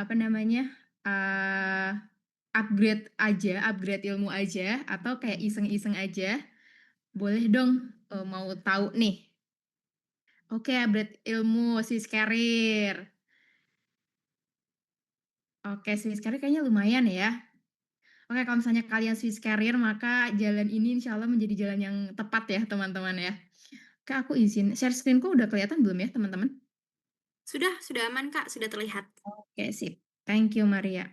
apa namanya, eee, upgrade ilmu aja atau kayak iseng-iseng aja? Boleh dong, mau tahu nih. Oke, upgrade ilmu, switch career. Oke, switch career kayaknya lumayan ya. Oke, kalau misalnya kalian switch career, maka jalan ini insya Allah menjadi jalan yang tepat ya, teman-teman ya. Kak, aku izin, share screen-ku udah kelihatan belum ya, teman-teman? Sudah aman Kak, sudah terlihat. Oke, sip. Thank you, Maria.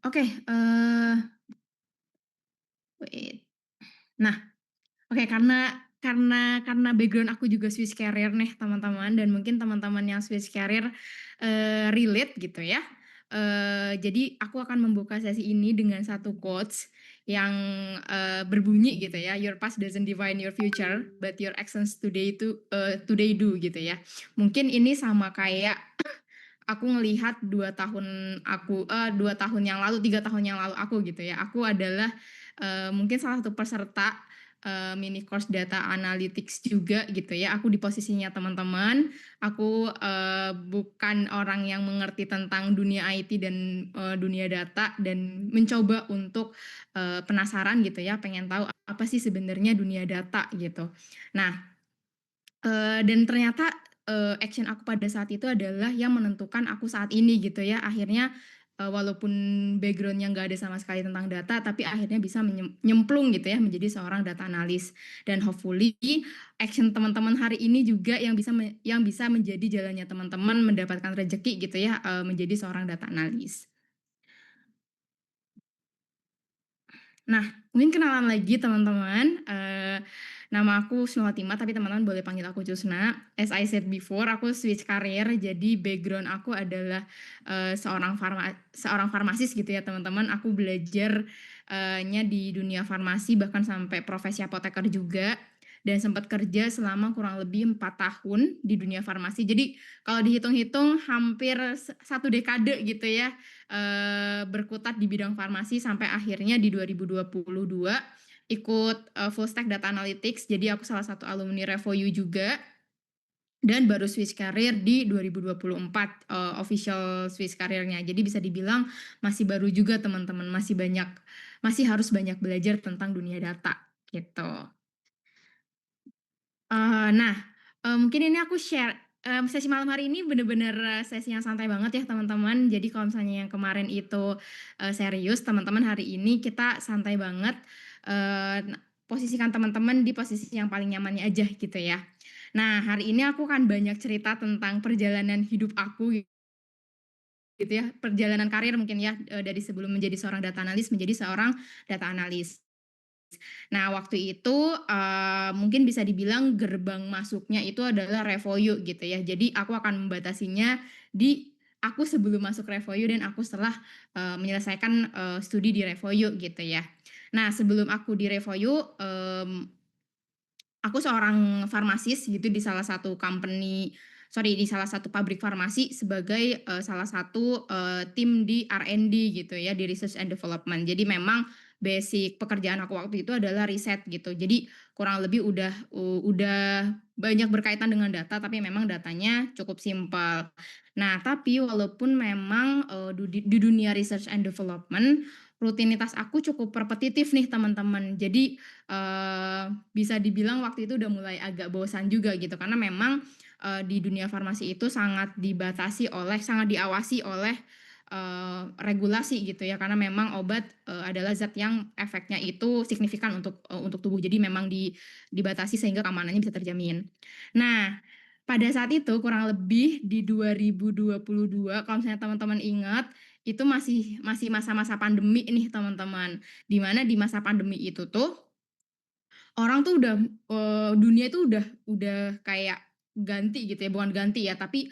Oke, wait. Nah, oke, karena background aku juga switch career nih, teman-teman, dan mungkin teman-teman yang switch career, relate gitu ya. Jadi aku akan membuka sesi ini dengan satu quotes yang, berbunyi gitu ya, "Your past doesn't define your future, but your actions today do," gitu ya. Mungkin ini sama kayak aku ngelihat 2 tahun yang lalu, 3 tahun yang lalu aku gitu ya. Aku adalah, mungkin salah satu peserta, mini course data analytics juga gitu ya. Aku di posisinya teman-teman, aku, bukan orang yang mengerti tentang dunia IT dan, dunia data dan mencoba untuk, penasaran gitu ya, pengen tahu apa sih sebenarnya dunia data gitu. Nah, dan ternyata, action aku pada saat itu adalah yang menentukan aku saat ini gitu ya. Akhirnya, walaupun background-nya nggak ada sama sekali tentang data, tapi akhirnya bisa nyemplung gitu ya menjadi seorang data analis. Dan hopefully action teman-teman hari ini juga yang bisa menjadi jalannya teman-teman mendapatkan rezeki gitu ya, menjadi seorang data analis. Nah, mungkin kenalan lagi teman-teman, nama aku Husnul Khotimah, tapi teman-teman boleh panggil aku Cusna. As I said before, aku switch career, jadi background aku adalah, seorang farmasis gitu ya teman-teman. Aku belajar nya di dunia farmasi, bahkan sampai profesi apoteker juga, dan sempat kerja selama kurang lebih 4 tahun di dunia farmasi. Jadi kalau dihitung-hitung hampir 1 dekade gitu ya, berkutat di bidang farmasi sampai akhirnya di 2022 ikut, full stack data analytics. Jadi aku salah satu alumni Revoyu juga dan baru switch career di 2024, official switch career-nya. Jadi bisa dibilang masih baru juga teman-teman, masih harus banyak belajar tentang dunia data, gitu. Nah, mungkin ini aku share, sesi malam hari ini bener-bener, sesi yang santai banget ya teman-teman. Jadi kalau misalnya yang kemarin itu, serius, teman-teman hari ini kita santai banget, posisikan teman-teman di posisi yang paling nyamannya aja gitu ya. Nah, hari ini aku akan banyak cerita tentang perjalanan hidup aku gitu ya, perjalanan karir mungkin ya, dari sebelum menjadi seorang data analis menjadi seorang data analis. Nah, waktu itu, mungkin bisa dibilang gerbang masuknya itu adalah Revoyu gitu ya. Jadi aku akan membatasinya di aku sebelum masuk Revoyu dan aku setelah, menyelesaikan, studi di Revoyu gitu ya. Nah, sebelum aku di Revoyu, aku seorang farmasis gitu di salah satu di salah satu pabrik farmasi sebagai, salah satu, tim di R&D gitu ya, di research and development. Jadi memang basic pekerjaan aku waktu itu adalah riset gitu. Jadi kurang lebih udah banyak berkaitan dengan data, tapi memang datanya cukup simpel. Nah, tapi walaupun memang, di dunia research and development, rutinitas aku cukup repetitif nih teman-teman. Jadi, bisa dibilang waktu itu udah mulai agak bosan juga gitu karena memang, di dunia farmasi itu sangat diawasi oleh, regulasi gitu ya karena memang obat, adalah zat yang efeknya itu signifikan untuk tubuh. Jadi memang dibatasi sehingga keamanannya bisa terjamin. Nah, pada saat itu kurang lebih di 2022 kalau misalnya teman-teman ingat, itu masih masa-masa pandemi nih teman-teman. Di mana di masa pandemi itu tuh orang tuh dunia itu udah kayak ganti gitu ya, bukan ganti ya, tapi,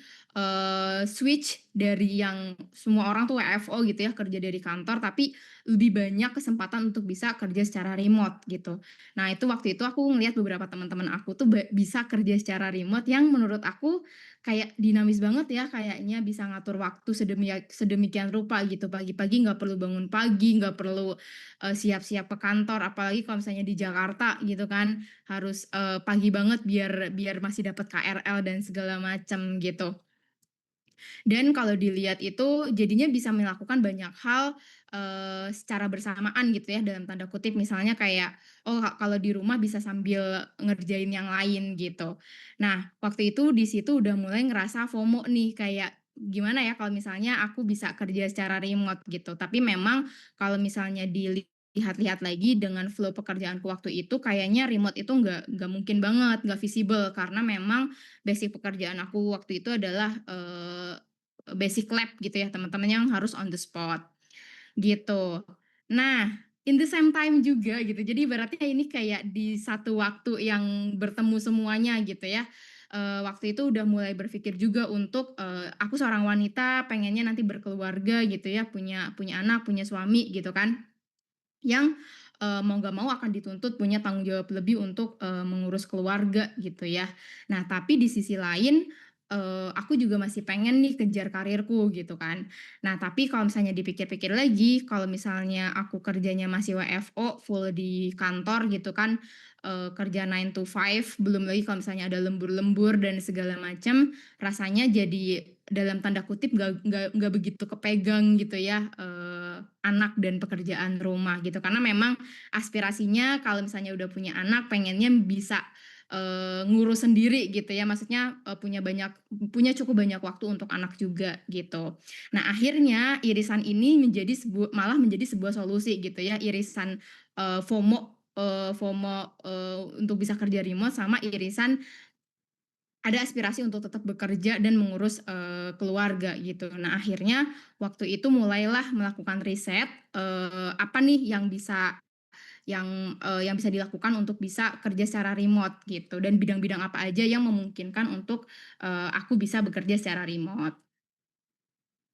switch dari yang semua orang tuh WFO gitu ya, kerja dari kantor, tapi lebih banyak kesempatan untuk bisa kerja secara remote gitu. Nah, itu waktu itu aku ngelihat beberapa teman-teman aku tuh bisa kerja secara remote yang menurut aku kayak dinamis banget ya, kayaknya bisa ngatur waktu sedemikian rupa gitu, pagi-pagi nggak perlu bangun pagi, nggak perlu siap-siap ke kantor, apalagi kalau misalnya di Jakarta gitu kan, harus, pagi banget biar biar masih dapat KRL dan segala macam gitu. Dan kalau dilihat itu jadinya bisa melakukan banyak hal, secara bersamaan gitu ya dalam tanda kutip misalnya kayak, oh kalau di rumah bisa sambil ngerjain yang lain gitu. Nah waktu itu di situ udah mulai ngerasa FOMO nih kayak, gimana ya kalau misalnya aku bisa kerja secara remote gitu. Tapi memang kalau misalnya dilihat-lihat lagi dengan flow pekerjaanku waktu itu kayaknya remote itu nggak mungkin banget, nggak visible karena memang basic pekerjaan aku waktu itu adalah, basic lab gitu ya teman-teman yang harus on the spot, gitu. Nah, in the same time juga gitu, jadi ibaratnya ini kayak di satu waktu yang bertemu semuanya gitu ya, waktu itu udah mulai berpikir juga untuk, aku seorang wanita pengennya nanti berkeluarga gitu ya, punya punya anak, punya suami gitu kan. Yang, mau nggak mau akan dituntut punya tanggung jawab lebih untuk, mengurus keluarga gitu ya. Nah tapi di sisi lain, aku juga masih pengen nih kejar karirku gitu kan. Nah tapi kalau misalnya dipikir-pikir lagi, kalau misalnya aku kerjanya masih WFO full di kantor gitu kan, kerja 9 to 5 belum lagi kalau misalnya ada lembur-lembur dan segala macam, rasanya jadi dalam tanda kutip nggak begitu kepegang gitu ya, anak dan pekerjaan rumah gitu. Karena memang aspirasinya kalau misalnya udah punya anak pengennya bisa, ngurus sendiri gitu ya, maksudnya, punya cukup banyak waktu untuk anak juga gitu. Nah akhirnya irisan ini malah menjadi sebuah solusi gitu ya, irisan, FOMO, untuk bisa kerja remote sama irisan ada aspirasi untuk tetap bekerja dan mengurus, keluarga gitu. Nah akhirnya waktu itu mulailah melakukan riset, apa nih yang bisa dilakukan untuk bisa kerja secara remote gitu dan bidang-bidang apa aja yang memungkinkan untuk, aku bisa bekerja secara remote.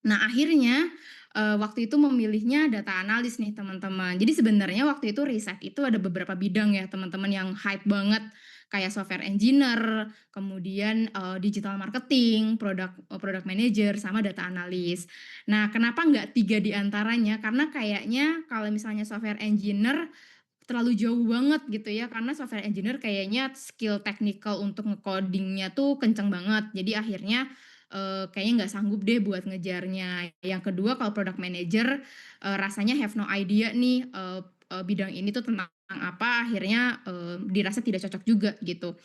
Nah akhirnya, waktu itu memilihnya data analis nih teman-teman. Jadi sebenarnya waktu itu riset itu ada beberapa bidang ya teman-teman yang hype banget, kayak software engineer, kemudian, digital marketing, product manager, sama data analis. Nah kenapa nggak 3 di antaranya, karena kayaknya kalau misalnya software engineer terlalu jauh banget gitu ya, karena software engineer kayaknya skill technical untuk nge-coding-nya tuh kenceng banget. Jadi akhirnya, kayaknya nggak sanggup deh buat ngejarnya. Yang kedua kalau product manager, rasanya have no idea nih, bidang ini tuh tentang apa, akhirnya, dirasa tidak cocok juga gitu.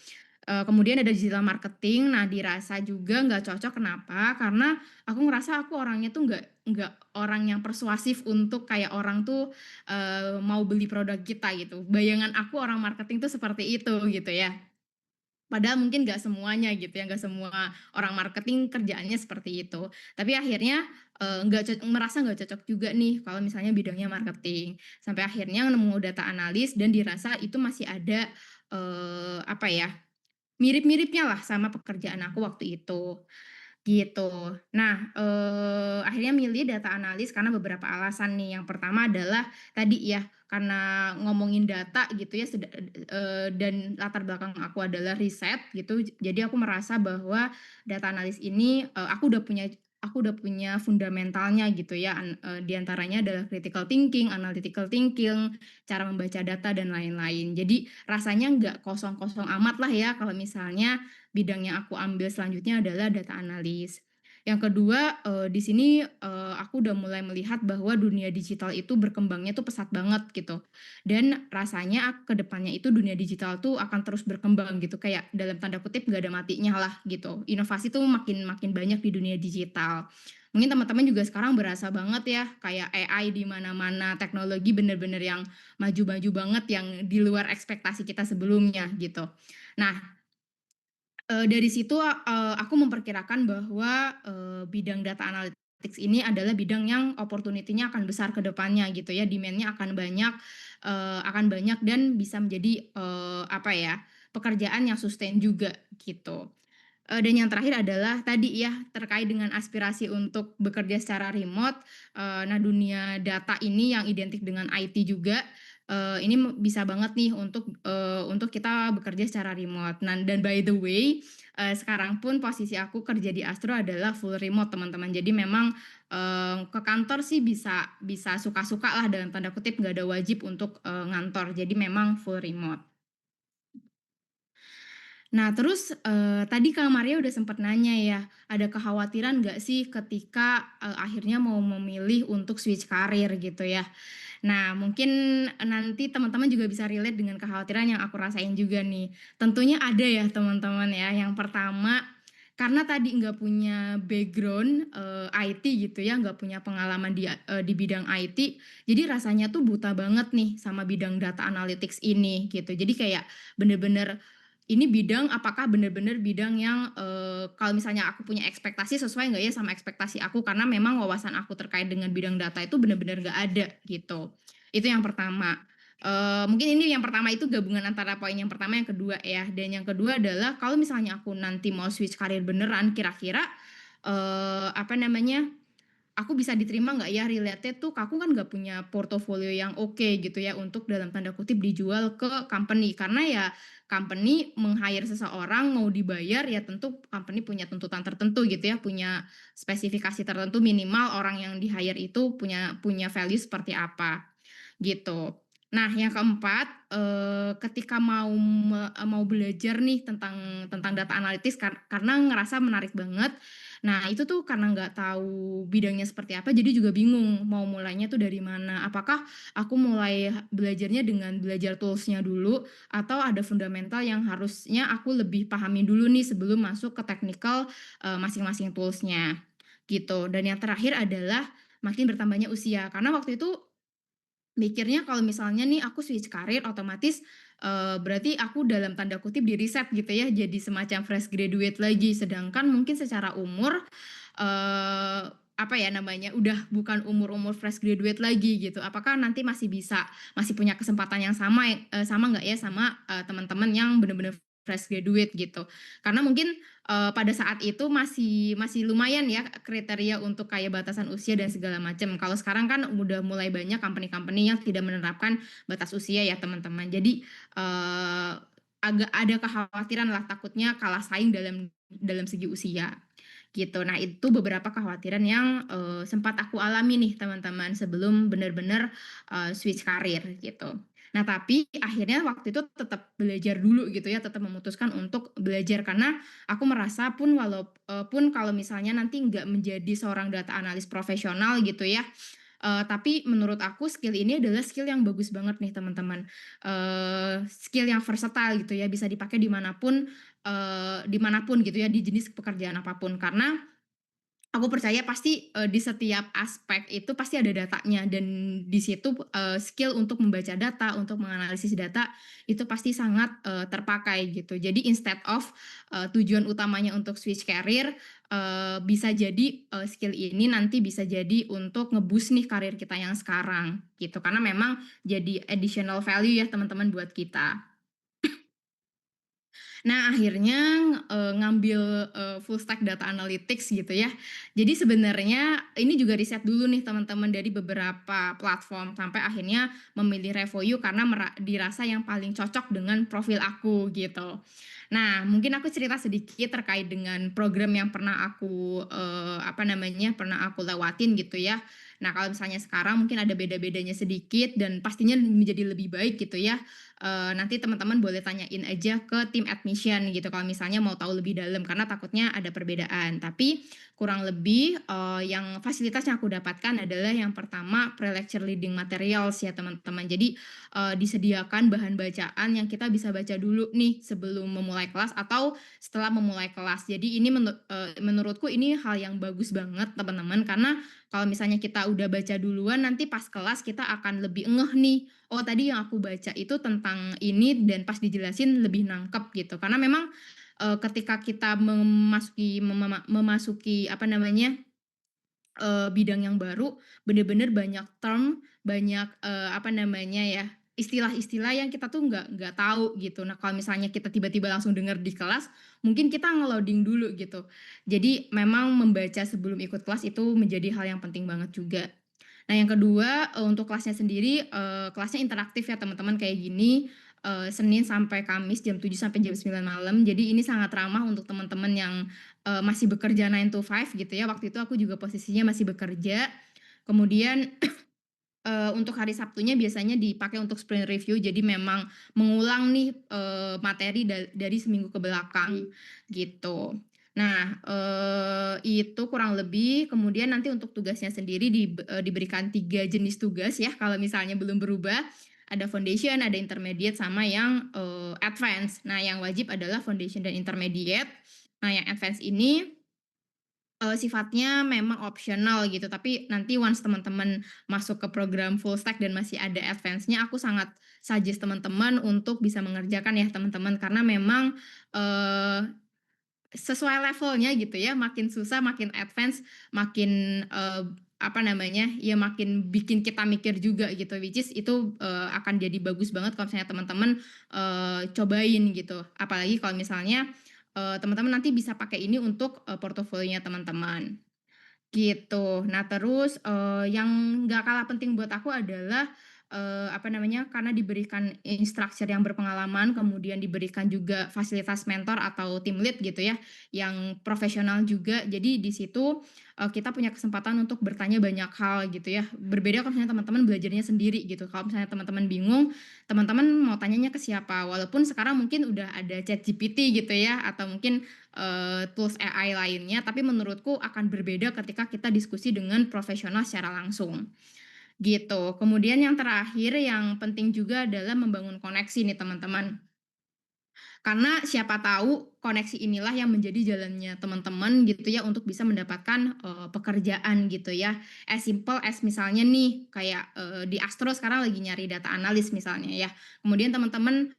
Kemudian ada digital marketing, nah dirasa juga nggak cocok kenapa, karena aku ngerasa aku orangnya tuh nggak orang yang persuasif untuk kayak orang tuh, mau beli produk kita gitu. Bayangan aku orang marketing tuh seperti itu gitu ya. Padahal mungkin nggak semuanya gitu ya, nggak semua orang marketing kerjaannya seperti itu. Tapi akhirnya, merasa nggak cocok juga nih kalau misalnya bidangnya marketing. Sampai akhirnya nemu data analis dan dirasa itu masih ada, apa ya, mirip-miripnya lah sama pekerjaan aku waktu itu, gitu. Nah, akhirnya milih data analis karena beberapa alasan nih. Yang pertama adalah tadi ya, karena ngomongin data gitu ya, dan latar belakang aku adalah riset gitu, jadi aku merasa bahwa data analis ini, aku udah punya fundamentalnya gitu ya, di antaranya adalah critical thinking, analytical thinking, cara membaca data dan lain-lain. Jadi rasanya nggak kosong-kosong amat lah ya kalau misalnya bidang yang aku ambil selanjutnya adalah data analis. Yang kedua, di sini, aku udah mulai melihat bahwa dunia digital itu berkembangnya tuh pesat banget gitu. Dan rasanya ke depannya itu dunia digital tuh akan terus berkembang gitu, kayak dalam tanda kutip nggak ada matinya lah gitu. Inovasi tuh makin makin banyak di dunia digital. Mungkin teman-teman juga sekarang berasa banget ya, kayak AI di mana-mana, teknologi bener-bener yang maju-maju banget yang di luar ekspektasi kita sebelumnya gitu. Nah, dari situ, aku memperkirakan bahwa, bidang data analytics ini adalah bidang yang opportunity-nya akan besar ke depannya gitu ya, demand-nya akan banyak dan bisa menjadi, apa ya, pekerjaan yang sustain juga gitu. Dan yang terakhir adalah tadi ya, terkait dengan aspirasi untuk bekerja secara remote, nah dunia data ini yang identik dengan IT juga, ini bisa banget nih untuk kita bekerja secara remote. Nah dan by the way, sekarang pun posisi aku kerja di Astro adalah full remote teman-teman. Jadi memang, ke kantor sih bisa bisa suka-suka lah dalam tanda kutip, nggak ada wajib untuk, ngantor. Jadi memang full remote. Nah terus, tadi Kak Maria udah sempet nanya ya, ada kekhawatiran nggak sih ketika, akhirnya mau memilih untuk switch karir gitu ya. Nah mungkin nanti teman-teman juga bisa relate dengan kekhawatiran yang aku rasain juga nih. Tentunya ada ya teman-teman ya, yang pertama, karena tadi nggak punya background, IT gitu ya, nggak punya pengalaman di bidang IT, jadi rasanya tuh buta banget nih sama bidang data analytics ini gitu. Jadi kayak bener-bener ini bidang apakah benar-benar bidang yang, kalau misalnya aku punya ekspektasi sesuai nggak ya sama ekspektasi aku, karena memang wawasan aku terkait dengan bidang data itu benar-benar nggak ada gitu. Itu yang pertama. Mungkin ini yang pertama itu gabungan antara poin yang pertama yang kedua ya, dan yang kedua adalah kalau misalnya aku nanti mau switch karir beneran kira-kira, apa namanya, aku bisa diterima nggak ya related tuh aku kan nggak punya portofolio yang oke gitu ya untuk dalam tanda kutip dijual ke company. Karena ya company meng-hire seseorang mau dibayar ya tentu company punya tuntutan tertentu gitu ya, punya spesifikasi tertentu minimal orang yang di-hire itu punya punya value seperti apa, gitu. Nah yang keempat, ketika mau belajar nih tentang data analytics karena ngerasa menarik banget. Nah itu tuh karena nggak tahu bidangnya seperti apa jadi juga bingung mau mulainya tuh dari mana. Apakah aku mulai belajarnya dengan belajar tools-nya dulu atau ada fundamental yang harusnya aku lebih pahami dulu nih sebelum masuk ke technical, masing-masing tools-nya, gitu. Dan yang terakhir adalah makin bertambahnya usia, karena waktu itu mikirnya kalau misalnya nih aku switch karir otomatis, berarti aku dalam tanda kutip di-reset gitu ya, jadi semacam fresh graduate lagi. Sedangkan mungkin secara umur, apa ya namanya, udah bukan umur-umur fresh graduate lagi gitu. Apakah nanti masih punya kesempatan yang sama nggak ya sama, teman-teman yang bener-bener fresh graduate gitu. Karena mungkin, pada saat itu masih masih lumayan ya kriteria untuk kayak batasan usia dan segala macam. Kalau sekarang kan udah mulai banyak company-company yang tidak menerapkan batas usia ya teman-teman. Jadi, agak ada kekhawatiran lah takutnya kalah saing dalam segi usia, gitu. Nah itu beberapa kekhawatiran yang, sempat aku alami nih teman-teman sebelum benar-benar, switch karir gitu. Nah tapi akhirnya waktu itu tetap belajar dulu gitu ya, tetap memutuskan untuk belajar karena aku merasa pun kalau misalnya nanti nggak menjadi seorang data analis profesional gitu ya, tapi menurut aku skill ini adalah skill yang bagus banget nih teman-teman, skill yang versatile gitu ya, bisa dipakai di manapun gitu ya, di jenis pekerjaan apapun. Karena aku percaya pasti, di setiap aspek itu pasti ada datanya dan di situ, skill untuk membaca data, untuk menganalisis data, itu pasti sangat, terpakai gitu. Jadi instead of, tujuan utamanya untuk switch career, bisa jadi, skill ini nanti bisa jadi untuk nge-boost nih karir kita yang sekarang, gitu. Karena memang jadi additional value ya teman-teman buat kita. Nah akhirnya, ngambil, full stack data analytics gitu ya. Jadi sebenarnya ini juga riset dulu nih teman-teman dari beberapa platform sampai akhirnya memilih Revoyu karena dirasa yang paling cocok dengan profil aku gitu. Nah mungkin aku cerita sedikit terkait dengan program yang pernah aku, apa namanya, pernah aku lewatin gitu ya. Nah kalau misalnya sekarang mungkin ada beda-bedanya sedikit dan pastinya menjadi lebih baik gitu ya. Nanti teman-teman boleh tanyain aja ke tim admission gitu kalau misalnya mau tahu lebih dalam karena takutnya ada perbedaan. Tapi kurang lebih, yang fasilitas yang aku dapatkan adalah yang pertama pre-lecture reading materials ya teman-teman. Jadi, disediakan bahan bacaan yang kita bisa baca dulu nih sebelum memulai kelas atau setelah memulai kelas. Jadi ini menurutku ini hal yang bagus banget teman-teman karena kalau misalnya kita udah baca duluan nanti pas kelas kita akan lebih ngeh nih, oh tadi yang aku baca itu tentang ini dan pas dijelasin lebih nangkep gitu. Karena memang, ketika kita memasuki apa namanya, bidang yang baru, bener-bener banyak term, banyak, apa namanya ya, istilah-istilah yang kita tuh nggak tahu gitu. Nah kalau misalnya kita tiba-tiba langsung denger di kelas, mungkin kita nge-loading dulu gitu. Jadi memang membaca sebelum ikut kelas itu menjadi hal yang penting banget juga. Nah yang kedua, untuk kelasnya sendiri, kelasnya interaktif ya teman-teman kayak gini, Senin sampai Kamis jam 7 sampai jam 9 malam. Jadi ini sangat ramah untuk teman-teman yang, masih bekerja 9 to 5 gitu ya, waktu itu aku juga posisinya masih bekerja. Kemudian Untuk hari Sabtunya biasanya dipakai untuk sprint review, jadi memang mengulang nih, materi dari seminggu ke belakang, gitu. Nah, itu kurang lebih, kemudian nanti untuk tugasnya sendiri diberikan 3 jenis tugas ya, kalau misalnya belum berubah. Ada foundation, ada intermediate, sama yang, advance. Nah, yang wajib adalah foundation dan intermediate. Nah, yang advance ini sifatnya memang opsional gitu, tapi nanti once teman-teman masuk ke program full stack dan masih ada advance-nya, aku sangat suggest teman-teman untuk bisa mengerjakan ya teman-teman, karena memang, eee, sesuai levelnya gitu ya, makin susah, makin advance, makin, apa namanya, ya makin bikin kita mikir juga gitu, which is itu, akan jadi bagus banget kalau misalnya teman-teman, cobain gitu. Apalagi kalau misalnya, teman-teman nanti bisa pakai ini untuk, portofolionya teman-teman. Gitu. Nah terus, yang nggak kalah penting buat aku adalah, apa namanya, karena diberikan instructor yang berpengalaman, kemudian diberikan juga fasilitas mentor atau team lead gitu ya, yang profesional juga. Jadi di situ, kita punya kesempatan untuk bertanya banyak hal gitu ya. Berbeda kalau misalnya teman-teman belajarnya sendiri gitu. Kalau misalnya teman-teman bingung, teman-teman mau tanyanya ke siapa? Walaupun sekarang mungkin udah ada ChatGPT gitu ya, atau mungkin tools AI lainnya, tapi menurutku akan berbeda ketika kita diskusi dengan profesional secara langsung, gitu. Kemudian yang terakhir yang penting juga adalah membangun koneksi nih teman-teman. Karena siapa tahu koneksi inilah yang menjadi jalannya teman-teman gitu ya untuk bisa mendapatkan, pekerjaan gitu ya. As simple as misalnya nih kayak, di Astro sekarang lagi nyari data analis misalnya ya. Kemudian teman-teman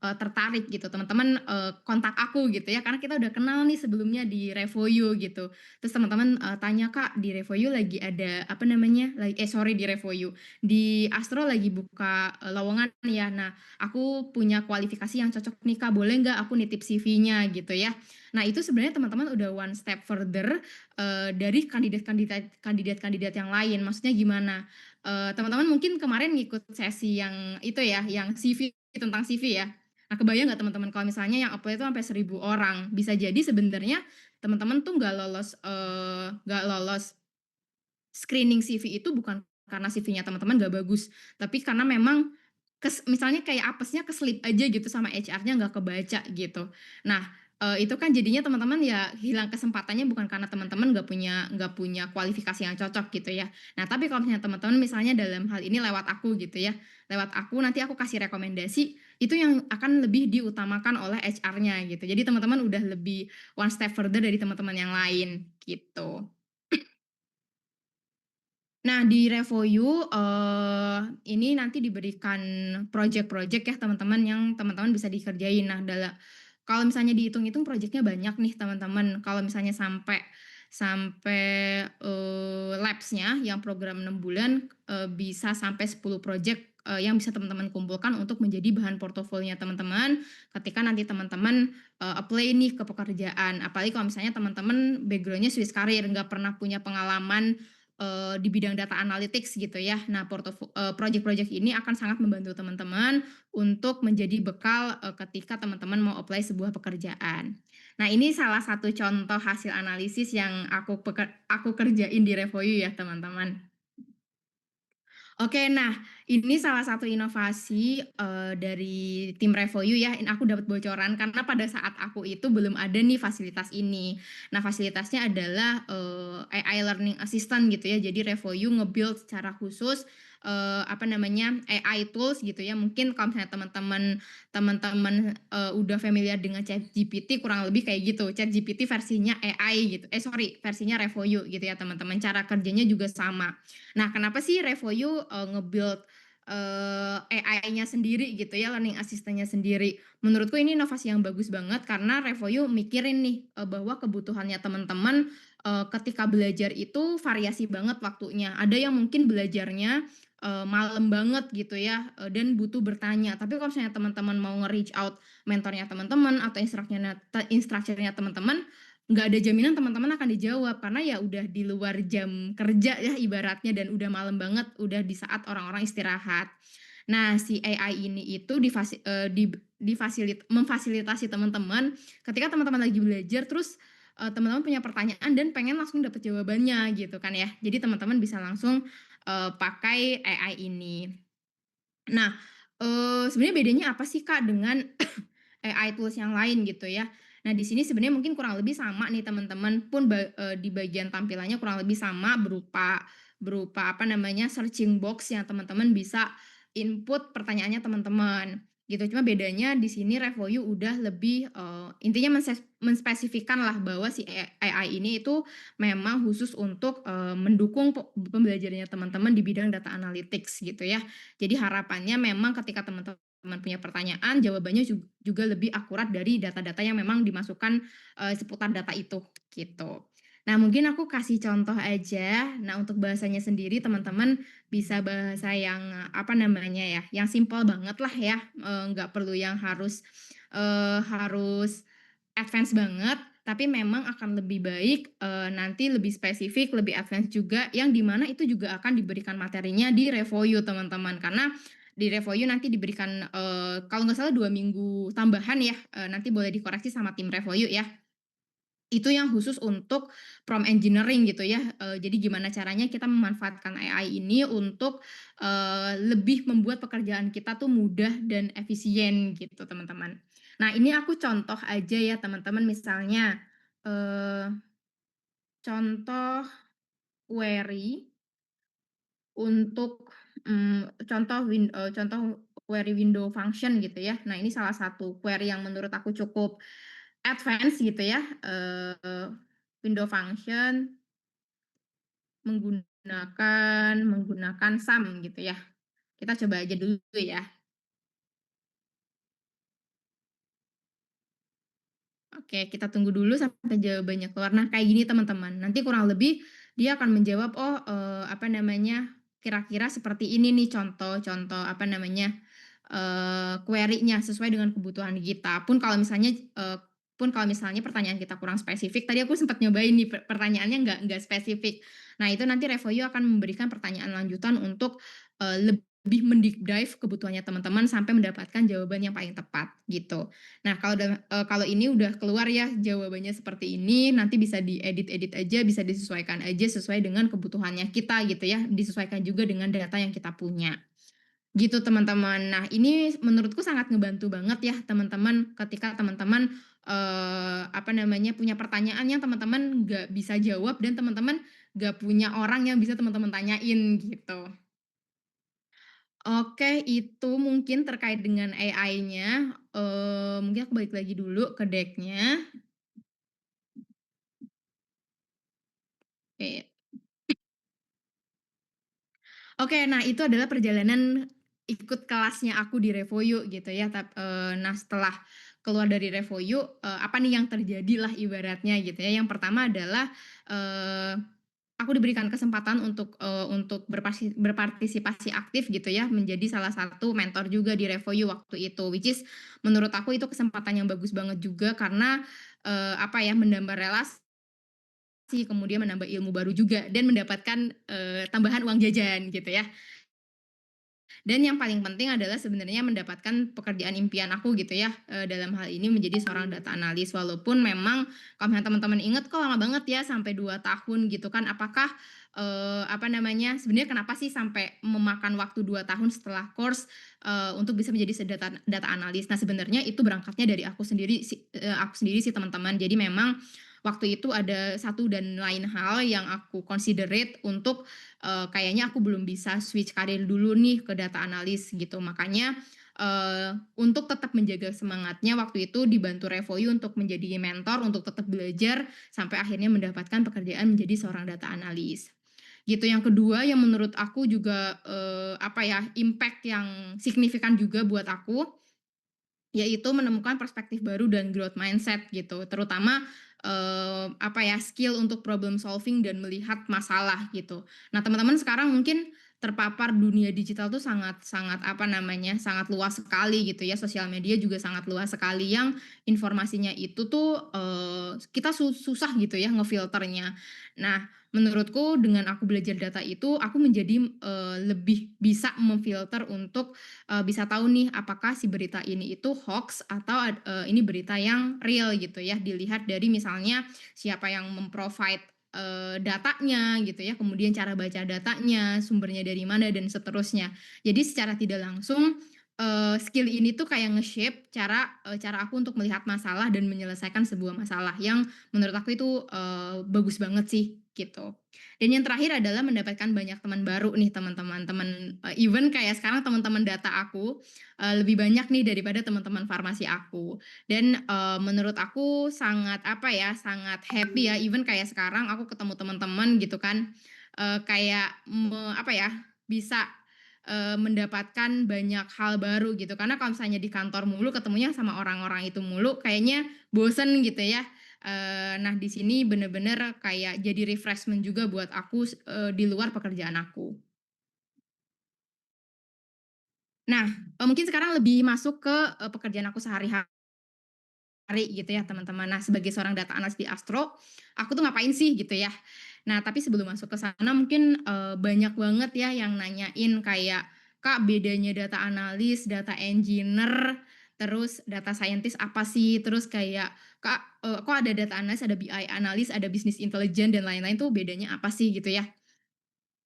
tertarik gitu, teman-teman, kontak aku gitu ya, karena kita udah kenal nih sebelumnya di Revoyu gitu. Terus teman-teman, tanya, "Kak, di Revoyu lagi ada apa namanya, sorry di Revoyu, di Astro lagi buka, lowongan ya. Nah, aku punya kualifikasi yang cocok nih Kak, boleh nggak aku nitip CV-nya?" Gitu ya. Nah, itu sebenarnya teman-teman udah one step further, dari kandidat-kandidat yang lain. Maksudnya gimana, teman-teman mungkin kemarin ngikut sesi yang itu ya, yang CV, tentang CV ya. Nah, kebayang nggak teman-teman kalau misalnya yang apply itu sampai 1.000 orang, bisa jadi sebenarnya teman-teman tuh nggak lolos screening CV itu bukan karena CV-nya teman-teman nggak bagus, tapi karena memang misalnya kayak apesnya keselip aja gitu sama HR-nya nggak kebaca gitu. Nah, itu kan jadinya teman-teman ya hilang kesempatannya bukan karena teman-teman nggak punya kualifikasi yang cocok gitu ya. Nah, tapi kalau misalnya teman-teman misalnya dalam hal ini lewat aku gitu ya, lewat aku nanti aku kasih rekomendasi, itu yang akan lebih diutamakan oleh HR-nya gitu. Jadi teman-teman udah lebih one step further dari teman-teman yang lain, gitu. Nah, di Revoyu, ini nanti diberikan project-project ya teman-teman yang teman-teman bisa dikerjain. Nah, kalau misalnya dihitung-hitung projeknya banyak nih teman-teman. Kalau misalnya sampai sampai, lapsnya yang program 6 bulan, bisa sampai 10 project, yang bisa teman-teman kumpulkan untuk menjadi bahan portofolionya teman-teman, ketika nanti teman-teman, apply nih ke pekerjaan. Apalagi kalau misalnya teman-teman background-nya Swiss Career, nggak pernah punya pengalaman di bidang data analytics gitu ya. Nah, project-project ini akan sangat membantu teman-teman untuk menjadi bekal, ketika teman-teman mau apply sebuah pekerjaan. Nah, ini salah satu contoh hasil analisis yang aku kerjain di Revoyu ya, teman-teman. Oke, nah ini salah satu inovasi, dari tim Revoyu ya, aku dapat bocoran karena pada saat aku itu belum ada nih fasilitas ini. Nah, fasilitasnya adalah, AI learning assistant gitu ya. Jadi Revoyu nge-build secara khusus, apa namanya, AI tools gitu ya. Mungkin kalau misalnya teman-teman, udah familiar dengan ChatGPT kurang lebih kayak gitu. ChatGPT versinya AI gitu, sorry versinya Revoyu gitu ya teman-teman. Cara kerjanya juga sama. Nah, kenapa sih Revoyu, nge-build, AI-nya sendiri gitu ya, learning assistant-nya sendiri. Menurutku ini inovasi yang bagus banget karena Revoyu mikirin nih, bahwa kebutuhannya teman-teman, ketika belajar itu variasi banget waktunya. Ada yang mungkin belajarnya, malam banget gitu ya, dan butuh bertanya. Tapi kalau misalnya teman-teman mau nge-reach out mentornya teman-teman atau instructor-nya teman-teman, nggak ada jaminan teman-teman akan dijawab karena ya udah di luar jam kerja ya ibaratnya dan udah malam banget, udah di saat orang-orang istirahat. Nah, si AI ini itu memfasilitasi teman-teman ketika teman-teman lagi belajar terus, teman-teman punya pertanyaan dan pengen langsung dapat jawabannya gitu kan ya. Jadi teman-teman bisa langsung, pakai AI ini. Nah, sebenarnya bedanya apa sih, Kak, dengan AI tools yang lain gitu ya. Nah, di sini sebenarnya mungkin kurang lebih sama nih teman-teman pun di bagian tampilannya kurang lebih sama berupa berupa apa namanya, searching box yang teman-teman bisa input pertanyaannya teman-teman, gitu. Cuma bedanya di sini Revoyu udah lebih, intinya menspesifikkanlah bahwa si AI ini itu memang khusus untuk, mendukung pembelajarannya teman-teman di bidang data analytics gitu ya. Jadi harapannya memang ketika teman-teman punya pertanyaan, jawabannya juga lebih akurat dari data-data yang memang dimasukkan, seputar data itu, gitu. Nah, mungkin aku kasih contoh aja. Nah, untuk bahasanya sendiri teman-teman bisa bahasa yang, apa namanya ya, yang simpel banget lah ya, nggak perlu yang harus advance banget, tapi memang akan lebih baik, nanti lebih spesifik, lebih advance juga, yang di mana itu juga akan diberikan materinya di Revoyu, teman-teman. Karena di Revoyu nanti diberikan, kalau nggak salah 2 minggu tambahan ya, nanti boleh dikoreksi sama tim Revoyu ya. Itu yang khusus untuk prompt engineering gitu ya, jadi gimana caranya kita memanfaatkan AI ini untuk, lebih membuat pekerjaan kita tuh mudah dan efisien gitu, teman-teman. Nah, ini aku contoh aja ya, teman-teman, misalnya, eee, contoh query untuk, contoh query window function gitu ya. Nah, ini salah satu query yang menurut aku cukup advance gitu ya, window function menggunakan sum gitu ya. Kita coba aja dulu ya. Oke, kita tunggu dulu sampai jawabannya keluar. Nah, kayak gini teman-teman, nanti kurang lebih dia akan menjawab, oh, apa namanya, kira-kira seperti ini nih contoh-contoh, apa namanya, query-nya sesuai dengan kebutuhan kita. Pun kalau misalnya pertanyaan kita kurang spesifik, tadi aku sempat nyobain nih pertanyaannya nggak spesifik. Nah, itu nanti Revoyu akan memberikan pertanyaan lanjutan untuk, lebih mendeep dive kebutuhannya teman-teman sampai mendapatkan jawaban yang paling tepat, gitu. Nah, kalau ini udah keluar ya jawabannya seperti ini, nanti bisa diedit-edit aja, bisa disesuaikan aja sesuai dengan kebutuhannya kita gitu ya, disesuaikan juga dengan data yang kita punya, gitu teman-teman. Nah, ini menurutku sangat ngebantu banget ya teman-teman ketika teman-teman, apa namanya, punya pertanyaan yang teman-teman nggak bisa jawab dan teman-teman nggak punya orang yang bisa teman-teman tanyain gitu. Oke, itu mungkin terkait dengan AI-nya, mungkin aku balik lagi dulu ke deck-nya. Oke. Oke, nah itu adalah perjalanan ikut kelasnya aku di Revoyu gitu ya, nah setelah keluar dari Revoyu, apa nih yang terjadi lah ibaratnya gitu ya. Yang pertama adalah, eee, aku diberikan kesempatan untuk berpartisipasi aktif gitu ya, menjadi salah satu mentor juga di Revoyu waktu itu, which is menurut aku itu kesempatan yang bagus banget juga karena, apa ya, menambah relasi, kemudian menambah ilmu baru juga dan mendapatkan, tambahan uang jajan gitu ya. Dan yang paling penting adalah sebenarnya mendapatkan pekerjaan impian aku gitu ya, dalam hal ini menjadi seorang data analis. Walaupun memang kalau misalnya teman-teman inget kok lama banget ya sampai 2 tahun gitu kan. Apakah, apa namanya, sebenarnya kenapa sih sampai memakan waktu 2 tahun setelah course, untuk bisa menjadi data data analis. Nah, sebenarnya itu berangkatnya dari aku sendiri sih teman-teman. Jadi memang waktu itu ada satu dan lain hal yang aku considerate untuk, kayaknya aku belum bisa switch karir dulu nih ke data analis gitu. Makanya, untuk tetap menjaga semangatnya waktu itu dibantu Revoyu untuk menjadi mentor, untuk tetap belajar sampai akhirnya mendapatkan pekerjaan menjadi seorang data analis. Gitu. Yang kedua yang menurut aku juga, apa ya, impact yang signifikan juga buat aku, yaitu menemukan perspektif baru dan growth mindset gitu, terutama, apa ya, skill untuk problem solving dan melihat masalah gitu. Nah, teman-teman sekarang mungkin terpapar dunia digital tuh sangat sangat, apa namanya, sangat luas sekali gitu ya, sosial media juga sangat luas sekali yang informasinya itu tuh, kita susah gitu ya ngefilternya. Nah, menurutku dengan aku belajar data itu, aku menjadi, lebih bisa memfilter untuk, bisa tahu nih apakah si berita ini itu hoax atau ini berita yang real gitu ya, dilihat dari misalnya siapa yang mem-provide datanya gitu ya, kemudian cara baca datanya, sumbernya dari mana dan seterusnya. Jadi secara tidak langsung, skill ini tuh kayak nge-shape cara aku untuk melihat masalah dan menyelesaikan sebuah masalah yang menurut aku itu, bagus banget sih, gitu. Dan yang terakhir adalah mendapatkan banyak teman baru nih teman-teman, even kayak sekarang teman-teman data aku, lebih banyak nih daripada teman-teman farmasi aku. Dan, menurut aku sangat, apa ya, sangat happy ya, even kayak sekarang aku ketemu teman-teman gitu kan, kayak apa ya, bisa, mendapatkan banyak hal baru gitu. Karena kalau misalnya di kantor mulu ketemunya sama orang-orang itu mulu, kayaknya bosen gitu ya. Nah di sini bener-bener kayak jadi refreshment juga buat aku, di luar pekerjaan aku. Nah, mungkin sekarang lebih masuk ke, pekerjaan aku sehari-hari gitu ya teman-teman. Nah sebagai seorang data analis di Astro, aku tuh ngapain sih gitu ya. Nah tapi sebelum masuk ke sana mungkin, banyak banget ya yang nanyain kayak, "Kak bedanya data analis, data engineer, terus data scientist apa sih?" Terus kayak, "Kak, kok ada data analis, ada BI analis, ada business intelligence dan lain-lain tuh bedanya apa sih?" Gitu ya.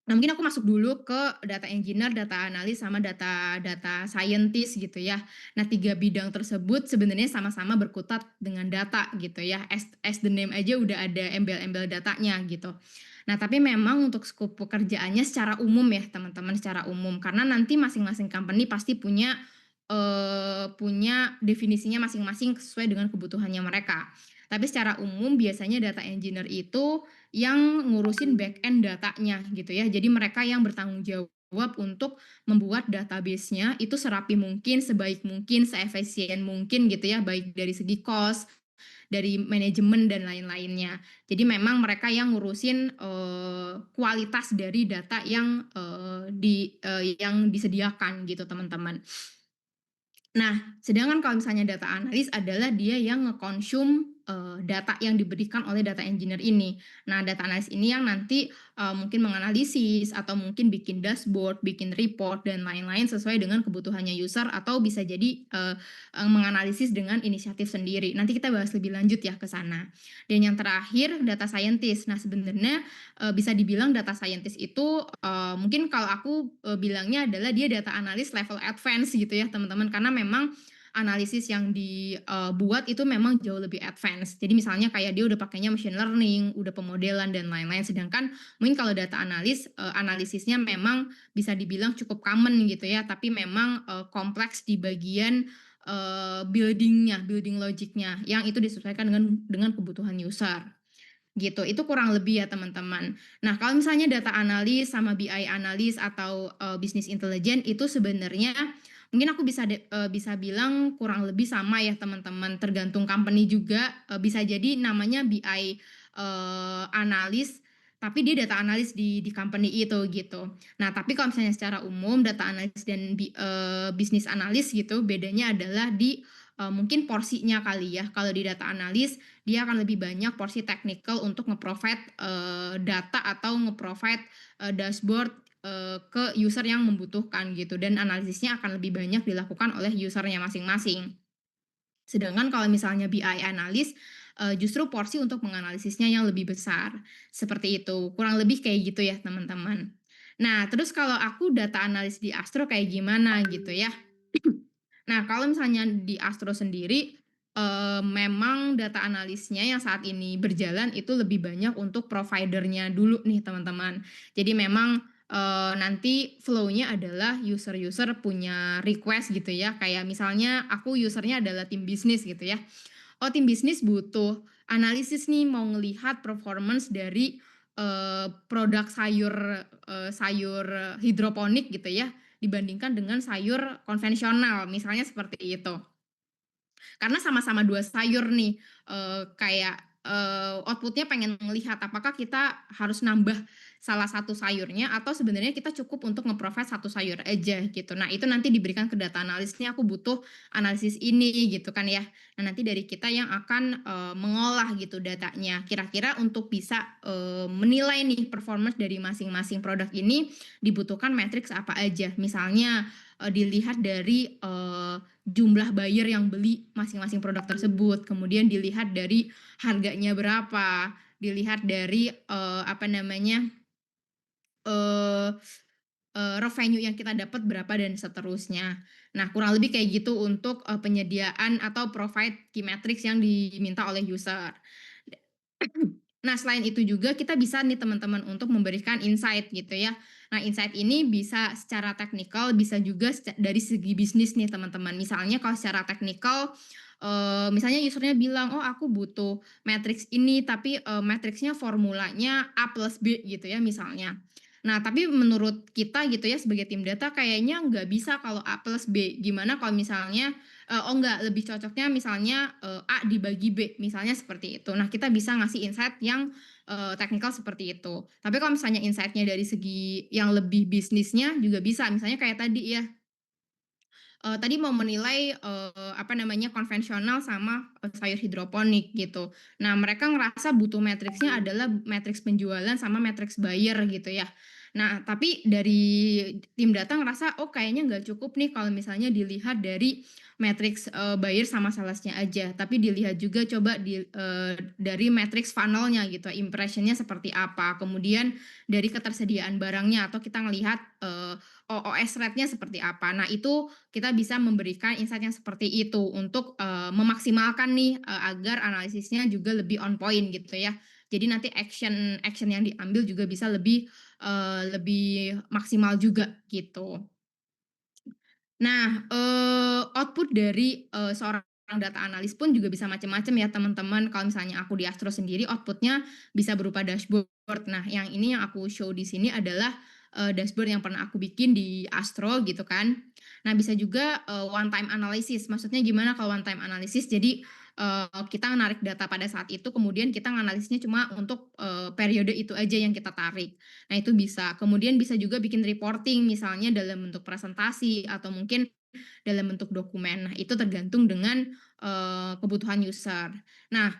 Nah, mungkin aku masuk dulu ke data engineer, data analis, sama data data scientist gitu ya. Nah, 3 bidang tersebut sebenarnya sama-sama berkutat dengan data gitu ya, as the name aja udah ada embel-embel datanya gitu. Nah, tapi memang untuk skup pekerjaannya secara umum ya teman-teman, secara umum. Karena nanti masing-masing company pasti punya definisinya masing-masing sesuai dengan kebutuhannya mereka. Tapi secara umum biasanya data engineer itu yang ngurusin back end datanya gitu ya. Jadi mereka yang bertanggung jawab untuk membuat database-nya itu serapi mungkin, sebaik mungkin, seefisien mungkin gitu ya, baik dari segi cost, dari manajemen dan lain-lainnya. Jadi memang mereka yang ngurusin, kualitas dari data yang disediakan gitu teman-teman. Nah, sedangkan kalau misalnya data analis adalah dia yang nge-consume, data yang diberikan oleh data engineer ini. Nah, data analis ini yang nanti, mungkin menganalisis atau mungkin bikin dashboard, bikin report dan lain-lain sesuai dengan kebutuhannya user atau bisa jadi, menganalisis dengan inisiatif sendiri. Nanti kita bahas lebih lanjut ya ke sana. Dan yang terakhir data scientist. Nah, sebenarnya, bisa dibilang data scientist itu, mungkin kalau aku, bilangnya adalah dia data analis level advance gitu ya teman-teman, karena memang analisis yang dibuat itu memang jauh lebih advance. Jadi misalnya kayak dia udah pakainya machine learning, udah pemodelan dan lain-lain, sedangkan mungkin kalau data analis, analisisnya memang bisa dibilang cukup common gitu ya, tapi memang, kompleks di bagian, building logic-nya, yang itu disesuaikan dengan kebutuhan user. Gitu, itu kurang lebih ya teman-teman. Nah kalau misalnya data analis sama BI analis atau, business intelligence itu sebenarnya mungkin aku bisa bilang kurang lebih sama ya teman-teman, tergantung company juga, bisa jadi namanya BI, analis, tapi dia data analis di company itu gitu. Nah tapi kalau misalnya secara umum data analis dan bisnis analis gitu bedanya adalah di, mungkin porsinya kali ya. Kalau di data analis dia akan lebih banyak porsi technical untuk nge-provide, data atau nge-provide, dashboard, ke user yang membutuhkan gitu dan analisisnya akan lebih banyak dilakukan oleh user-nya masing-masing. Sedangkan kalau misalnya BI analis, justru porsi untuk menganalisisnya yang lebih besar, seperti itu. Kurang lebih kayak gitu ya teman-teman. Nah terus kalau aku data analis di Astro kayak gimana gitu ya. Nah, kalau misalnya di Astro sendiri, memang data analisnya yang saat ini berjalan itu lebih banyak untuk provider-nya dulu nih, teman-teman. Jadi memang, nanti flow-nya adalah user-user punya request gitu ya, kayak misalnya aku user-nya adalah tim bisnis gitu ya. Oh, tim bisnis butuh analisis nih, mau ngelihat performance dari, produk sayur hidroponik gitu ya, dibandingkan dengan sayur konvensional, misalnya seperti itu. Karena sama-sama 2 sayur nih, kayak, output pengen melihat apakah kita harus nambah salah satu sayurnya atau sebenarnya kita cukup untuk nge-provide satu sayur aja gitu. Nah, itu nanti diberikan ke data analis, "Nih aku butuh analisis ini," gitu kan ya. Nah, nanti dari kita yang akan, mengolah gitu datanya. Kira-kira untuk bisa, menilai nih performance dari masing-masing produk ini dibutuhkan matriks apa aja. Misalnya, dilihat dari, jumlah buyer yang beli masing-masing produk tersebut, kemudian dilihat dari harganya berapa, dilihat dari, apa namanya, eee revenue yang kita dapat berapa dan seterusnya. Nah, kurang lebih kayak gitu untuk, penyediaan atau provide key metrics yang diminta oleh user. Nah, selain itu juga kita bisa nih teman-teman untuk memberikan insight gitu ya. Nah, insight ini bisa secara teknikal, bisa juga dari segi bisnis nih teman-teman. Misalnya kalau secara teknikal, misalnya usernya bilang, "Oh aku butuh matriks ini tapi, matriksnya formulanya A plus B," gitu ya misalnya. Nah, tapi menurut kita gitu ya sebagai tim data kayaknya nggak bisa kalau A plus B. Gimana kalau misalnya, oh enggak, lebih cocoknya misalnya, A dibagi B, misalnya seperti itu. Nah, kita bisa ngasih insight yang, teknikal seperti itu. Tapi kalau misalnya insight-nya dari segi yang lebih bisnisnya juga bisa, misalnya kayak tadi ya, tadi mau menilai, apa namanya, konvensional sama, sayur hidroponik gitu. Nah, mereka ngerasa butuh matriksnya adalah matriks penjualan sama matriks buyer gitu ya. Nah, tapi dari tim data ngerasa, oh kayaknya nggak cukup nih kalau misalnya dilihat dari matriks, buyer sama salesnya aja, tapi dilihat juga coba dari matriks funnel-nya gitu, impression-nya seperti apa, kemudian dari ketersediaan barangnya atau kita ngelihat, OOS rate-nya seperti apa. Nah, itu kita bisa memberikan insight yang seperti itu untuk, memaksimalkan nih, agar analisisnya juga lebih on point gitu ya. Jadi nanti action action yang diambil juga bisa lebih maksimal juga gitu. Nah, output dari, seorang data analis pun juga bisa macam-macam ya teman-teman. Kalau misalnya aku di Astro sendiri output-nya bisa berupa dashboard. Nah, yang ini yang aku show di sini adalah, dashboard yang pernah aku bikin di Astro gitu kan. Nah, bisa juga, one time analysis. Maksudnya gimana kalau one time analysis? Jadi, kita narik data pada saat itu kemudian kita nganalisisnya cuma untuk, periode itu aja yang kita tarik. Nah, itu bisa. Kemudian bisa juga bikin reporting misalnya dalam bentuk presentasi atau mungkin dalam bentuk dokumen. Nah, itu tergantung dengan, kebutuhan user. Nah,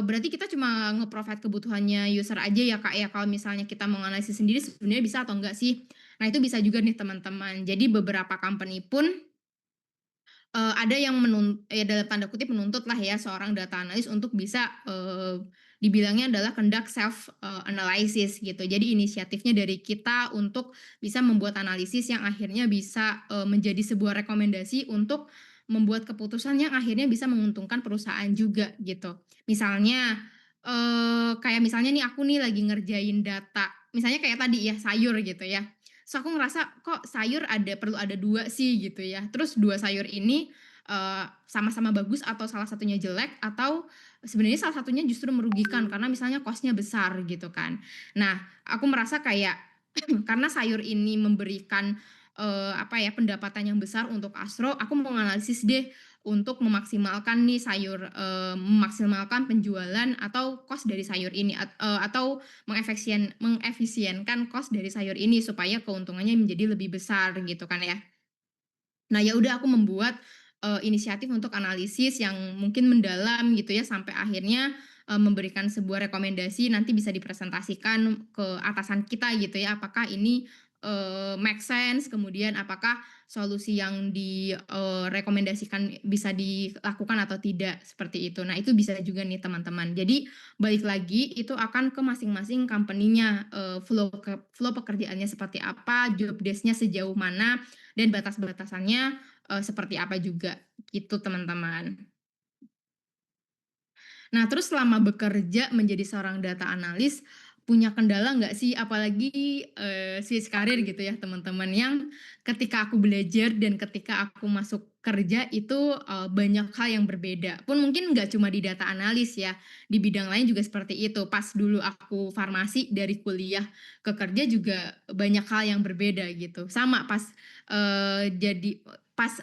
berarti kita cuma nge-provide kebutuhannya user aja ya, Kak, ya? Kalau misalnya kita mau analisis sendiri sebenarnya bisa atau enggak sih? Nah, itu bisa juga nih teman-teman. Jadi beberapa company pun ada yang ya dalam tanda kutip "menuntut" lah ya seorang data analis untuk bisa, dibilangnya adalah conduct self, analysis gitu. Jadi inisiatifnya dari kita untuk bisa membuat analisis yang akhirnya bisa, menjadi sebuah rekomendasi untuk membuat keputusan yang akhirnya bisa menguntungkan perusahaan juga gitu. Misalnya, kayak misalnya nih aku nih lagi ngerjain data, misalnya kayak tadi ya sayur gitu ya. Terus aku ngerasa, kok sayur perlu ada 2 sih gitu ya. Terus 2 sayur ini, sama-sama bagus atau salah satunya jelek atau sebenarnya salah satunya justru merugikan karena misalnya cost-nya besar gitu kan. Nah, aku merasa kayak karena sayur ini memberikan, apa ya, pendapatan yang besar untuk Astro, aku mau analisis deh untuk memaksimalkan nih memaksimalkan penjualan atau cost dari sayur ini atau mengefisienkan cost dari sayur ini supaya keuntungannya menjadi lebih besar gitu kan ya. Nah, ya udah aku membuat, inisiatif untuk analisis yang mungkin mendalam gitu ya, sampai akhirnya, memberikan sebuah rekomendasi nanti bisa dipresentasikan ke atasan kita gitu ya, apakah ini, make sense, kemudian apakah solusi yang rekomendasikan bisa dilakukan atau tidak, seperti itu. Nah, itu bisa juga nih teman-teman. Jadi balik lagi itu akan ke masing-masing company-nya, flow pekerjaannya seperti apa, job desk-nya sejauh mana, dan batas-batasannya, seperti apa juga, gitu teman-teman. Nah, terus selama bekerja menjadi seorang data analis, punya kendala nggak sih? Apalagi, switch karir gitu ya teman-teman, yang ketika aku belajar dan ketika aku masuk kerja itu, banyak hal yang berbeda. Pun mungkin nggak cuma di data analis ya, di bidang lain juga seperti itu. Pas dulu aku farmasi dari kuliah ke kerja juga banyak hal yang berbeda gitu. Sama pas, jadi pas,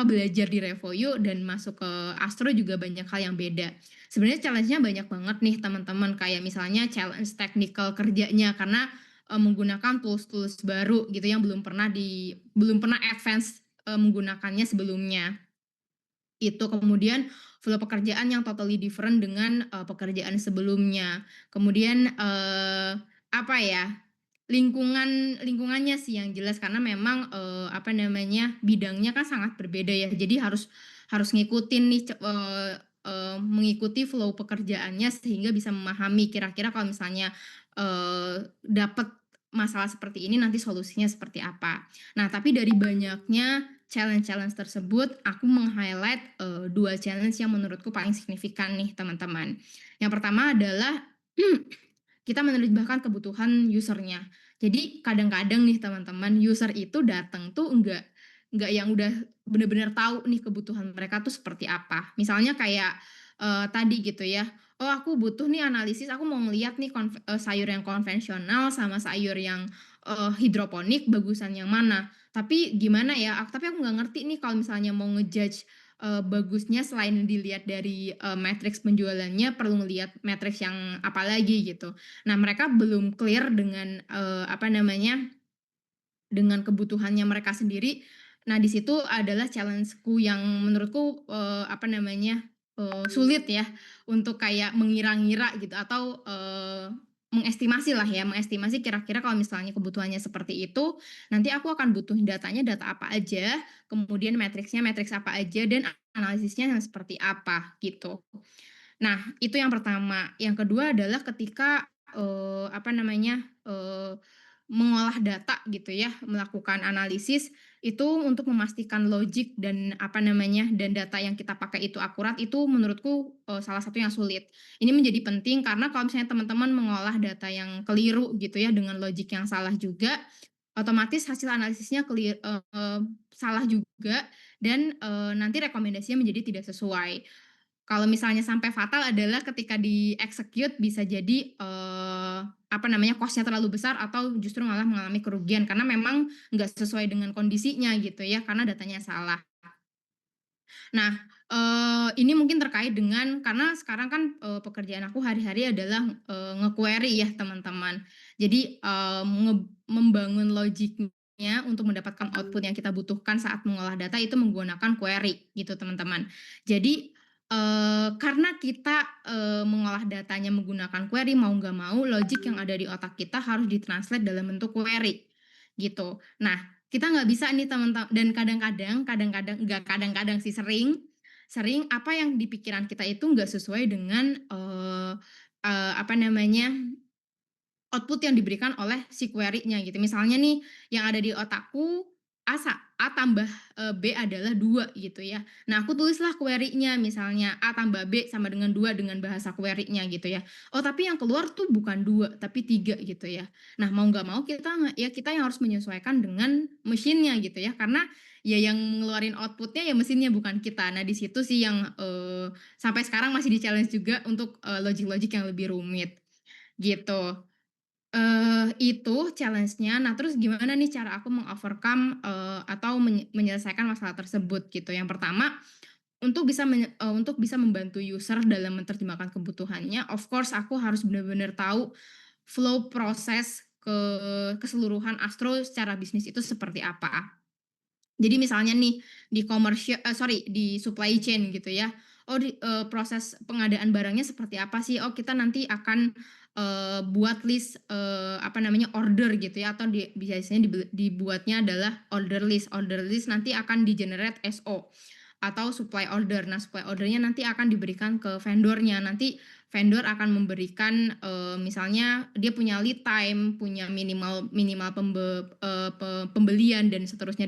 belajar di Revoyu dan masuk ke Astro juga banyak hal yang beda. Sebenarnya challenge-nya banyak banget nih teman-teman, kayak misalnya challenge technical kerjanya karena, menggunakan tools-tools baru gitu yang belum pernah advance, menggunakannya sebelumnya. Itu, kemudian flow pekerjaan yang totally different dengan, pekerjaan sebelumnya. Kemudian, lingkungannya sih yang jelas karena memang, bidangnya kan sangat berbeda ya. Jadi harus ngikutin nih mengikuti flow pekerjaannya sehingga bisa memahami kira-kira kalau misalnya, dapet masalah seperti ini nanti solusinya seperti apa. Nah, tapi dari banyaknya challenge-challenge tersebut, aku meng-highlight, 2 challenge yang menurutku paling signifikan nih, teman-teman. Yang pertama adalah kita menerjemahkan kebutuhan user-nya. Jadi kadang-kadang nih, teman-teman, user itu datang tuh nggak yang udah bener-bener tahu nih kebutuhan mereka tuh seperti apa. Misalnya kayak, tadi gitu ya, "Oh, aku butuh nih analisis, aku mau ngelihat nih sayur yang konvensional sama sayur yang, hidroponik bagusan yang mana. Tapi gimana ya, tapi aku nggak ngerti nih kalau misalnya mau ngejudge bagusnya selain dilihat dari, matriks penjualannya perlu ngelihat matriks yang apa lagi gitu. Nah, mereka belum clear dengan, dengan kebutuhannya mereka sendiri. Nah, di situ adalah challenge-ku yang menurutku, sulit ya untuk kayak mengira-ngira gitu atau, mengestimasi lah ya, mengestimasi kira-kira kalau misalnya kebutuhannya seperti itu, nanti aku akan butuh datanya data apa aja, kemudian matriksnya matriks apa aja, dan analisisnya yang seperti apa, gitu. Nah, itu yang pertama. Yang kedua adalah ketika, mengolah data gitu ya, melakukan analisis, itu untuk memastikan logik dan dan data yang kita pakai itu akurat, itu menurutku, salah satu yang sulit. Ini menjadi penting karena kalau misalnya teman-teman mengolah data yang keliru gitu ya, dengan logik yang salah juga, otomatis hasil analisisnya salah juga dan, nanti rekomendasinya menjadi tidak sesuai. Kalau misalnya sampai fatal adalah ketika di-execute bisa jadi, cost-nya terlalu besar atau justru malah mengalami kerugian karena memang nggak sesuai dengan kondisinya gitu ya, karena datanya salah. Nah, ini mungkin terkait dengan karena sekarang kan, pekerjaan aku hari-hari adalah, nge-query ya teman-teman. Jadi, membangun logiknya untuk mendapatkan output yang kita butuhkan saat mengolah data itu menggunakan query gitu teman-teman. Jadi, karena kita, mengolah datanya menggunakan query, mau nggak mau logik yang ada di otak kita harus ditranslate dalam bentuk query, gitu. Nah, kita nggak bisa nih dan kadang-kadang nggak kadang-kadang sih, sering sering apa yang di pikiran kita itu nggak sesuai dengan, eee eee, apa namanya output yang diberikan oleh si query-nya gitu. Misalnya nih, yang ada di otakku A tambah, B adalah 2 gitu ya. Nah, aku tulislah query-nya misalnya A tambah B sama dengan 2 dengan bahasa query-nya gitu ya. Oh, tapi yang keluar tuh bukan 2 tapi 3 gitu ya. Nah, mau nggak mau kita yang harus menyesuaikan dengan mesinnya gitu ya. Karena ya yang ngeluarin output-nya ya mesinnya bukan kita. Nah, di situ sih yang, sampai sekarang masih di-challenge juga untuk, logik-logik yang lebih rumit, gitu. Itu challenge-nya. Nah, terus gimana nih cara aku meng-overcome, atau menyelesaikan masalah tersebut gitu. Yang pertama, untuk bisa membantu user dalam menerjemahkan kebutuhannya, of course aku harus benar-benar tahu flow proses keseluruhan Astro secara bisnis itu seperti apa. Jadi misalnya nih di supply chain gitu ya. Oh, proses pengadaan barangnya seperti apa sih? Oh, kita nanti akan, buat list, order gitu ya atau biasanya dibuatnya adalah order list. Order list nanti akan di-generate SO atau supply order. Nah, supply order-nya nanti akan diberikan ke vendornya. Nanti vendor akan memberikan, misalnya dia punya lead time, punya minimal minimal pembelian dan seterusnya.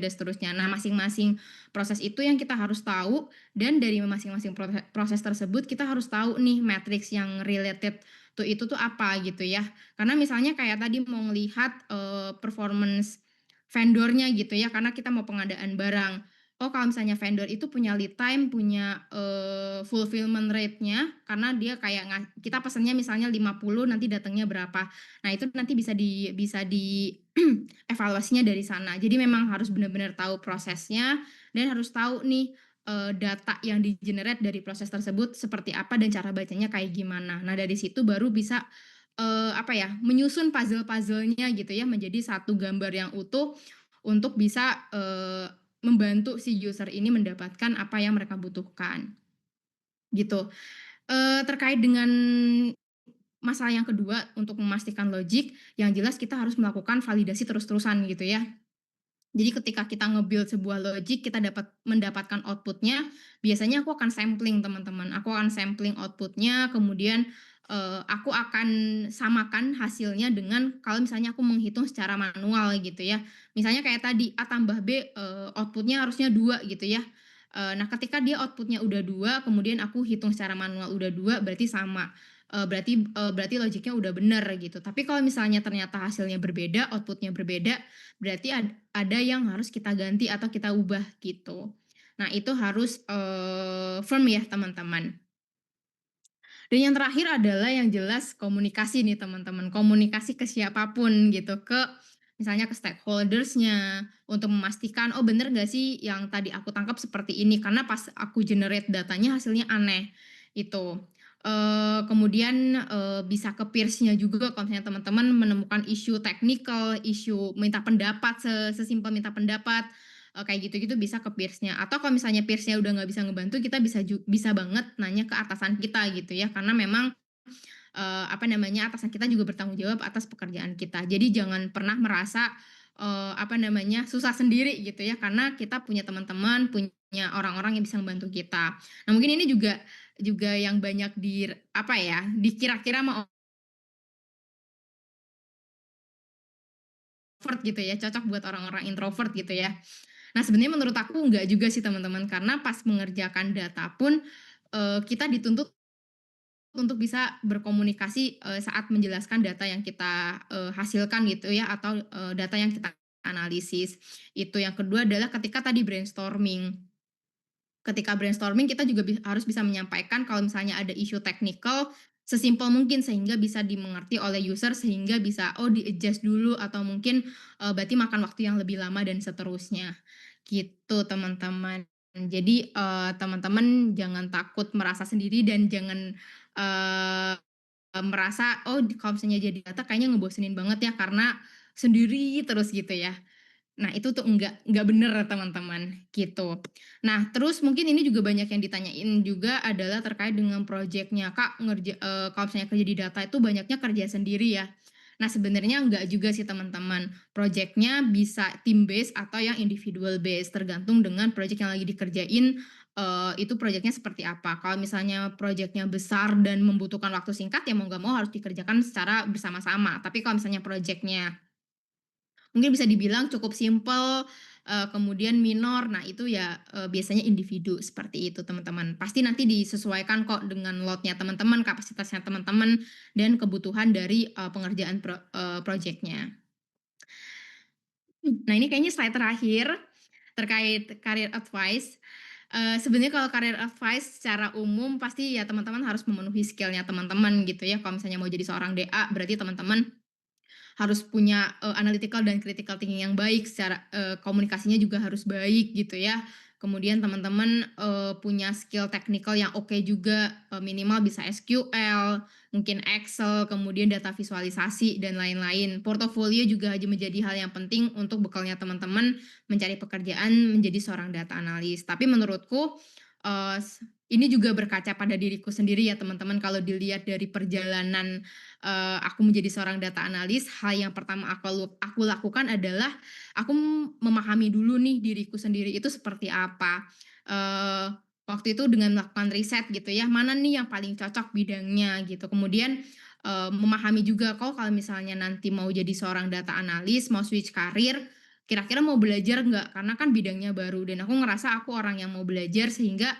Nah, masing-masing proses itu yang kita harus tahu dan dari masing-masing proses tersebut kita harus tahu nih matriks yang related to itu tuh apa gitu ya. Karena misalnya kayak tadi mau ngelihat, performance vendornya gitu ya, karena kita mau pengadaan barang. oh kalau misalnya vendor itu punya lead time, punya, fulfillment rate-nya, karena dia kayak kita pesennya misalnya 50 nanti datangnya berapa. Nah itu nanti bisa di evaluasinya dari sana. Jadi memang harus benar-benar tahu prosesnya dan harus tahu nih, data yang di-generate dari proses tersebut seperti apa dan cara bacanya kayak gimana. Nah dari situ baru bisa, apa ya, menyusun puzzle-puzzle-nya gitu ya menjadi satu gambar yang utuh untuk bisa, membantu si user ini mendapatkan apa yang mereka butuhkan, gitu. Terkait dengan masalah yang kedua untuk memastikan logik, yang jelas kita harus melakukan validasi terus-terusan gitu ya. Jadi ketika kita nge-build sebuah logic, kita mendapatkan output-nya, biasanya aku akan sampling teman-teman. Aku akan sampling output-nya, kemudian, aku akan samakan hasilnya dengan kalau misalnya aku menghitung secara manual gitu ya. Misalnya kayak tadi A tambah B, output-nya harusnya 2 gitu ya. Nah ketika dia output-nya udah 2, kemudian aku hitung secara manual udah 2, berarti sama. Berarti logiknya udah bener gitu. Tapi kalau misalnya ternyata hasilnya berbeda, output-nya berbeda, berarti ada yang harus kita ganti atau kita ubah gitu. Nah itu harus, firm ya teman-teman. Dan yang terakhir adalah yang jelas komunikasi nih teman-teman, komunikasi ke siapapun gitu, misalnya ke stakeholders-nya untuk memastikan, "Oh bener nggak sih yang tadi aku tangkap seperti ini?" Karena pas aku generate datanya hasilnya aneh, itu. Kemudian, bisa ke peers-nya juga kalau misalnya teman-teman menemukan isu teknikal, isu minta pendapat, sesimpel minta pendapat, kayak gitu-gitu bisa ke peers-nya. Atau kalau misalnya peers-nya udah nggak bisa ngebantu, kita bisa banget nanya ke atasan kita gitu ya, karena memang, apa namanya, atasan kita juga bertanggung jawab atas pekerjaan kita. Jadi jangan pernah merasa, apa namanya, susah sendiri gitu ya, karena kita punya teman-teman, punya orang-orang yang bisa membantu kita. Nah mungkin ini juga juga yang banyak apa ya, dikira-kira sama introvert gitu ya, cocok buat orang-orang introvert gitu ya. Nah, sebenarnya menurut aku enggak juga sih teman-teman, karena pas mengerjakan data pun, kita dituntut untuk bisa berkomunikasi, saat menjelaskan data yang kita, hasilkan gitu ya, atau, data yang kita analisis. Itu, yang kedua adalah ketika tadi brainstorming. Ketika brainstorming kita juga harus bisa menyampaikan kalau misalnya ada isu teknikal sesimpel mungkin sehingga bisa dimengerti oleh user sehingga bisa, oh di-adjust dulu atau mungkin, berarti makan waktu yang lebih lama dan seterusnya, gitu teman-teman. Jadi, teman-teman jangan takut merasa sendiri dan jangan, eee, merasa, oh kalau misalnya jadi data kayaknya ngebosenin banget ya karena sendiri terus gitu ya. Nah itu tuh enggak bener teman-teman, gitu. Nah terus mungkin ini juga banyak yang ditanyain juga adalah terkait dengan projeknya, "Kak kalau misalnya kerja di data itu banyaknya kerja sendiri ya?" Nah sebenarnya enggak juga sih teman-teman, projeknya bisa team base atau yang individual base, tergantung dengan project yang lagi dikerjain, itu projeknya seperti apa. Kalau misalnya projeknya besar dan membutuhkan waktu singkat ya mau nggak mau harus dikerjakan secara bersama-sama. Tapi kalau misalnya projeknya mungkin bisa dibilang cukup simpel, kemudian minor. Nah itu ya, biasanya individu seperti itu teman-teman. Pasti nanti disesuaikan kok dengan load-nya teman-teman, kapasitasnya teman-teman, dan kebutuhan dari, pengerjaan projeknya. Nah ini kayaknya slide terakhir, terkait career advice. Sebenarnya kalau career advice secara umum pasti ya teman-teman harus memenuhi skill-nya teman-teman gitu ya. Kalau misalnya mau jadi seorang DA berarti teman-teman harus punya, analytical dan critical thinking yang baik secara komunikasinya juga harus baik gitu ya. Kemudian teman-teman, punya skill teknikal yang oke juga, minimal bisa SQL, mungkin Excel, kemudian data visualisasi dan lain-lain. Portofolio juga menjadi hal yang penting untuk bekalnya teman-teman mencari pekerjaan menjadi seorang data analis. Tapi menurutku, eee, ini juga berkaca pada diriku sendiri ya teman-teman, kalau dilihat dari perjalanan aku menjadi seorang data analis, hal yang pertama aku lakukan adalah aku memahami dulu nih diriku sendiri itu seperti apa. Eee, Waktu itu dengan melakukan riset gitu ya, mana nih yang paling cocok bidangnya gitu. Kemudian, memahami juga kok kalau misalnya nanti mau jadi seorang data analis, mau switch karir, kira-kira mau belajar nggak? Karena kan bidangnya baru dan aku ngerasa aku orang yang mau belajar sehingga,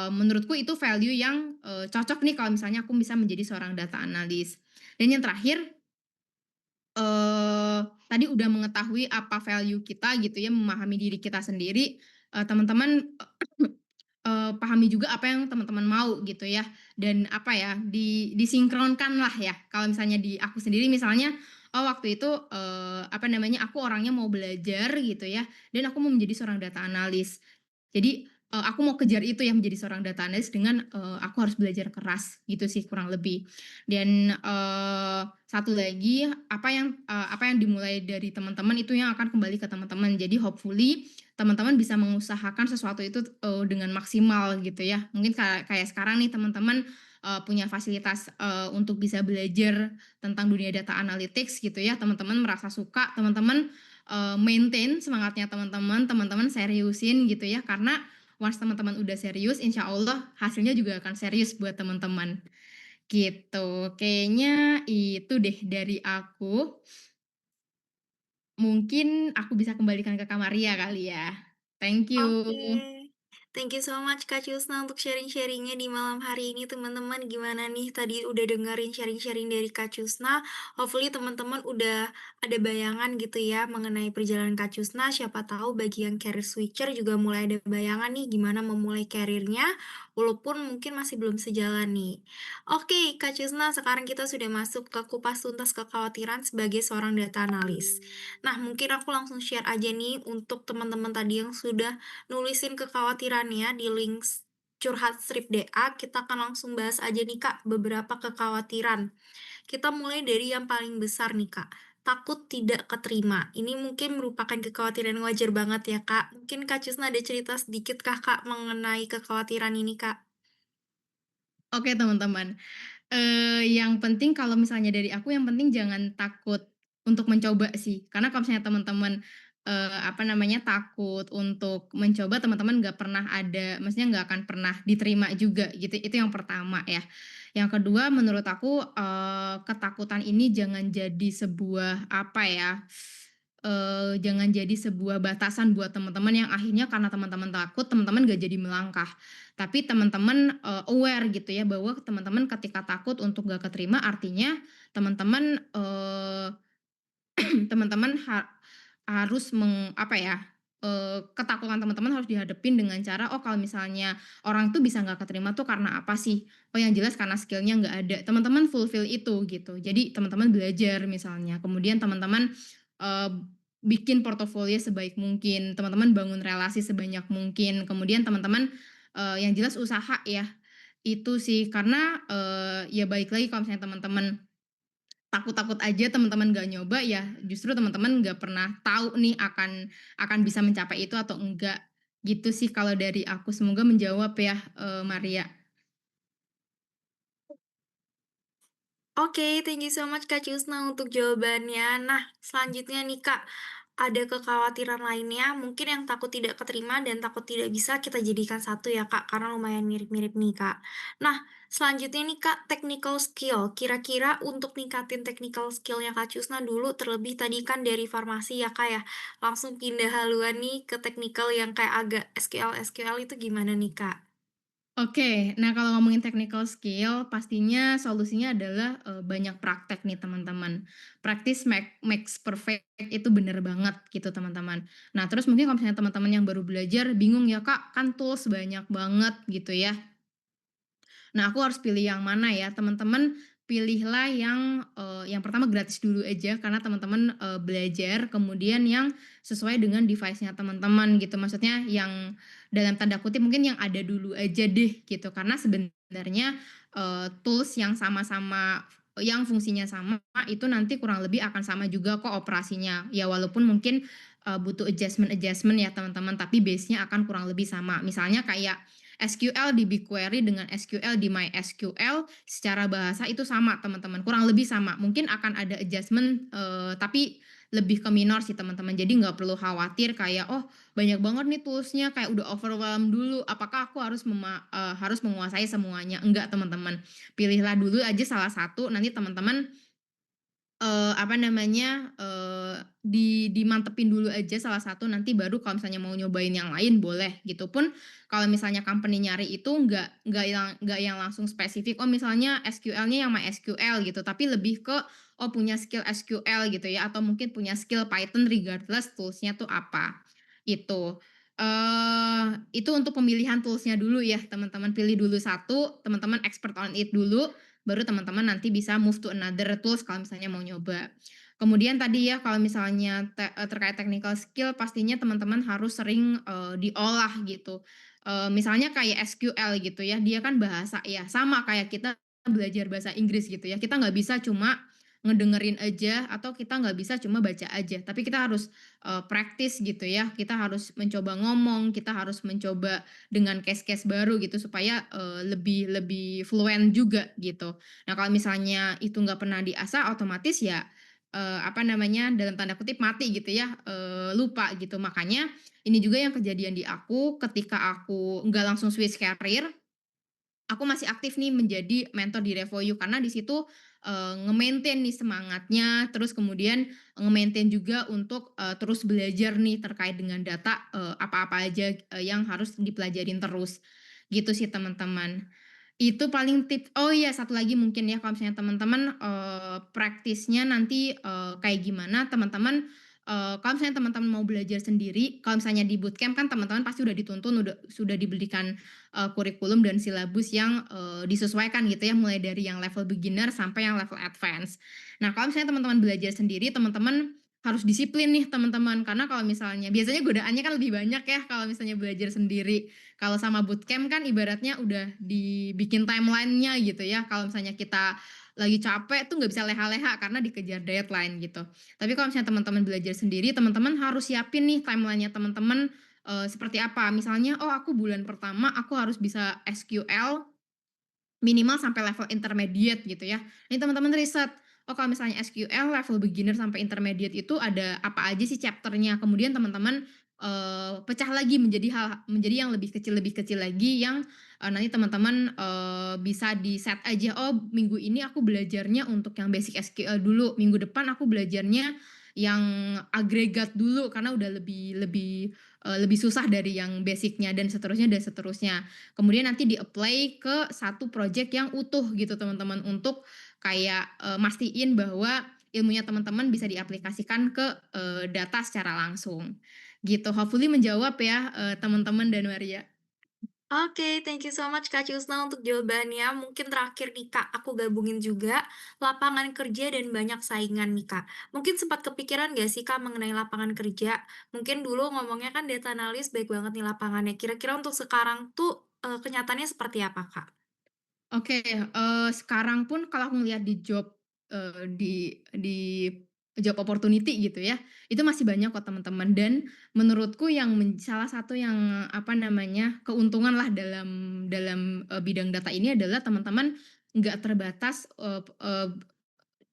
menurutku itu value yang, cocok nih kalau misalnya aku bisa menjadi seorang data analis. Dan yang terakhir, tadi udah mengetahui apa value kita gitu ya, memahami diri kita sendiri. teman-teman, pahami juga apa yang teman-teman mau gitu ya, dan apa ya, disinkronkanlah ya. Kalau misalnya di aku sendiri misalnya, oh waktu itu, apa namanya, aku orangnya mau belajar gitu ya, dan aku mau menjadi seorang data analis. Jadi, aku mau kejar itu ya, menjadi seorang data analis dengan, aku harus belajar keras, gitu sih kurang lebih. Dan, satu lagi, apa yang dimulai dari teman-teman itu yang akan kembali ke teman-teman. Jadi hopefully teman-teman bisa mengusahakan sesuatu itu, dengan maksimal gitu ya. Mungkin kayak sekarang nih teman-teman, punya fasilitas, untuk bisa belajar tentang dunia data analytics gitu ya, teman-teman merasa suka, teman-teman, maintain semangatnya teman-teman, teman-teman seriusin gitu ya, karena once teman-teman udah serius, insya Allah hasilnya juga akan serius buat teman-teman, gitu. Kayaknya itu deh dari aku. Mungkin aku bisa kembalikan ke Kak Maria kali ya. Thank you. Oke. Thank you so much Kak Ciusna untuk sharing-sharing-nya di malam hari ini teman-teman. Gimana nih tadi udah dengerin sharing-sharing dari Kak Ciusna. Hopefully teman-teman udah ada bayangan gitu ya mengenai perjalanan Kak Ciusna. Siapa tahu bagi yang career switcher juga mulai ada bayangan nih gimana memulai karirnya walaupun mungkin masih belum sejalan nih. Oke Kak Ciusna, sekarang kita sudah masuk ke kupas tuntas kekhawatiran sebagai seorang data analis. Nah, mungkin aku langsung share aja nih untuk teman-teman tadi yang sudah nulisin kekhawatirannya di link curhat strip DA, kita akan langsung bahas aja nih Kak, beberapa kekhawatiran. Kita mulai dari yang paling besar nih Kak, takut tidak keterima. Ini mungkin merupakan kekhawatiran yang wajar banget ya Kak. Mungkin Kak Cisna ada cerita sedikit kah Kak mengenai kekhawatiran ini Kak? Oke teman-teman, yang penting kalau misalnya dari aku yang penting jangan takut untuk mencoba sih. Karena kalau misalnya teman-teman, apa namanya, takut untuk mencoba, teman-teman nggak pernah ada maksudnya nggak akan pernah diterima juga gitu, itu yang pertama ya. Yang kedua menurut aku, ketakutan ini jangan jadi sebuah apa ya, jangan jadi sebuah batasan buat teman-teman yang akhirnya karena teman-teman takut, teman-teman nggak jadi melangkah. Tapi teman-teman, aware gitu ya bahwa teman-teman ketika takut untuk gak keterima artinya teman-teman, teman-teman harus apa ya, ketakutan teman-teman harus dihadapin dengan cara, oh kalau misalnya orang tuh bisa nggak keterima tuh karena apa sih? Oh yang jelas karena skill-nya nggak ada. Teman-teman fulfill itu gitu. Jadi teman-teman belajar misalnya, kemudian teman-teman, eee, bikin portofolio sebaik mungkin, teman-teman bangun relasi sebanyak mungkin, kemudian teman-teman, yang jelas usaha ya, itu sih. Karena, ya balik lagi kalau misalnya teman-teman takut-takut aja teman-teman nggak nyoba, ya justru teman-teman nggak pernah tahu nih akan bisa mencapai itu atau enggak. Gitu sih kalau dari aku, semoga menjawab ya, Maria. Oke, thank you so much Kak Ciusna untuk jawabannya. Nah, selanjutnya nih Kak, ada kekhawatiran lainnya mungkin yang takut tidak keterima dan takut tidak bisa kita jadikan satu ya Kak, karena lumayan mirip-mirip nih Kak. Nah, selanjutnya nih Kak, technical skill. Kira-kira untuk ningkatin technical skill-nya Kak Ciusna dulu, terlebih tadi kan dari farmasi ya Kak ya, langsung pindah haluan nih ke technical yang kayak agak SQL-SQL itu gimana nih Kak? Oke, nah kalau ngomongin technical skill pastinya solusinya adalah, banyak praktek nih teman-teman. Practice makes perfect itu bener banget gitu teman-teman. Nah terus mungkin kalau misalnya teman-teman yang baru belajar bingung ya, "Kak, kan tools banyak banget," gitu ya. Nah, aku harus pilih yang mana ya, teman-teman pilihlah yang pertama gratis dulu aja karena teman-teman, belajar, kemudian yang sesuai dengan device-nya teman-teman gitu. Maksudnya yang dalam tanda kutip mungkin yang ada dulu aja deh gitu, karena sebenarnya, tools yang sama-sama yang fungsinya sama itu nanti kurang lebih akan sama juga kok operasinya. Ya walaupun mungkin, butuh adjustment-adjustment ya teman-teman, tapi base-nya akan kurang lebih sama. Misalnya kayak SQL di BigQuery dengan SQL di MySQL secara bahasa itu sama teman-teman, kurang lebih sama. Mungkin akan ada adjustment, tapi lebih ke minor sih teman-teman. Jadi nggak perlu khawatir kayak, "Oh banyak banget nih tools-nya, kayak udah overwhelmed dulu, apakah aku harus menguasai semuanya?" Enggak teman-teman. Pilihlah dulu aja salah satu, nanti teman-teman apa namanya, dimantepin dulu aja salah satu, nanti baru kalau misalnya mau nyobain yang lain boleh, gitu pun kalau misalnya company nyari itu nggak yang langsung spesifik, oh misalnya SQL-nya yang MySQL gitu, tapi lebih ke, oh punya skill SQL gitu ya, atau mungkin punya skill Python regardless tools-nya tuh apa, itu. Itu untuk pemilihan tools-nya dulu ya, teman-teman pilih dulu satu, teman-teman expert on it dulu, baru teman-teman nanti bisa move to another tools kalau misalnya mau nyoba. Kemudian tadi ya kalau misalnya terkait technical skill pastinya teman-teman harus sering, diolah gitu. Misalnya kayak SQL gitu ya, dia kan bahasa ya, sama kayak kita belajar bahasa Inggris gitu ya, kita nggak bisa cuma ngedengerin aja atau kita nggak bisa cuma baca aja, tapi kita harus praktis gitu ya. Kita harus mencoba ngomong, kita harus mencoba dengan case-case baru gitu supaya, lebih lebih fluent juga gitu. Nah kalau misalnya itu nggak pernah diasah otomatis ya, apa namanya, dalam tanda kutip "mati" gitu ya, lupa gitu. Makanya ini juga yang kejadian di aku ketika aku nggak langsung switch career, aku masih aktif nih menjadi mentor di Revoyu karena di situ, nge-maintain nih semangatnya, terus kemudian nge-maintain juga untuk, terus belajar nih terkait dengan data, apa-apa aja, yang harus dipelajarin terus, gitu sih teman-teman. Itu paling oh iya satu lagi mungkin ya kalau misalnya teman-teman, praktisnya nanti, kayak gimana teman-teman, kalau misalnya teman-teman mau belajar sendiri, kalau misalnya di bootcamp kan teman-teman pasti udah dituntun sudah diberikan, kurikulum dan silabus yang, disesuaikan gitu ya mulai dari yang level beginner sampai yang level advance. Nah kalau misalnya teman-teman belajar sendiri, teman-teman harus disiplin nih teman-teman, karena kalau misalnya biasanya godaannya kan lebih banyak ya kalau misalnya belajar sendiri. Kalau sama bootcamp kan ibaratnya udah dibikin timeline-nya gitu ya, kalau misalnya kita lagi capek tuh nggak bisa leha-leha karena dikejar deadline gitu. Tapi kalau misalnya teman-teman belajar sendiri, teman-teman harus siapin nih timeline-nya teman-teman, seperti apa. Misalnya, "Oh aku bulan pertama aku harus bisa SQL minimal sampai level intermediate gitu ya." Ini teman-teman riset, oh kalau misalnya SQL level beginner sampai intermediate itu ada apa aja sih chapter-nya, kemudian teman-teman, pecah lagi menjadi yang lebih kecil lagi yang, nanti teman-teman, bisa di-set aja, "Oh minggu ini aku belajarnya untuk yang basic SQL dulu, minggu depan aku belajarnya yang agregat dulu karena udah lebih susah dari yang basic-nya," dan seterusnya. Kemudian nanti di-apply ke satu project yang utuh gitu teman-teman, untuk kayak, mastiin bahwa ilmunya teman-teman bisa diaplikasikan ke, data secara langsung, gitu. Hopefully menjawab ya, teman-teman dan Maria. Oke, thank you so much Kak Ciusna untuk jawabannya. Mungkin terakhir nih Kak, aku gabungin juga lapangan kerja dan banyak saingan nih Kak. Mungkin sempat kepikiran nggak sih Kak mengenai lapangan kerja? Mungkin dulu ngomongnya kan data analis baik banget nih lapangannya. Kira-kira untuk sekarang tuh kenyataannya seperti apa Kak? Oke, sekarang pun kalau aku ngelihat di job, di job opportunity gitu ya, itu masih banyak kok teman-teman dan menurutku yang salah satu yang apa namanya, keuntungan lah dalam, bidang data ini adalah teman-teman nggak terbatas,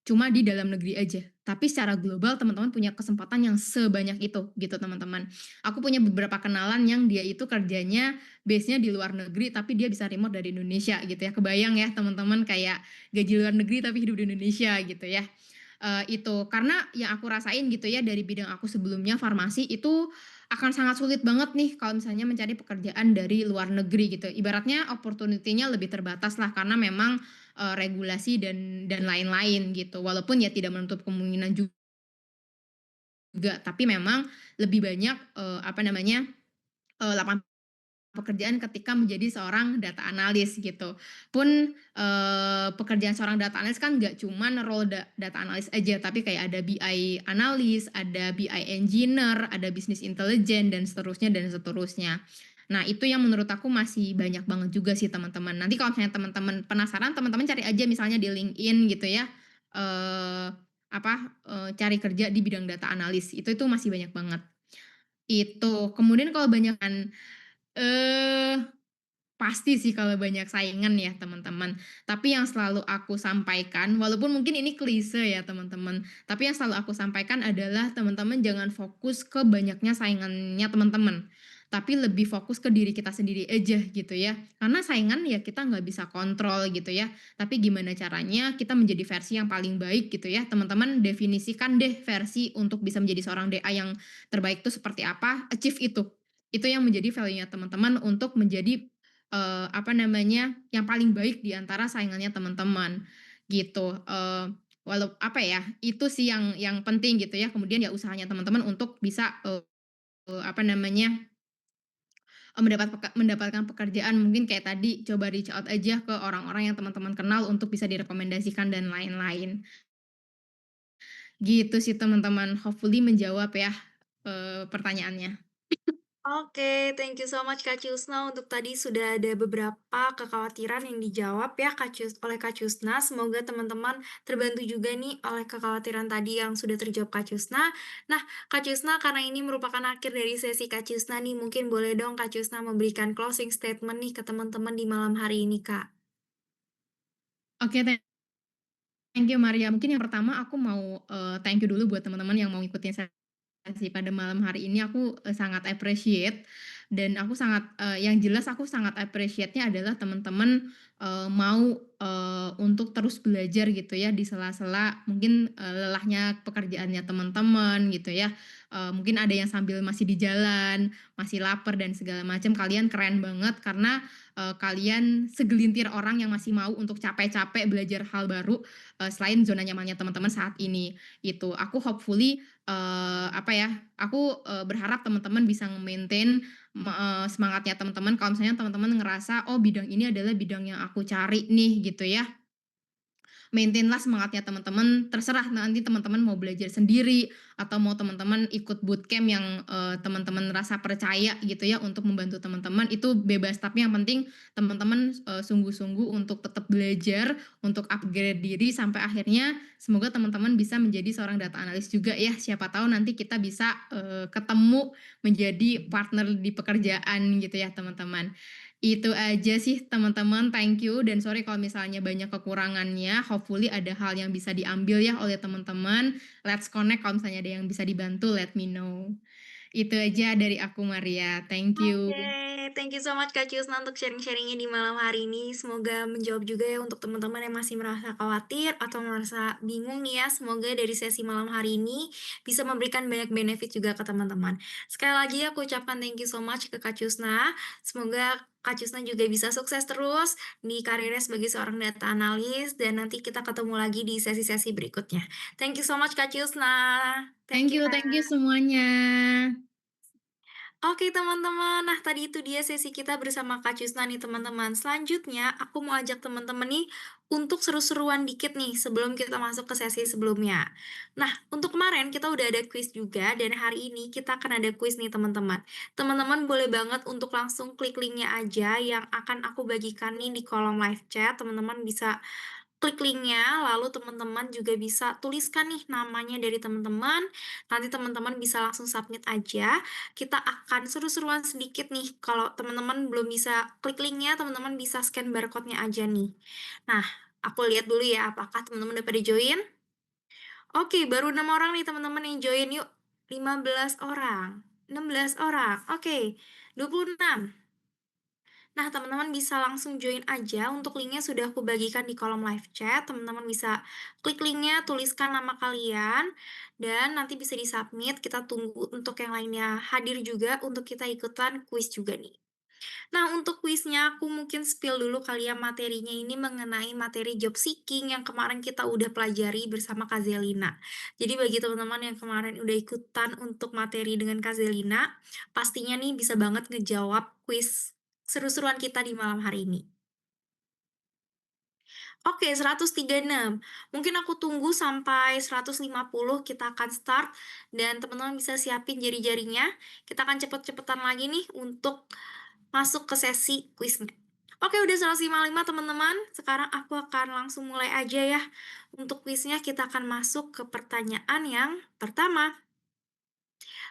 cuma di dalam negeri aja, tapi secara global teman-teman punya kesempatan yang sebanyak itu, gitu teman-teman. Aku punya beberapa kenalan yang dia itu kerjanya base-nya di luar negeri, tapi dia bisa remote dari Indonesia gitu ya. Kebayang ya teman-teman kayak gaji luar negeri tapi hidup di Indonesia gitu ya. Itu karena yang aku rasain gitu ya dari bidang aku sebelumnya farmasi itu akan sangat sulit banget nih kalau misalnya mencari pekerjaan dari luar negeri gitu. Ibaratnya opportunity-nya lebih terbatas lah karena memang regulasi dan lain-lain gitu. Walaupun ya tidak menutup kemungkinan juga, tapi memang lebih banyak, apa namanya, lapangan pekerjaan ketika menjadi seorang data analis gitu. Pun, pekerjaan seorang data analis kan nggak cuman role data analis aja, tapi kayak ada BI analis, ada BI engineer, ada business intelligence dan seterusnya dan seterusnya. Nah, itu yang menurut aku masih banyak banget juga sih teman-teman. Nanti kalau misalnya teman-teman penasaran, teman-teman cari aja misalnya di LinkedIn gitu ya, eee, cari kerja di bidang data analis, itu masih banyak banget. Itu. Kemudian kalau banyakan, eee pasti sih kalau banyak saingan ya teman-teman. Tapi yang selalu aku sampaikan, walaupun mungkin ini klise ya teman-teman, tapi yang selalu aku sampaikan adalah teman-teman jangan fokus ke banyaknya saingannya teman-teman, tapi lebih fokus ke diri kita sendiri aja gitu ya. Karena saingan ya kita nggak bisa kontrol gitu ya, tapi gimana caranya kita menjadi versi yang paling baik gitu ya. Teman-teman definisikan deh versi untuk bisa menjadi seorang DA yang terbaik itu seperti apa, achieve itu. Itu yang menjadi value-nya teman-teman untuk menjadi apa namanya, yang paling baik di antara saingannya teman-teman, gitu. Apa ya, itu sih yang penting gitu ya, kemudian ya usahanya teman-teman untuk bisa, apa namanya, mendapatkan pekerjaan mungkin kayak tadi coba reach out aja ke orang-orang yang teman-teman kenal untuk bisa direkomendasikan dan lain-lain. Gitu sih teman-teman, hopefully menjawab ya, pertanyaannya. Oke, thank you so much Kak Ciusna untuk tadi sudah ada beberapa kekhawatiran yang dijawab ya oleh Kak Ciusna. Semoga teman-teman terbantu juga nih oleh kekhawatiran tadi yang sudah terjawab Kak Ciusna. Nah, Kak Ciusna karena ini merupakan akhir dari sesi Kak Ciusna nih, mungkin boleh dong Kak Ciusna memberikan closing statement nih ke teman-teman di malam hari ini, Kak. Oke, thank you Maria. Mungkin yang pertama aku mau, thank you dulu buat teman-teman yang mau ngikutin sih pada malam hari ini aku, sangat appreciate dan aku sangat yang jelas aku sangat appreciate-nya adalah teman-teman, mau, untuk terus belajar gitu ya di sela-sela mungkin, lelahnya pekerjaannya teman-teman gitu ya, mungkin ada yang sambil masih di jalan, masih lapar dan segala macam, kalian keren banget karena, kalian segelintir orang yang masih mau untuk capek-capek belajar hal baru, selain zona nyamannya teman-teman saat ini, itu. Aku hopefully apa ya, aku, berharap teman-teman bisa nge-maintain semangatnya teman-teman kalau misalnya teman-teman ngerasa, "Oh bidang ini adalah bidang yang aku cari nih," gitu ya. Maintain-lah semangatnya teman-teman, terserah nanti teman-teman mau belajar sendiri atau mau teman-teman ikut bootcamp yang, teman-teman rasa percaya gitu ya untuk membantu teman-teman, itu bebas. Tapi yang penting teman-teman, sungguh-sungguh untuk tetap belajar, untuk upgrade diri sampai akhirnya semoga teman-teman bisa menjadi seorang data analis juga ya, siapa tahu nanti kita bisa, ketemu menjadi partner di pekerjaan gitu ya teman-teman. Itu aja sih teman-teman, thank you dan sorry kalau misalnya banyak kekurangannya, hopefully ada hal yang bisa diambil ya oleh teman-teman. Let's connect kalau misalnya ada yang bisa dibantu, let me know. Itu aja dari aku Maria, thank you. Oke, thank you so much Kak Ciusna untuk sharing-sharing-nya di malam hari ini. Semoga menjawab juga ya untuk teman-teman yang masih merasa khawatir atau merasa bingung nih ya. Semoga dari sesi malam hari ini bisa memberikan banyak benefit juga ke teman-teman. Sekali lagi aku ucapkan thank you so much ke Kak Ciusna. Semoga Kak Ciusna juga bisa sukses terus di karirnya sebagai seorang data analis dan nanti kita ketemu lagi di sesi-sesi berikutnya. Thank you so much Kak Ciusna. Thank you. Thank you semuanya. Oke teman-teman, nah tadi itu dia sesi kita bersama Kak Cisna nih teman-teman. Selanjutnya aku mau ajak teman-teman nih untuk seru-seruan dikit nih sebelum kita masuk ke sesi sebelumnya. Nah, untuk kemarin kita udah ada quiz juga dan hari ini kita akan ada quiz nih teman-teman. Teman-teman boleh banget untuk langsung klik linknya aja yang akan aku bagikan nih di kolom live chat. Teman-teman bisa klik linknya, lalu teman-teman juga bisa tuliskan nih namanya dari teman-teman, nanti teman-teman bisa langsung submit aja. Kita akan seru-seruan sedikit nih, kalau teman-teman belum bisa klik linknya, teman-teman bisa scan barcode-nya aja nih. Nah, aku lihat dulu ya, apakah teman-teman udah pada join? Oke, baru 6 orang nih teman-teman yang join, yuk. 15 orang, 16 orang, oke, 26. Nah, teman-teman bisa langsung join aja, untuk linknya sudah aku bagikan di kolom live chat, teman-teman bisa klik linknya, tuliskan nama kalian, dan nanti bisa di-submit, kita tunggu untuk yang lainnya hadir juga untuk kita ikutan kuis juga nih. Nah, untuk kuisnya aku mungkin spill dulu kali ya materinya ini mengenai materi job seeking yang kemarin kita udah pelajari bersama Kak Zelina. Jadi bagi teman-teman yang kemarin udah ikutan untuk materi dengan Kak Zelina, pastinya nih bisa banget ngejawab kuis seru-seruan kita di malam hari ini. Oke, 136. Mungkin aku tunggu sampai 150 kita akan start dan teman-teman bisa siapin jari-jarinya. Kita akan cepet-cepetan lagi nih untuk masuk ke sesi kuisnya. Oke, udah 155 teman-teman. Sekarang aku akan langsung mulai aja ya. Untuk kuisnya kita akan masuk ke pertanyaan yang pertama.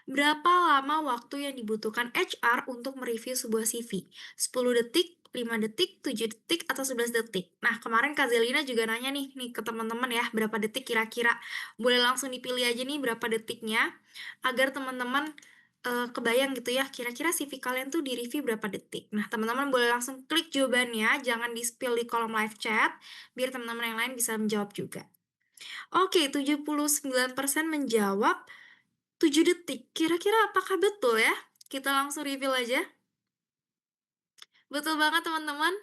Berapa lama waktu yang dibutuhkan HR untuk mereview sebuah CV? 10 detik, 5 detik, 7 detik, atau 11 detik? Nah, kemarin Kak Zelina juga nanya nih ke teman-teman ya, berapa detik kira-kira? Boleh langsung dipilih aja nih berapa detiknya, agar teman-teman kebayang gitu ya, kira-kira CV kalian tuh di-review berapa detik. Nah, teman-teman boleh langsung klik jawabannya, jangan di-spill di kolom live chat, biar teman-teman yang lain bisa menjawab juga. Oke, 79% menjawab 7 detik, kira-kira apakah betul ya? Kita langsung reveal aja. Betul banget teman-teman,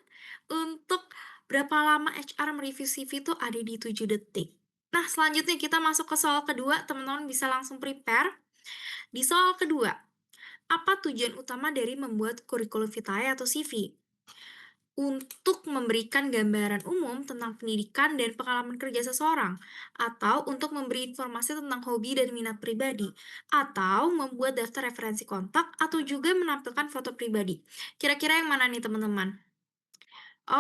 untuk berapa lama HR mereview CV itu ada di 7 detik. Nah, selanjutnya kita masuk ke soal kedua, teman-teman bisa langsung prepare. Di soal kedua, Apa tujuan utama dari membuat kurikulum vitae atau CV? Untuk memberikan gambaran umum tentang pendidikan dan pengalaman kerja seseorang, atau untuk memberi informasi tentang hobi dan minat pribadi, atau membuat daftar referensi kontak, atau juga menampilkan foto pribadi. Kira-kira yang mana nih teman-teman?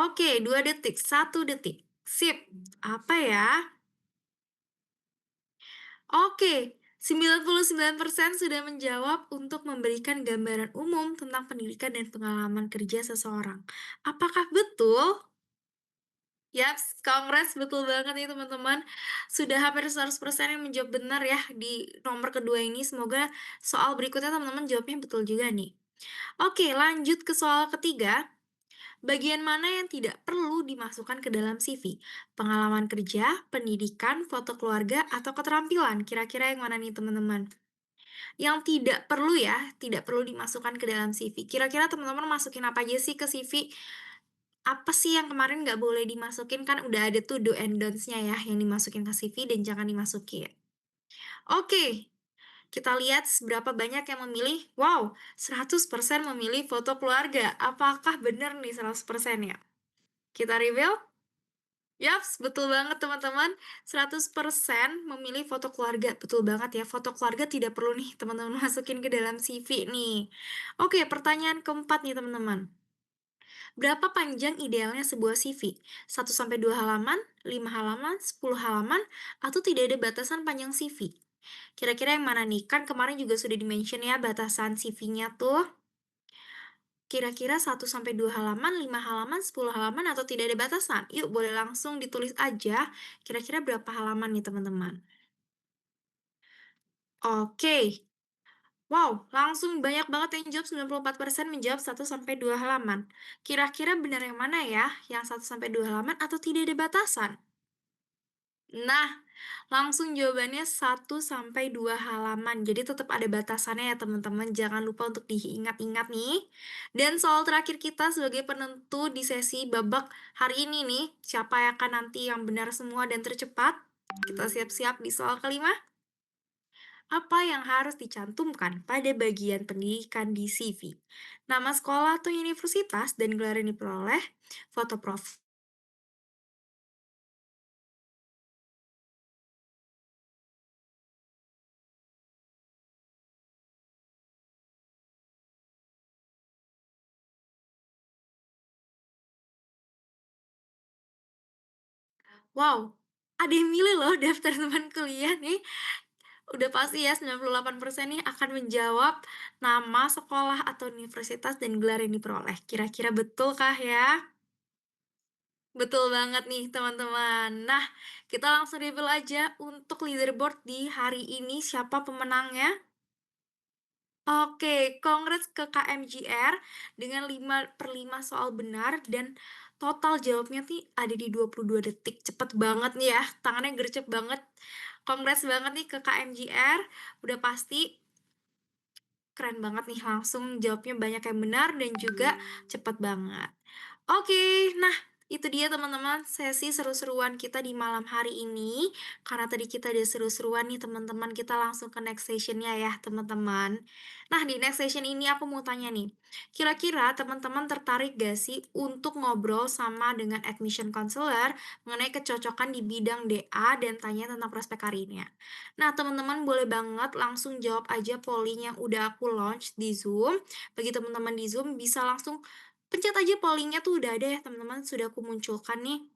Oke, 2 detik, 1 detik. Sip. Apa ya? Oke, 99% sudah menjawab untuk memberikan gambaran umum tentang pendidikan dan pengalaman kerja seseorang. Apakah betul? Yaps, kongres, betul banget nih teman-teman. Sudah hampir 100% yang menjawab benar ya di nomor kedua ini. Semoga soal berikutnya teman-teman jawabnya betul juga nih. Oke, lanjut ke soal ketiga. Bagian mana yang tidak perlu dimasukkan ke dalam CV? Pengalaman kerja, pendidikan, foto keluarga, atau keterampilan? Kira-kira yang mana nih teman-teman? Yang tidak perlu ya, tidak perlu dimasukkan ke dalam CV. Kira-kira teman-teman masukin apa aja sih ke CV? Apa sih yang kemarin nggak boleh dimasukin? Kan udah ada tuh do and don'ts-nya ya, yang dimasukin ke CV dan jangan dimasukin. Oke, kita lihat seberapa banyak yang memilih. Wow, 100% memilih foto keluarga. Apakah benar nih 100% ya? Kita reveal? Yaps, betul banget teman-teman. 100% memilih foto keluarga. Betul banget ya, foto keluarga tidak perlu nih teman-teman masukin ke dalam CV nih. Oke, pertanyaan keempat nih teman-teman. Berapa panjang idealnya sebuah CV? 1 sampai 2 halaman, 5 halaman, 10 halaman, atau tidak ada batasan panjang CV? Kira-kira yang mana nih? Kan kemarin juga sudah di-mention ya batasan CV-nya tuh. Kira-kira 1 sampai 2 halaman, 5 halaman, 10 halaman, atau tidak ada batasan? Yuk, boleh langsung ditulis aja. Kira-kira berapa halaman nih, teman-teman? Oke. Wow, langsung banyak banget yang jawab 94% menjawab 1 sampai 2 halaman. Kira-kira benar yang mana ya? Yang 1 sampai 2 halaman atau tidak ada batasan? Nah, langsung jawabannya 1 sampai 2 halaman. Jadi tetap ada batasannya ya teman-teman. Jangan lupa untuk diingat-ingat nih. Dan soal terakhir kita sebagai penentu di sesi babak hari ini nih. Siapa yang akan nanti yang benar semua dan tercepat? Kita siap-siap di soal kelima. Apa yang harus dicantumkan pada bagian pendidikan di CV? Nama sekolah atau universitas dan gelar yang diperoleh, foto profil. Wow, ada yang milih loh daftar teman kuliah nih. Udah pasti ya 98% nih akan menjawab nama sekolah atau universitas dan gelar yang diperoleh. Kira-kira betulkah ya? Betul banget nih teman-teman. Nah, kita langsung reveal aja untuk leaderboard di hari ini siapa pemenangnya. Oke, congrats ke KMJR dengan 5/5 soal benar dan total jawabnya nih ada di 22 detik. Cepet banget nih ya, tangannya gercep banget. Congrats banget nih ke KMJR, udah pasti keren banget nih, langsung jawabnya banyak yang benar dan juga cepet banget. Oke, nah itu dia teman-teman sesi seru-seruan kita di malam hari ini. Karena tadi kita udah seru-seruan nih teman-teman, kita langsung ke next session-nya ya teman-teman. Nah di next session ini aku mau tanya nih, kira-kira teman-teman tertarik gak sih untuk ngobrol sama dengan admission counselor mengenai kecocokan di bidang DA dan tanya tentang prospek karirnya? Nah, teman-teman boleh banget langsung jawab aja polling yang udah aku launch di Zoom. Bagi teman-teman di Zoom bisa langsung pencet aja pollingnya tuh udah ada ya teman-teman, sudah aku munculkan nih.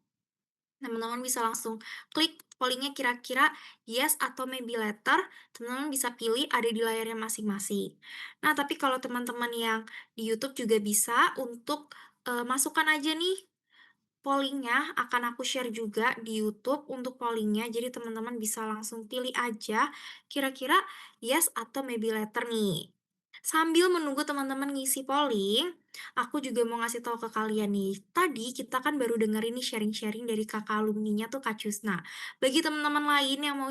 Teman-teman bisa langsung klik pollingnya kira-kira yes atau maybe later, teman-teman bisa pilih ada di layarnya masing-masing. Nah, tapi kalau teman-teman yang di YouTube juga bisa untuk masukkan aja nih pollingnya akan aku share juga di YouTube untuk pollingnya, jadi teman-teman bisa langsung pilih aja kira-kira yes atau maybe later nih. Sambil menunggu teman-teman ngisi polling, aku juga mau ngasih tahu ke kalian nih. Tadi kita kan baru dengerin nih sharing-sharing dari kakak alumninya tuh Kak Cusna. Bagi teman-teman lain yang mau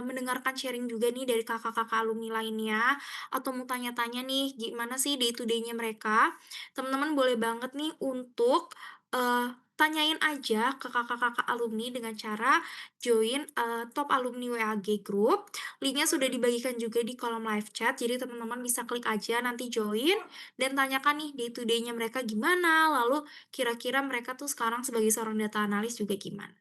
mendengarkan sharing juga nih dari kakak-kakak alumni lainnya, atau mau tanya-tanya nih gimana sih day to day-nya mereka, teman-teman boleh banget nih untuk tanyain aja ke kakak-kakak alumni dengan cara join, top alumni WAG group, linknya sudah dibagikan juga di kolom live chat, jadi teman-teman bisa klik aja nanti join, dan tanyakan nih day to day-nya mereka gimana, lalu kira-kira mereka tuh sekarang sebagai seorang data analis juga gimana.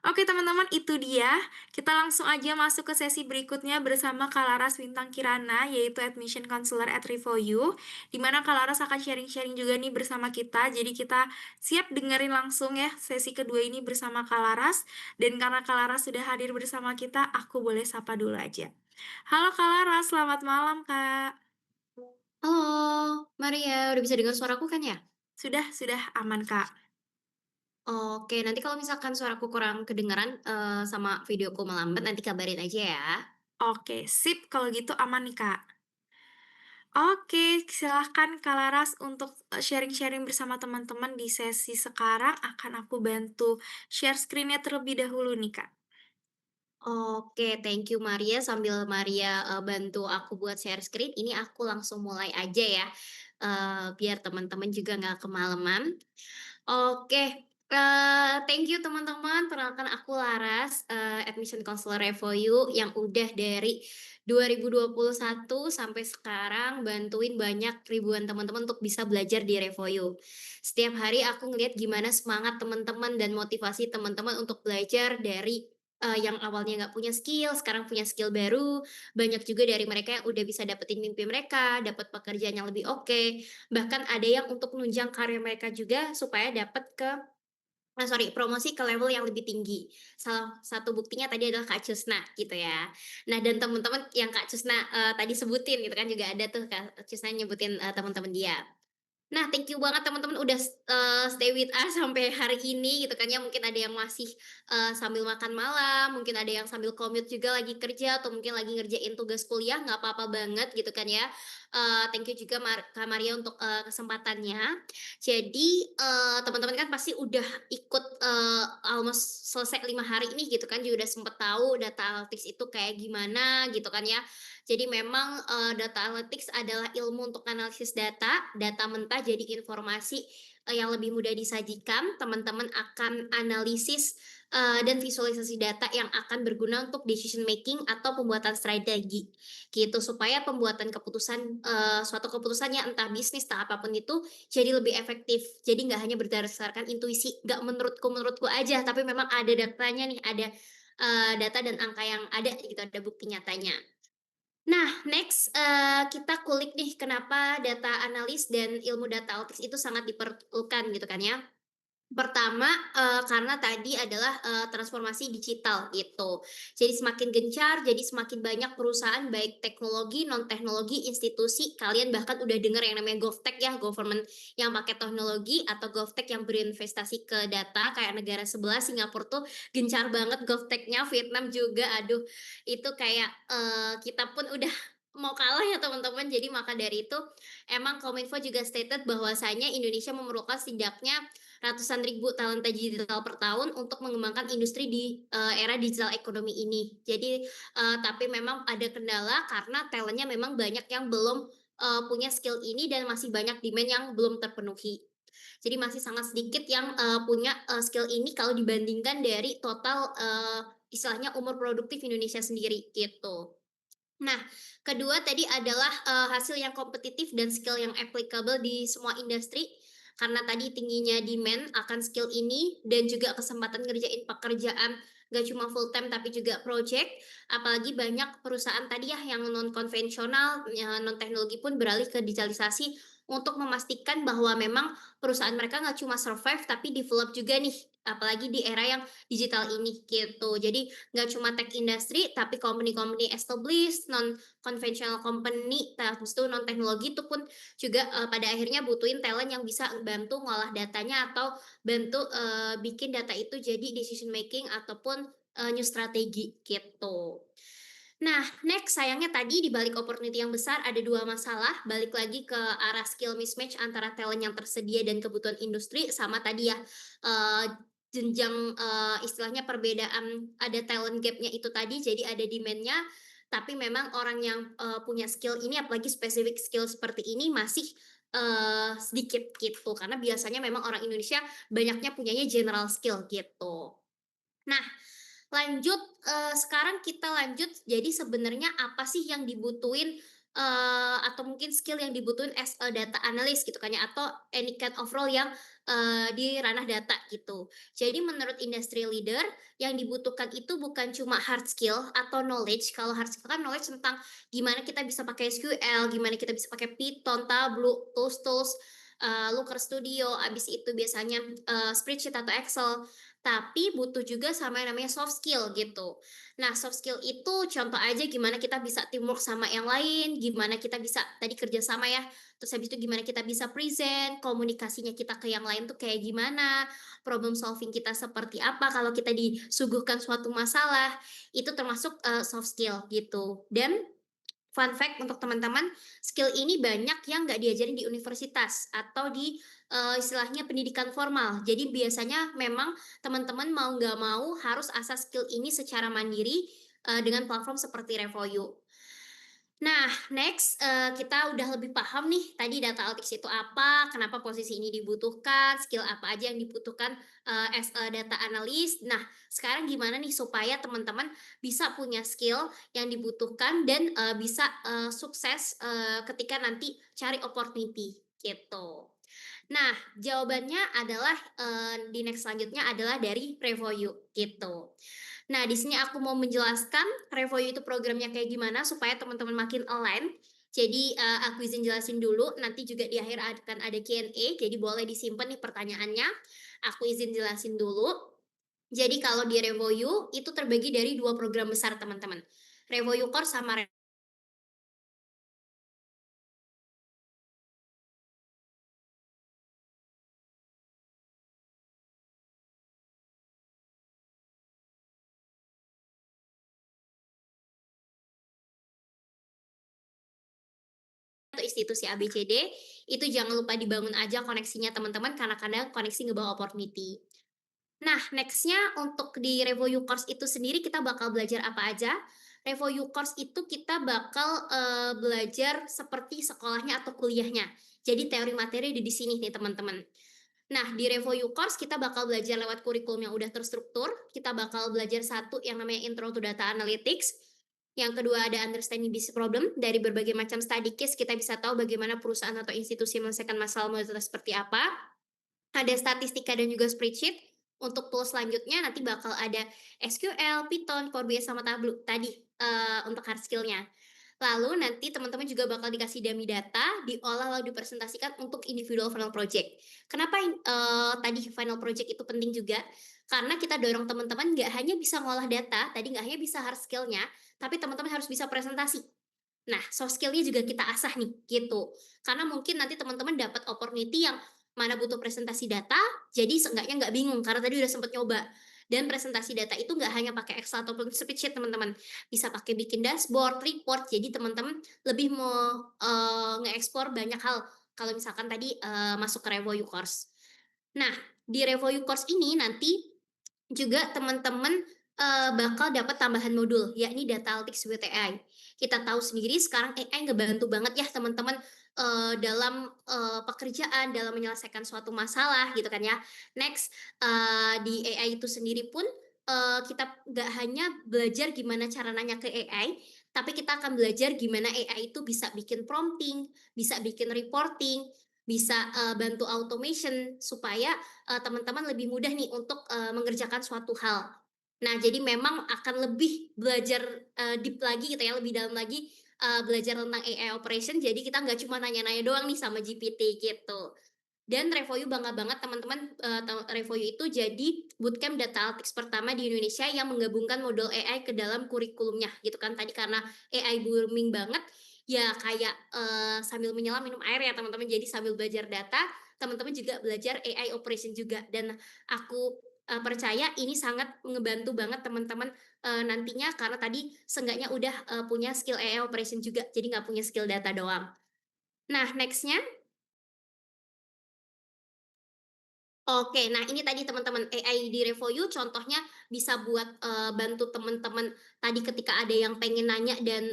Oke teman-teman, itu dia. Kita langsung aja masuk ke sesi berikutnya bersama Kak Laras Bintang Kirana, yaitu Admission Counselor at Revoyu, di mana Kak Laras akan sharing-sharing juga nih bersama kita. Jadi kita siap dengerin langsung ya sesi kedua ini bersama Kak Laras. Dan karena Kak Laras sudah hadir bersama kita, aku boleh sapa dulu aja. Halo Kak Laras, selamat malam Kak. Halo, Maria, udah bisa dengar suaraku kan ya? Sudah aman Kak. Oke, nanti kalau misalkan suaraku kurang kedengaran, sama videoku melambat nanti kabarin aja ya. Oke, sip kalau gitu aman nih Kak. Oke, silahkan Kak Laras untuk, sharing-sharing bersama teman-teman di sesi sekarang akan aku bantu share screen-nya terlebih dahulu nih, Kak. Oke, thank you Maria, sambil Maria, bantu aku buat share screen, ini aku langsung mulai aja ya, biar teman-teman juga nggak kemalaman. Oke, thank you teman-teman, perkenalkan aku Laras, admission counselor Revoyu yang udah dari 2021 sampai sekarang bantuin banyak ribuan teman-teman untuk bisa belajar di Revoyu. Setiap hari aku ngelihat gimana semangat teman-teman dan motivasi teman-teman untuk belajar dari, yang awalnya nggak punya skill, sekarang punya skill baru, banyak juga dari mereka yang udah bisa dapetin mimpi mereka, dapat pekerjaan yang lebih oke, bahkan ada yang untuk menunjang karir mereka juga supaya dapat ke promosi ke level yang lebih tinggi. Salah satu buktinya tadi adalah Kak Cusna gitu ya. Nah dan teman-teman yang Kak Cusna, tadi sebutin gitu kan juga ada tuh Kak Cusna nyebutin, teman-teman dia. Nah, thank you banget teman-teman udah stay with us sampai hari ini gitu kan ya. Mungkin ada yang masih, sambil makan malam, mungkin ada yang sambil commute juga lagi kerja, atau mungkin lagi ngerjain tugas kuliah, nggak apa-apa banget gitu kan ya. Thank you juga Kak Maria untuk, kesempatannya. Jadi, teman-teman kan pasti udah ikut, almost selesai 5 hari ini gitu kan, juga udah sempet tahu data analytics itu kayak gimana gitu kan ya. Jadi memang, data analytics adalah ilmu untuk analisis data, data mentah jadi informasi, yang lebih mudah disajikan, teman-teman akan analisis, dan visualisasi data yang akan berguna untuk decision making atau pembuatan strategi, gitu. Supaya pembuatan keputusan, suatu keputusan ya entah bisnis, entah apapun itu, jadi lebih efektif. Jadi nggak hanya berdasarkan intuisi, nggak menurutku aja, tapi memang ada datanya nih, ada, data dan angka yang ada gitu, ada bukti nyatanya. Nah, next, kita kulik nih kenapa data analis dan ilmu data analytics itu sangat diperlukan gitu kan ya. Pertama, karena tadi adalah, transformasi digital gitu. Jadi semakin gencar, jadi semakin banyak perusahaan baik teknologi, non teknologi, institusi, kalian bahkan udah dengar yang namanya GovTech ya, government yang pakai teknologi atau GovTech yang berinvestasi ke data kayak negara sebelah Singapura tuh gencar banget GovTech-nya, Vietnam juga, aduh itu kayak, kita pun udah mau kalah ya teman-teman. Jadi maka dari itu emang Kominfo juga stated bahwasanya Indonesia memerlukan setidaknya ratusan ribu talenta digital per tahun untuk mengembangkan industri di, era digital ekonomi ini. Jadi, tapi memang ada kendala karena talent memang banyak yang belum, punya skill ini dan masih banyak demand yang belum terpenuhi. Jadi masih sangat sedikit yang, punya, skill ini kalau dibandingkan dari total, istilahnya umur produktif Indonesia sendiri, gitu. Nah, kedua tadi adalah, hasil yang kompetitif dan skill yang applicable di semua industri, karena tadi tingginya demand akan skill ini dan juga kesempatan ngerjain pekerjaan nggak cuma full time tapi juga project, apalagi banyak perusahaan tadi ya yang non konvensional, non teknologi pun beralih ke digitalisasi untuk memastikan bahwa memang perusahaan mereka nggak cuma survive tapi develop juga nih, apalagi di era yang digital ini, gitu. Jadi nggak cuma tech industry, tapi company-company established, non-conventional company, habis itu non-teknologi itu pun juga, pada akhirnya butuhin talent yang bisa bantu ngolah datanya atau bantu, bikin data itu jadi decision making ataupun, new strategi, gitu. Nah, next sayangnya tadi di balik opportunity yang besar ada 2 masalah, balik lagi ke arah skill mismatch antara talent yang tersedia dan kebutuhan industri, sama tadi ya, jenjang, istilahnya perbedaan ada talent gap-nya itu tadi, jadi ada demand-nya, tapi memang orang yang, punya skill ini apalagi spesifik skill seperti ini masih, sedikit gitu, karena biasanya memang orang Indonesia banyaknya punyanya general skill gitu. Nah, lanjut, sekarang kita lanjut, jadi sebenarnya apa sih yang dibutuhin, atau mungkin skill yang dibutuhin as a data analyst gitu kan ya, atau any kind of role yang, di ranah data gitu. Jadi menurut industry leader, yang dibutuhkan itu bukan cuma hard skill atau knowledge, kalau hard skill kan knowledge tentang gimana kita bisa pakai SQL, gimana kita bisa pakai Python, Tableau, tools-tools, Looker Studio, abis itu biasanya, spreadsheet atau Excel. Tapi butuh juga sama yang namanya soft skill gitu. Nah, soft skill itu contoh aja gimana kita bisa teamwork sama yang lain, gimana kita bisa tadi kerja sama ya, terus habis itu gimana kita bisa present, komunikasinya kita ke yang lain tuh kayak gimana, problem solving kita seperti apa kalau kita disuguhkan suatu masalah, itu termasuk, soft skill gitu. Dan fun fact untuk teman-teman, skill ini banyak yang nggak diajarin di universitas atau di, istilahnya pendidikan formal. Jadi biasanya memang teman-teman mau nggak mau harus asah skill ini secara mandiri, dengan platform seperti Revoyu. Nah, next, kita udah lebih paham nih tadi data analytics itu apa, kenapa posisi ini dibutuhkan, skill apa aja yang dibutuhkan, as a data analyst. Nah, sekarang gimana nih supaya teman-teman bisa punya skill yang dibutuhkan dan, bisa, sukses, ketika nanti cari opportunity, gitu. Nah, jawabannya adalah, di next selanjutnya adalah dari Revoyu, gitu. Nah, di sini aku mau menjelaskan Revoyu itu programnya kayak gimana supaya teman-teman makin align. Jadi, aku izin jelasin dulu, nanti juga di akhir akan ada Q&A, jadi boleh disimpan nih pertanyaannya. Aku izin jelasin dulu. Jadi kalau di Revoyu itu terbagi dari 2 program besar, teman-teman. Revoyu Core sama atau institusi ABCD, itu jangan lupa dibangun aja koneksinya teman-teman, karena kadang koneksi ngebawa opportunity. Nah, next-nya untuk di Revoyu Course itu sendiri kita bakal belajar apa aja? Revoyu Course itu kita bakal, belajar seperti sekolahnya atau kuliahnya. Jadi teori materi ada di sini nih teman-teman. Nah, di Revoyu Course kita bakal belajar lewat kurikulum yang udah terstruktur, kita bakal belajar satu yang namanya Intro to Data Analytics, yang kedua ada Understanding Business Problem, dari berbagai macam study case kita bisa tahu bagaimana perusahaan atau institusi menyelesaikan masalah model seperti apa. Ada statistika dan juga spreadsheet. Untuk tools selanjutnya nanti bakal ada SQL, Python, Power BI, sama Tableau tadi, untuk hard skill-nya. Lalu nanti teman-teman juga bakal dikasih dummy data, diolah lalu dipresentasikan untuk individual final project. Kenapa tadi final project itu penting juga? Karena kita dorong teman-teman nggak hanya bisa ngolah data, tadi nggak hanya bisa hard skill-nya, tapi teman-teman harus bisa presentasi. Nah, soft skill-nya juga kita asah nih, gitu. Karena mungkin nanti teman-teman dapat opportunity yang mana butuh presentasi data, jadi seenggaknya nggak bingung karena tadi udah sempet nyoba. Dan presentasi data itu nggak hanya pakai Excel ataupun spreadsheet teman-teman, bisa pakai bikin dashboard, report, jadi teman-teman lebih mau, ngeekspor banyak hal kalau misalkan tadi, masuk ke Revoyu Course. Nah, di Revoyu Course ini nanti juga teman-teman, bakal dapat tambahan modul, yakni Data Analytics with AI. Kita tahu sendiri sekarang AI ngebantu banget ya teman-teman, dalam, pekerjaan, dalam menyelesaikan suatu masalah gitu kan ya. Next, di AI itu sendiri pun, kita nggak hanya belajar gimana cara nanya ke AI, tapi kita akan belajar gimana AI itu bisa bikin prompting, bisa bikin reporting, bisa, bantu automation supaya teman-teman lebih mudah nih untuk, mengerjakan suatu hal. Nah, jadi memang akan lebih belajar, deep lagi gitu ya, lebih dalam lagi, belajar tentang AI operation, jadi kita nggak cuma nanya-nanya doang nih sama GPT gitu. Dan Revoyu bangga banget teman-teman, Revoyu itu jadi bootcamp data analytics pertama di Indonesia yang menggabungkan modul AI ke dalam kurikulumnya gitu kan. Tadi karena AI booming banget, ya kayak, sambil menyelam minum air ya teman-teman, jadi sambil belajar data, teman-teman juga belajar AI operation juga. Dan aku, percaya ini sangat ngebantu banget teman-teman, nantinya karena tadi seenggaknya udah, punya skill AI operation juga, jadi nggak punya skill data doang. Nah, next-nya. Oke, nah ini tadi teman-teman AI di Revoyu contohnya bisa buat, bantu teman-teman tadi ketika ada yang pengen nanya dan,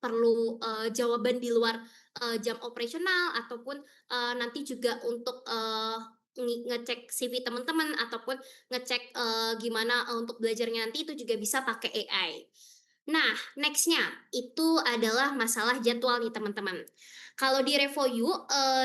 perlu, jawaban di luar, jam operasional ataupun, nanti juga untuk, ngecek CV teman-teman ataupun ngecek, gimana, untuk belajarnya nanti itu juga bisa pakai AI. Nah, next-nya itu adalah masalah jadwal nih teman-teman. Kalau di Revoyu,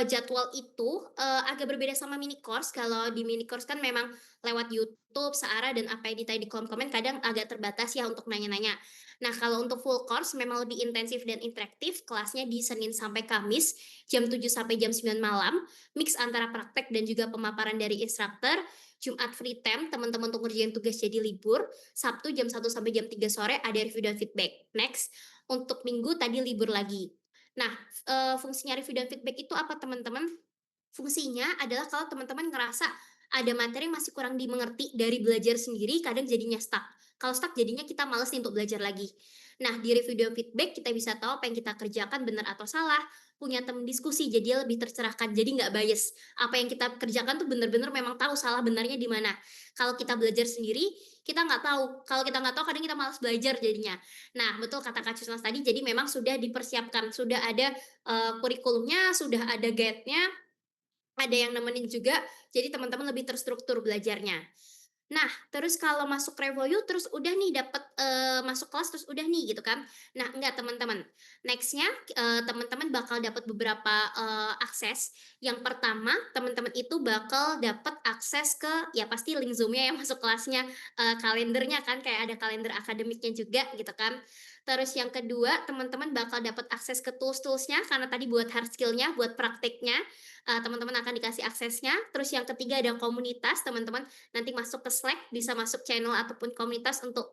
jadwal itu, agak berbeda sama mini course. Kalau di mini course kan memang lewat YouTube, Seara, dan apa yang ditanya di kolom komen kadang agak terbatas ya untuk nanya-nanya. Nah, kalau untuk full course memang lebih intensif dan interaktif, kelasnya di Senin sampai Kamis, jam 7 sampai jam 9 malam, mix antara praktek dan juga pemaparan dari instruktur. Jumat free time, teman-teman untuk ngerjain tugas jadi libur. Sabtu jam 1 sampai jam 3 sore ada review dan feedback. Next, untuk Minggu tadi libur lagi. Nah, fungsinya review dan feedback itu apa teman-teman? Fungsinya adalah kalau teman-teman ngerasa ada materi yang masih kurang dimengerti dari belajar sendiri, kadang jadinya stuck. Kalau stuck jadinya kita males nih untuk belajar lagi. Nah, di review dan feedback kita bisa tahu apa yang kita kerjakan benar atau salah, punya teman diskusi jadi lebih tercerahkan, jadi nggak bias. Apa yang kita kerjakan tuh benar-benar memang tahu salah benarnya di mana. Kalau kita belajar sendiri, kita nggak tahu. Kalau kita nggak tahu kadang kita malas belajar jadinya. Nah, betul kata Kak Cisnas tadi, jadi memang sudah dipersiapkan, sudah ada, kurikulumnya, sudah ada guide-nya, ada yang nemenin juga, jadi teman-teman lebih terstruktur belajarnya. Nah, terus kalau masuk Revoyu terus udah nih dapet, masuk kelas terus udah nih gitu kan. Nah, enggak teman-teman. Next-nya, teman-teman bakal dapat beberapa, akses. Yang pertama, teman-teman itu bakal dapat akses ke ya pasti link Zoom-nya yang masuk kelasnya, kalendernya kan kayak ada kalender akademiknya juga gitu kan. Terus yang kedua, teman-teman bakal dapat akses ke tools-toolsnya karena tadi buat hard skill-nya, buat prakteknya, teman-teman akan dikasih aksesnya. Terus yang ketiga ada komunitas, teman-teman nanti masuk ke Slack, bisa masuk channel ataupun komunitas untuk,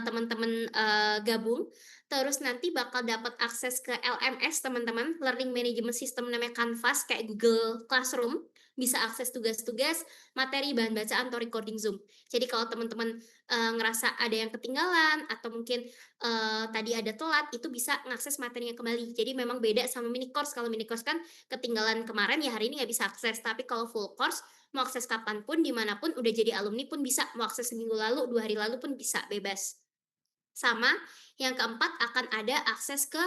teman-teman, gabung. Terus nanti bakal dapat akses ke LMS teman-teman, Learning Management System namanya Canvas kayak Google Classroom, bisa akses tugas-tugas, materi, bahan bacaan, atau recording Zoom. Jadi kalau teman-teman, ngerasa ada yang ketinggalan atau mungkin, tadi ada telat, itu bisa ngakses materinya kembali. Jadi memang beda sama mini course, kalau mini course kan ketinggalan kemarin ya hari ini nggak bisa akses, tapi kalau full course mau akses kapanpun, dimanapun, udah jadi alumni pun bisa, mau akses seminggu lalu, 2 hari lalu pun bisa, bebas. Sama, yang keempat akan ada akses ke,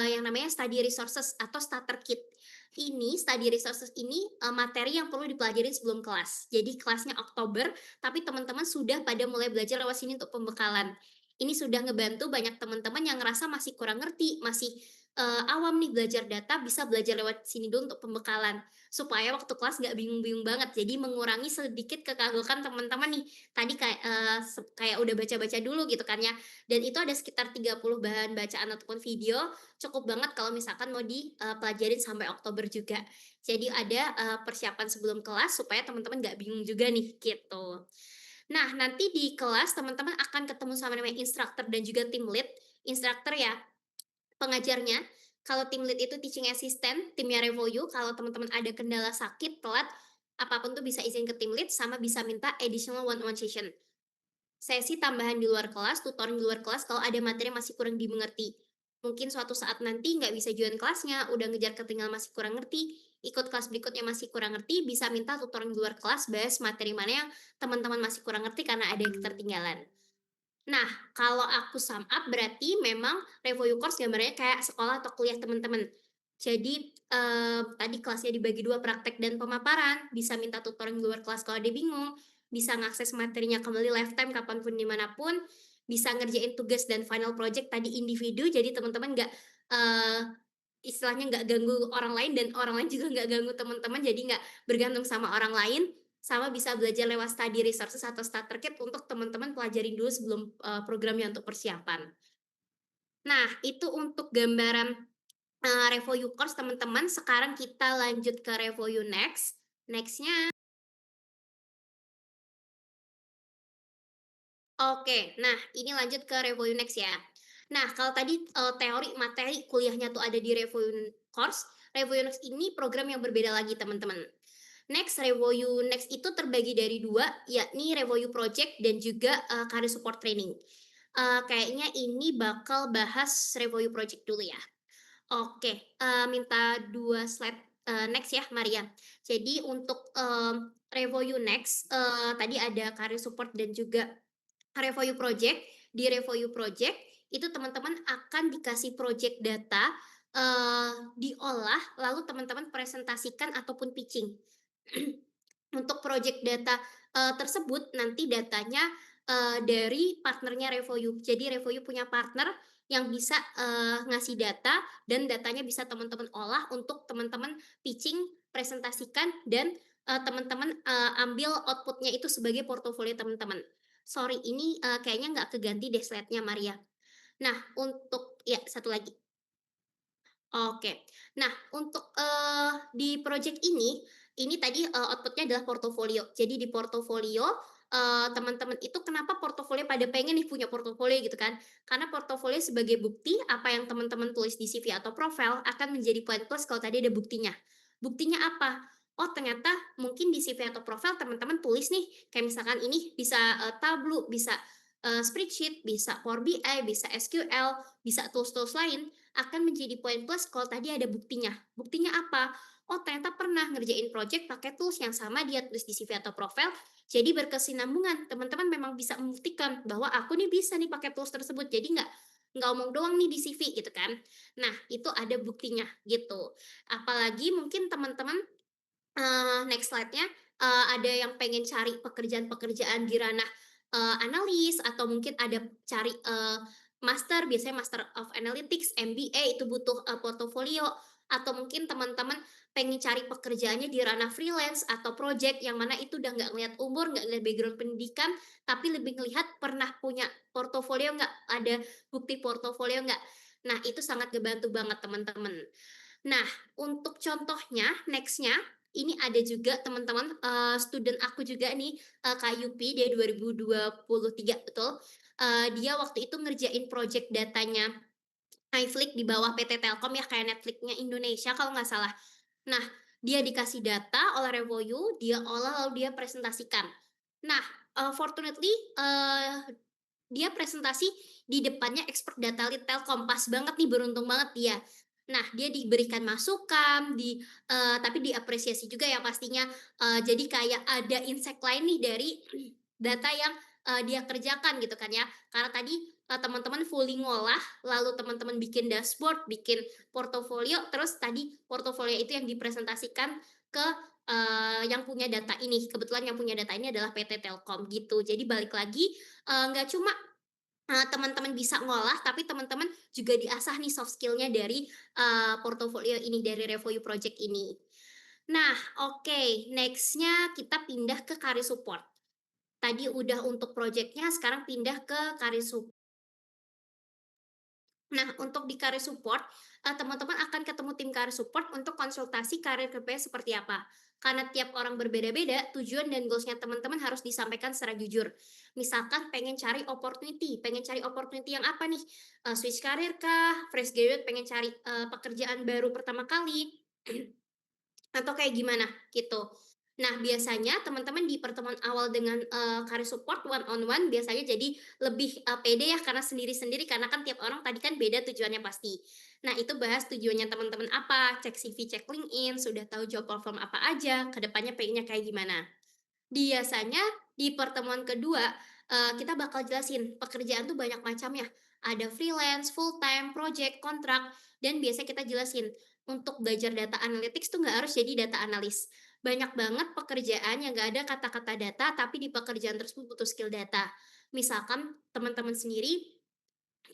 yang namanya study resources atau starter kit. Ini study resources ini, materi yang perlu dipelajari sebelum kelas. Jadi kelasnya Oktober, tapi teman-teman sudah pada mulai belajar lewat sini untuk pembekalan. Ini sudah ngebantu banyak teman-teman yang ngerasa masih kurang ngerti, masih, awam nih belajar data, bisa belajar lewat sini dulu untuk pembekalan. Supaya waktu kelas nggak bingung-bingung banget, jadi mengurangi sedikit kekagukan teman-teman nih. Tadi kayak, kayak udah baca-baca dulu gitu kan ya, dan itu ada sekitar 30 bahan bacaan ataupun video, cukup banget kalau misalkan mau dipelajarin sampai Oktober juga. Jadi ada, persiapan sebelum kelas supaya teman-teman nggak bingung juga nih, gitu. Nah, nanti di kelas teman-teman akan ketemu sama namanya instruktur dan juga tim lead. Instruktur ya pengajarnya, kalau tim lead itu teaching assistant, timnya Revoyu, kalau teman-teman ada kendala sakit, telat, apapun tuh bisa izin ke tim lead sama bisa minta additional one-on-one session. Sesi tambahan di luar kelas, tutoring di luar kelas kalau ada materi yang masih kurang dimengerti. Mungkin suatu saat nanti nggak bisa join kelasnya, udah ngejar ketinggalan masih kurang ngerti, ikut kelas berikutnya masih kurang ngerti, bisa minta tutoring di luar kelas bahas materi mana yang teman-teman masih kurang ngerti karena ada yang ketertinggalan. Nah, kalau aku sum up berarti memang Revoyu Course gambarnya kayak sekolah atau kuliah teman-teman. Jadi, tadi kelasnya dibagi 2 praktek dan pemaparan, bisa minta tutoring di luar kelas kalau ada bingung, bisa ngakses materinya kembali lifetime kapanpun dimanapun, bisa ngerjain tugas dan final project tadi individu, jadi teman-teman nggak, eee, istilahnya nggak ganggu orang lain dan orang lain juga nggak ganggu teman-teman, jadi nggak bergantung sama orang lain, sama bisa belajar lewat study resources atau starter kit untuk teman-teman pelajarin dulu sebelum, programnya untuk persiapan. Nah, itu untuk gambaran, Revoyu Course teman-teman, sekarang kita lanjut ke Revoyu Next. Next-nya oke, nah ini lanjut ke Revoyu Next ya. Nah, kalau tadi, teori materi kuliahnya tuh ada di Revoyu Course, Revoyu Next ini program yang berbeda lagi teman-teman. Next, Revoyu Next itu terbagi dari 2, yakni Revoyu Project dan juga, Career Support Training. Kayaknya ini bakal bahas Revoyu Project dulu ya. Oke, minta 2 slide, next ya, Maria. Jadi untuk, Revoyu Next, tadi ada Career Support dan juga Revoyu Project. Di Revoyu Project, itu teman-teman akan dikasih project data, diolah lalu teman-teman presentasikan ataupun pitching. Untuk project data, tersebut nanti datanya, dari partnernya Revoyu. Jadi Revoyu punya partner yang bisa, ngasih data dan datanya bisa teman-teman olah untuk teman-teman pitching, presentasikan dan, teman-teman, ambil output-nya itu sebagai portofolio teman-teman. Sorry ini, kayaknya nggak keganti deh slide-nya Maria. Nah untuk ya satu lagi. Oke. Nah, untuk, di project ini tadi, output-nya adalah portofolio. Jadi di portofolio, teman-teman itu kenapa portofolio pada pengen nih punya portofolio gitu kan, karena portofolio sebagai bukti apa yang teman-teman tulis di CV atau profile akan menjadi poin plus kalau tadi ada buktinya. Buktinya apa? Oh ternyata mungkin di CV atau profile teman-teman tulis nih, kayak misalkan ini bisa, Tableau, bisa, spreadsheet, bisa Power BI, bisa SQL, bisa tools-tools lain. Akan menjadi poin plus kalau tadi ada buktinya. Buktinya apa? Oh, ternyata pernah ngerjain project pakai tools yang sama dia tulis di CV atau profile, jadi berkesinambungan. Teman-teman memang bisa membuktikan bahwa aku nih bisa nih pakai tools tersebut. Jadi nggak omong doang nih di CV gitu kan. Nah, itu ada buktinya gitu. Apalagi mungkin teman-teman next slide-nya, ada yang pengen cari pekerjaan-pekerjaan di ranah, analis atau mungkin ada cari, master, biasanya Master of Analytics, MBA itu butuh, portofolio atau mungkin teman-teman pengen cari pekerjaannya di ranah freelance atau project yang mana itu udah nggak ngelihat umur, nggak ngelihat background pendidikan, tapi lebih ngelihat pernah punya portofolio nggak, ada bukti portofolio nggak. Nah, itu sangat ngebantu banget teman-teman. Nah, untuk contohnya, next-nya, ini ada juga teman-teman, student aku juga nih, Kak Yupi, dia 2023 betul, dia waktu itu ngerjain project datanya iFlix di bawah PT Telkom ya, kayak Netflix-nya Indonesia kalau nggak salah. Nah, dia dikasih data oleh Revoyu, dia olah lalu dia presentasikan. Nah, fortunately, dia presentasi di depannya expert data lead Telkom, pas banget nih, beruntung banget dia. Nah, dia diberikan masukan, tapi diapresiasi juga ya pastinya, jadi kayak ada insight lain nih dari data yang, dia kerjakan gitu kan ya. Karena tadi, teman-teman fully ngolah, lalu teman-teman bikin dashboard, bikin portofolio, terus tadi portofolio itu yang dipresentasikan ke, yang punya data ini. Kebetulan yang punya data ini adalah PT Telkom gitu. Jadi balik lagi, nggak cuma, teman-teman bisa ngolah, tapi teman-teman juga diasah nih soft skill-nya dari, portofolio ini, dari Revoyu project ini. Nah, oke, next-nya kita pindah ke career support. Tadi udah untuk project-nya, sekarang pindah ke career support. Nah, untuk di career support, teman-teman akan ketemu tim career support untuk konsultasi karir kerjanya seperti apa. Karena tiap orang berbeda-beda, tujuan dan goals-nya teman-teman harus disampaikan secara jujur. Misalkan pengen cari opportunity yang apa nih? Switch karir kah? Fresh graduate pengen cari, pekerjaan baru pertama kali? Atau kayak gimana, gitu. Nah, biasanya teman-teman di pertemuan awal dengan, career support one on one biasanya jadi lebih, pede ya karena sendiri-sendiri karena kan tiap orang tadi kan beda tujuannya pasti. Nah, itu bahas tujuannya teman-teman apa, cek CV, cek LinkedIn, sudah tahu job platform apa aja, ke depannya pengennya kayak gimana. Biasanya di pertemuan kedua, kita bakal jelasin pekerjaan tuh banyak macamnya. Ada freelance, full time, project, kontrak, dan biasanya kita jelasin untuk belajar data analytics tuh nggak harus jadi data analis. Banyak banget pekerjaan yang nggak ada kata-kata data, tapi di pekerjaan tersebut butuh skill data. Misalkan teman-teman sendiri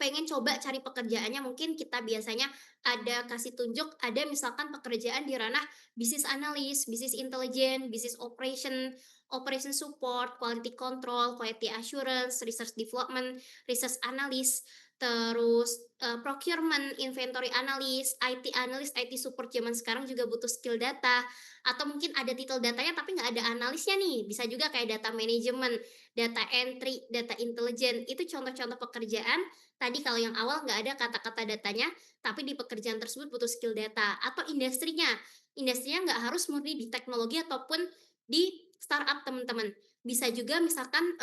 pengen coba cari pekerjaannya mungkin kita biasanya ada kasih tunjuk, ada misalkan pekerjaan di ranah bisnis analis, bisnis intelijen, bisnis operation, operation support, quality control, quality assurance, research development, research analyst, terus, procurement, inventory analyst, IT analyst, IT support zaman sekarang juga butuh skill data, atau mungkin ada titel datanya tapi nggak ada analisnya nih, bisa juga kayak data management, data entry, data intelijen, itu contoh-contoh pekerjaan. Tadi kalau yang awal nggak ada kata-kata datanya, tapi di pekerjaan tersebut butuh skill data atau industrinya. Industrinya nggak harus murni di teknologi ataupun di startup teman-teman. Bisa juga misalkan,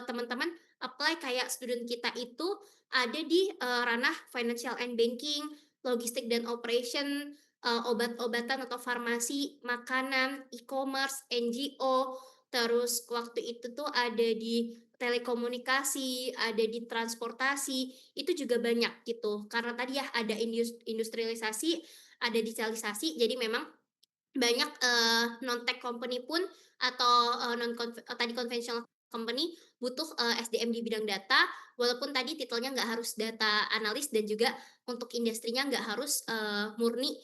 teman-teman apply kayak student kita itu ada di, ranah financial and banking, logistik dan operation, obat-obatan atau farmasi, makanan, e-commerce, NGO, terus waktu itu tuh ada di telekomunikasi, ada di transportasi, itu juga banyak gitu. Karena tadi ya ada industrialisasi, ada digitalisasi, jadi memang banyak, non-tech company pun atau, tadi conventional company butuh, SDM di bidang data, walaupun tadi titelnya nggak harus data analis dan juga untuk industrinya nggak harus, murni,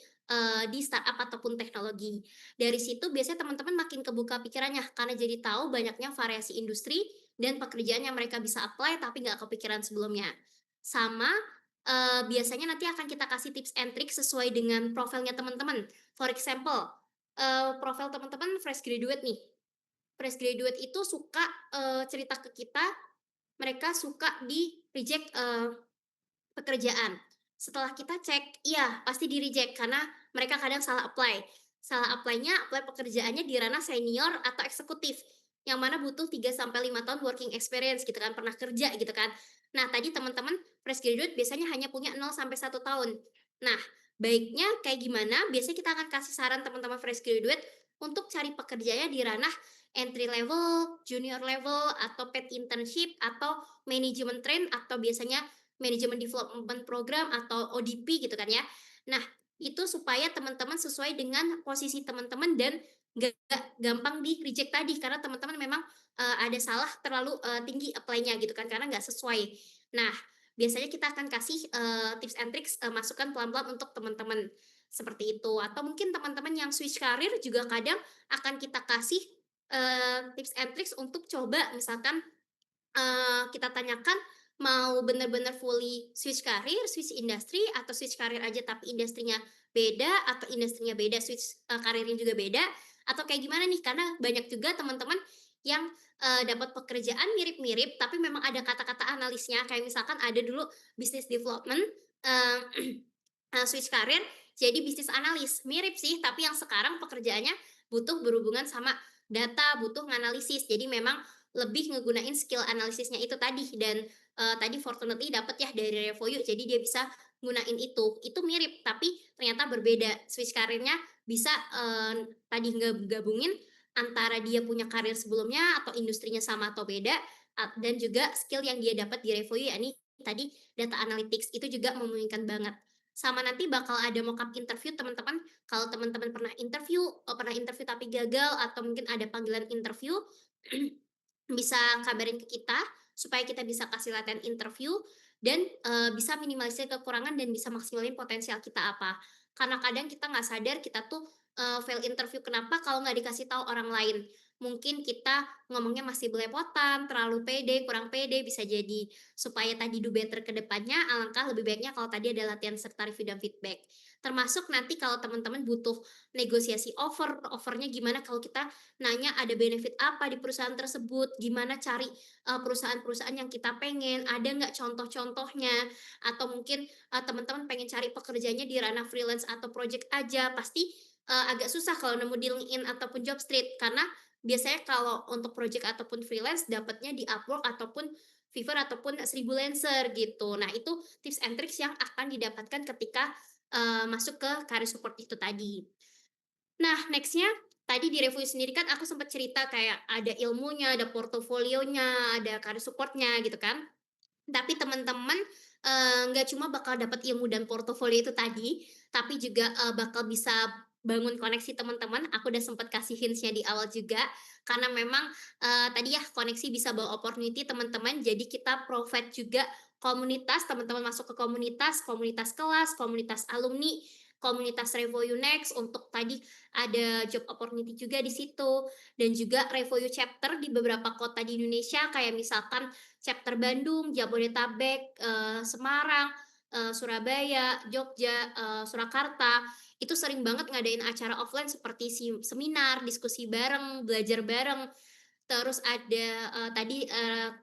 di startup ataupun teknologi. Dari situ biasanya teman-teman makin kebuka pikirannya, karena jadi tahu banyaknya variasi industri dan pekerjaan yang mereka bisa apply tapi nggak kepikiran sebelumnya. Sama, biasanya nanti akan kita kasih tips and trick sesuai dengan profilnya teman-teman. For example, profil teman-teman fresh graduate nih. Fresh graduate itu suka, cerita ke kita, mereka suka di-reject, pekerjaan. Setelah kita cek, iya pasti di-reject karena mereka kadang salah apply. Salah apply-nya, apply pekerjaannya di ranah senior atau eksekutif, yang mana butuh 3 sampai 5 tahun working experience gitu kan, pernah kerja gitu kan. Nah, tadi teman-teman fresh graduate biasanya hanya punya 0 sampai 1 tahun. Nah, baiknya kayak gimana? Biasanya kita akan kasih saran teman-teman fresh graduate untuk cari pekerjaannya di ranah entry level, junior level, atau paid internship, atau management train, atau biasanya Management Development Program atau ODP gitu kan ya. Nah, itu supaya teman-teman sesuai dengan posisi teman-teman dan nggak gampang di-reject tadi karena teman-teman memang, ada salah terlalu, tinggi apply-nya gitu kan karena nggak sesuai. Nah, biasanya kita akan kasih, tips and tricks, masukan pelan-pelan untuk teman-teman, seperti itu. Atau mungkin teman-teman yang switch karir juga kadang akan kita kasih, tips and tricks untuk coba misalkan kita tanyakan mau benar-benar fully switch karir, switch industri, atau switch karir aja tapi industrinya beda, atau industrinya beda, switch, karirnya juga beda, atau kayak gimana nih? Karena banyak juga teman-teman yang, dapat pekerjaan mirip-mirip, tapi memang ada kata-kata analisnya, kayak misalkan ada dulu business development, eee, switch karir jadi bisnis analis. Mirip sih, tapi yang sekarang pekerjaannya butuh berhubungan sama data, butuh nganalisis. Jadi memang lebih ngegunain skill analisisnya itu tadi dan, tadi fortunately dapet ya dari Revoyu jadi dia bisa gunain itu. Itu mirip tapi ternyata berbeda. Switch karirnya bisa, tadi ngegabungin antara dia punya karir sebelumnya atau industrinya sama atau beda, dan juga skill yang dia dapat di Revoyu yakni tadi data analytics itu juga memungkinkan banget. Sama nanti bakal ada mock-up interview teman-teman, kalau teman-teman pernah interview tapi gagal atau mungkin ada panggilan interview, bisa kabarin ke kita, supaya kita bisa kasih latihan interview dan, bisa minimalisir kekurangan dan bisa maksimalin potensial kita apa. Karena kadang kita nggak sadar kita tuh, fail interview kenapa kalau nggak dikasih tahu orang lain. Mungkin kita ngomongnya masih belepotan, terlalu pede, kurang pede, bisa jadi. Supaya tadi do better ke depannya, alangkah lebih baiknya kalau tadi ada latihan serta review dan feedback. Termasuk nanti kalau teman-teman butuh negosiasi offernya gimana kalau kita nanya ada benefit apa di perusahaan tersebut, gimana cari, perusahaan-perusahaan yang kita pengen, ada nggak contoh-contohnya, atau mungkin, teman-teman pengen cari pekerjaannya di ranah freelance atau project aja, pasti, agak susah kalau nemu di LinkedIn ataupun Jobstreet, karena biasanya kalau untuk project ataupun freelance dapatnya di Upwork ataupun Fiverr ataupun Seribulancer gitu. Nah itu tips and tricks yang akan didapatkan ketika, masuk ke career support itu tadi. Nah, next-nya, tadi di review sendiri kan aku sempat cerita kayak ada ilmunya, ada portofolionya, ada career support-nya gitu kan. Tapi teman-teman, nggak cuma bakal dapat ilmu dan portofolio itu tadi, tapi juga, bakal bisa bangun koneksi teman-teman, aku udah sempat kasih hints-nya di awal juga, karena memang, tadi ya koneksi bisa bawa opportunity teman-teman, jadi kita provide juga komunitas, teman-teman masuk ke komunitas, komunitas kelas, komunitas alumni, komunitas Revoyu Next untuk tadi ada job opportunity juga di situ, dan juga Revoyu chapter di beberapa kota di Indonesia kayak misalkan chapter Bandung, Jabodetabek, Semarang, Surabaya, Jogja, Surakarta, itu sering banget ngadain acara offline seperti seminar, diskusi bareng, belajar bareng. Terus ada, tadi,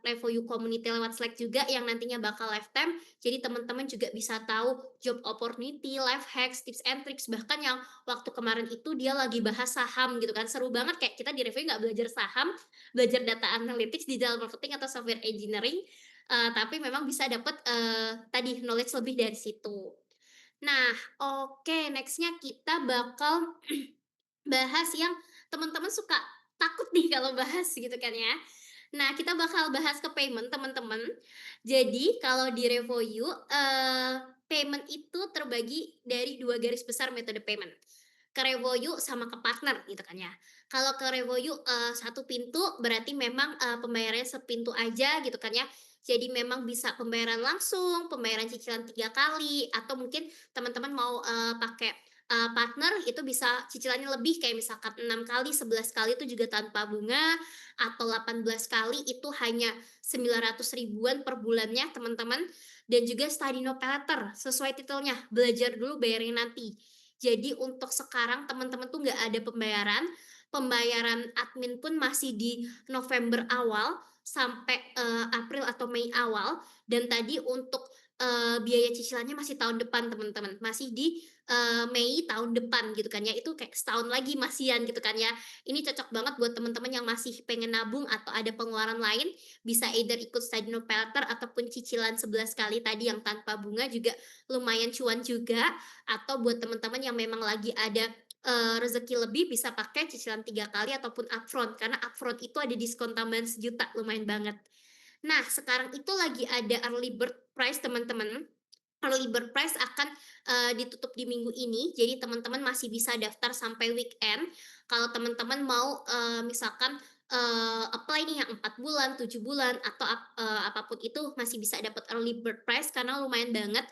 Revoyu Community lewat Slack juga yang nantinya bakal lifetime, jadi teman-teman juga bisa tahu job opportunity, life hacks, tips and tricks, bahkan yang waktu kemarin itu dia lagi bahas saham gitu kan, seru banget kayak kita di Revoyu nggak belajar saham, belajar data analytics, digital marketing atau software engineering, tapi memang bisa dapet, tadi knowledge lebih dari situ. Nah, oke, next-nya kita bakal bahas yang teman-teman suka takut nih kalau bahas gitu kan ya. Nah, kita bakal bahas ke payment, teman-teman. Jadi kalau di Revoyu, payment itu terbagi dari 2 garis besar metode payment, ke Revoyu sama ke partner gitu kan ya. Kalau ke Revoyu, 1 pintu berarti memang, pembayarannya sepintu aja gitu kan ya. Jadi memang bisa pembayaran langsung, pembayaran cicilan 3 kali, atau mungkin teman-teman mau, pakai, partner itu bisa cicilannya lebih kayak misalkan 6 kali, 11 kali itu juga tanpa bunga, atau 18 kali itu hanya 900 ribuan per bulannya teman-teman, dan juga study no pay later sesuai titelnya, belajar dulu bayarnya nanti. Jadi untuk sekarang teman-teman tuh nggak ada pembayaran, pembayaran admin pun masih di November awal sampai, April atau Mei awal, dan tadi untuk, biaya cicilannya masih tahun depan teman-teman, masih di, Mei tahun depan gitu kan ya, itu kayak setahun lagi masihan gitu kan ya. Ini cocok banget buat teman-teman yang masih pengen nabung atau ada pengeluaran lain, bisa either ikut study no pay later ataupun cicilan 11 kali tadi yang tanpa bunga juga lumayan cuan juga, atau buat teman-teman yang memang lagi ada, rezeki lebih bisa pakai cicilan 3 kali ataupun upfront, karena upfront itu ada diskon tambahan 1 juta lumayan banget. Nah, sekarang itu lagi ada early bird price teman-teman. Early bird price akan, ditutup di minggu ini, jadi teman-teman masih bisa daftar sampai weekend. Kalau teman-teman mau, misalkan, apply nih yang 4 bulan, 7 bulan, atau apa itu masih bisa dapat early bird price karena lumayan banget,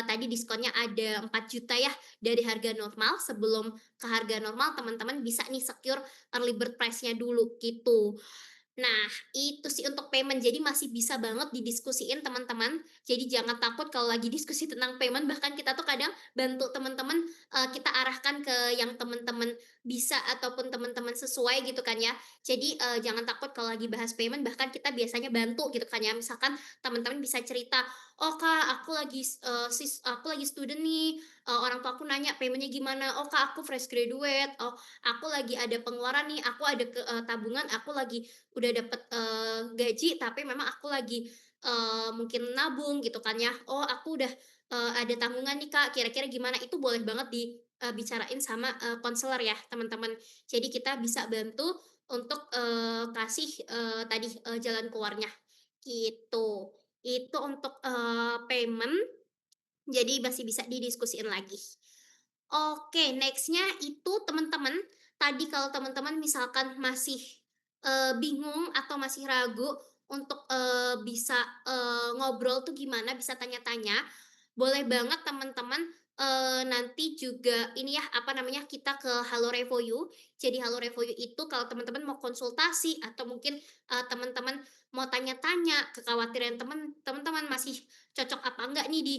tadi diskonnya ada 4 juta ya, dari harga normal. Sebelum ke harga normal, teman-teman bisa nih secure early bird price-nya dulu, gitu. Nah, itu sih untuk payment. Jadi masih bisa banget didiskusiin teman-teman. Jadi jangan takut kalau lagi diskusi tentang payment, bahkan kita tuh kadang bantu teman-teman, kita arahkan ke yang teman-teman bisa ataupun teman-teman sesuai gitu kan ya. Jadi, jangan takut kalau lagi bahas payment, bahkan kita biasanya bantu gitu kan ya. Misalkan teman-teman bisa cerita, "Oh Kak, aku lagi student nih, orang tua aku nanya payment-nya gimana. Oh Kak, aku fresh graduate. Oh, aku lagi ada pengeluaran nih, aku ada tabungan, aku lagi udah dapet, gaji tapi memang aku lagi, mungkin nabung gitu kan ya, "Oh aku udah, ada tanggungan nih Kak, kira-kira gimana?" Itu boleh banget bicarain sama, konselor ya teman-teman. Jadi kita bisa bantu untuk, kasih, tadi, jalan keluarnya, gitu. Itu untuk, payment, jadi masih bisa didiskusiin lagi. Oke, next-nya itu teman-teman, tadi kalau teman-teman misalkan masih, bingung atau masih ragu untuk, bisa, ngobrol tuh gimana, bisa tanya-tanya, boleh banget teman-teman, nanti juga ini ya, apa namanya, kita ke Halo Revoyu. Jadi Halo Revoyu itu kalau teman-teman mau konsultasi atau mungkin, teman-teman mau tanya-tanya kekhawatiran teman-teman masih cocok apa enggak nih di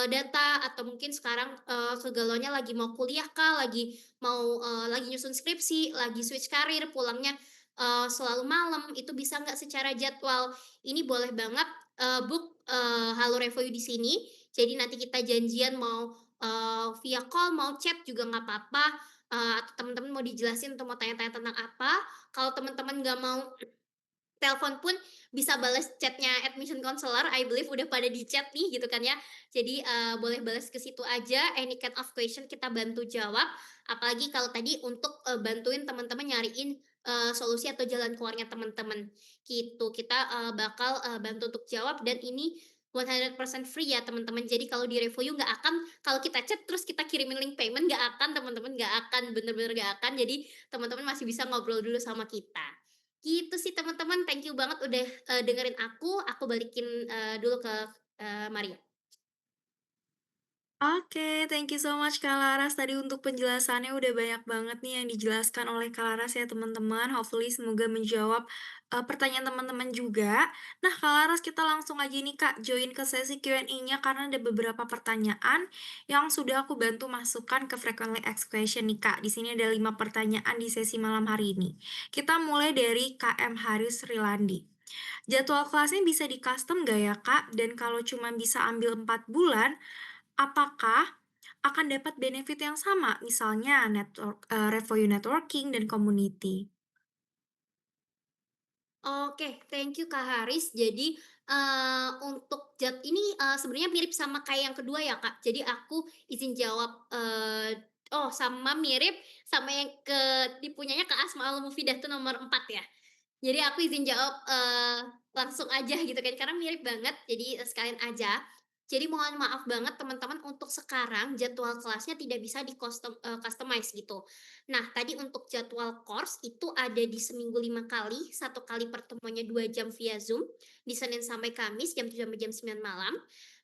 data, atau mungkin sekarang, kegalauannya lagi mau kuliah kah, lagi mau, lagi nyusun skripsi, lagi switch karir, pulangnya, selalu malam, itu bisa nggak secara jadwal. Ini boleh banget, book, Halo Revoyu di sini, jadi nanti kita janjian mau, via call, mau chat juga nggak apa-apa, atau teman-teman mau dijelasin atau mau tanya-tanya tentang apa. Kalau teman-teman nggak mau telepon pun bisa bales chat-nya admission counselor, I believe udah pada di-chat nih gitu kan ya. Jadi, boleh bales ke situ aja, any kind of question kita bantu jawab. Apalagi kalau tadi untuk, bantuin teman-teman nyariin, solusi atau jalan keluarnya teman-teman, gitu. Kita, bakal, bantu untuk jawab, dan ini 100% free ya teman-teman. Jadi kalau di Revoyu nggak akan kalau kita chat terus kita kirimin link payment, nggak akan teman-teman, nggak akan, bener-bener nggak akan. Jadi teman-teman masih bisa ngobrol dulu sama kita. Gitu sih teman-teman, thank you banget udah, dengerin aku balikin, dulu ke, Maria. Oke, thank you so much Kak Laras. Tadi untuk penjelasannya udah banyak banget nih yang dijelaskan oleh Kak Laras ya teman-teman. Hopefully semoga menjawab pertanyaan teman-teman juga. Nah Kak Laras kita langsung aja nih Kak join ke sesi Q&A-nya karena ada beberapa pertanyaan yang sudah aku bantu masukkan ke frequently asked question nih Kak. Di sini ada 5 pertanyaan di sesi malam hari ini. Kita mulai dari KM Haris Rilandi. Jadwal kelasnya bisa di custom nggak ya Kak? Dan kalau cuma bisa ambil 4 bulan, apakah akan dapat benefit yang sama, misalnya Revoyu Networking dan Community? Oke, thank you Kak Haris. Jadi, untuk ini, sebenarnya mirip sama kayak yang kedua ya Kak. Jadi aku izin jawab, sama mirip sama yang dipunyanya Kak Asma Al Mufidah tuh nomor 4 ya? Jadi aku izin jawab, langsung aja gitu kan, karena mirip banget, jadi, sekalian aja. Jadi mohon maaf banget teman-teman untuk sekarang jadwal kelasnya tidak bisa customize gitu. Nah, tadi untuk jadwal course itu ada di seminggu 5 kali, 1 kali pertemuannya 2 jam via Zoom, di Senin sampai Kamis jam 7 sampai jam 9 malam,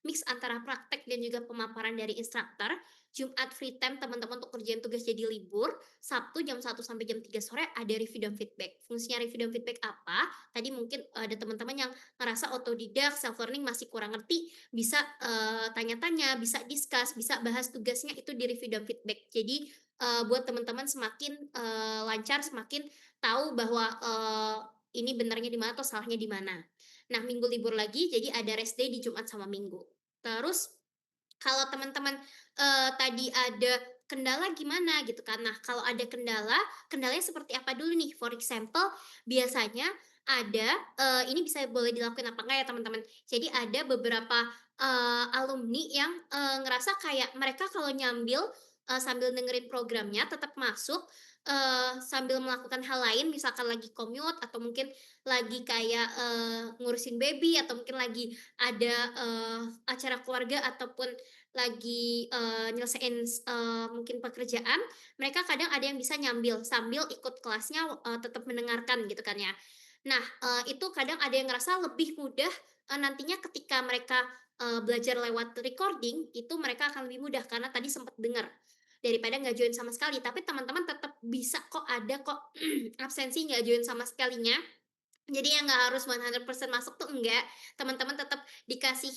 mix antara praktek dan juga pemaparan dari instruktur. Jumat free time teman-teman untuk kerjain tugas jadi libur, Sabtu jam 1 sampai jam 3 sore ada review dan feedback. Fungsinya review dan feedback apa? Tadi mungkin ada teman-teman yang ngerasa otodidak, self learning masih kurang ngerti, bisa, tanya-tanya, bisa discuss, bisa bahas tugasnya itu di review dan feedback. Jadi, buat teman-teman semakin, lancar, semakin tahu bahwa, ini benernya di mana atau salahnya di mana. Nah, minggu libur lagi, jadi ada rest day di Jumat sama Minggu. Terus kalau teman-teman, tadi ada kendala gimana gitu kan. Nah, kalau ada kendala, kendalanya seperti apa dulu nih? For example, biasanya ada, ini bisa boleh dilakukan apa enggak ya teman-teman. Jadi ada beberapa, alumni yang, ngerasa kayak mereka kalau nyambil, sambil dengerin programnya tetap masuk, sambil melakukan hal lain misalkan lagi commute atau mungkin lagi kayak, ngurusin baby atau mungkin lagi ada, acara keluarga ataupun lagi, nyelesain mungkin pekerjaan, mereka kadang ada yang bisa nyambil sambil ikut kelasnya, tetap mendengarkan gitu kan ya. Nah, itu kadang ada yang ngerasa lebih mudah, nantinya ketika mereka, belajar lewat recording, itu mereka akan lebih mudah karena tadi sempat dengar, daripada nggak join sama sekali. Tapi teman-teman tetap bisa kok, ada kok absensi nggak join sama sekalinya. Jadi yang nggak harus 100% masuk tuh enggak, teman-teman tetap dikasih,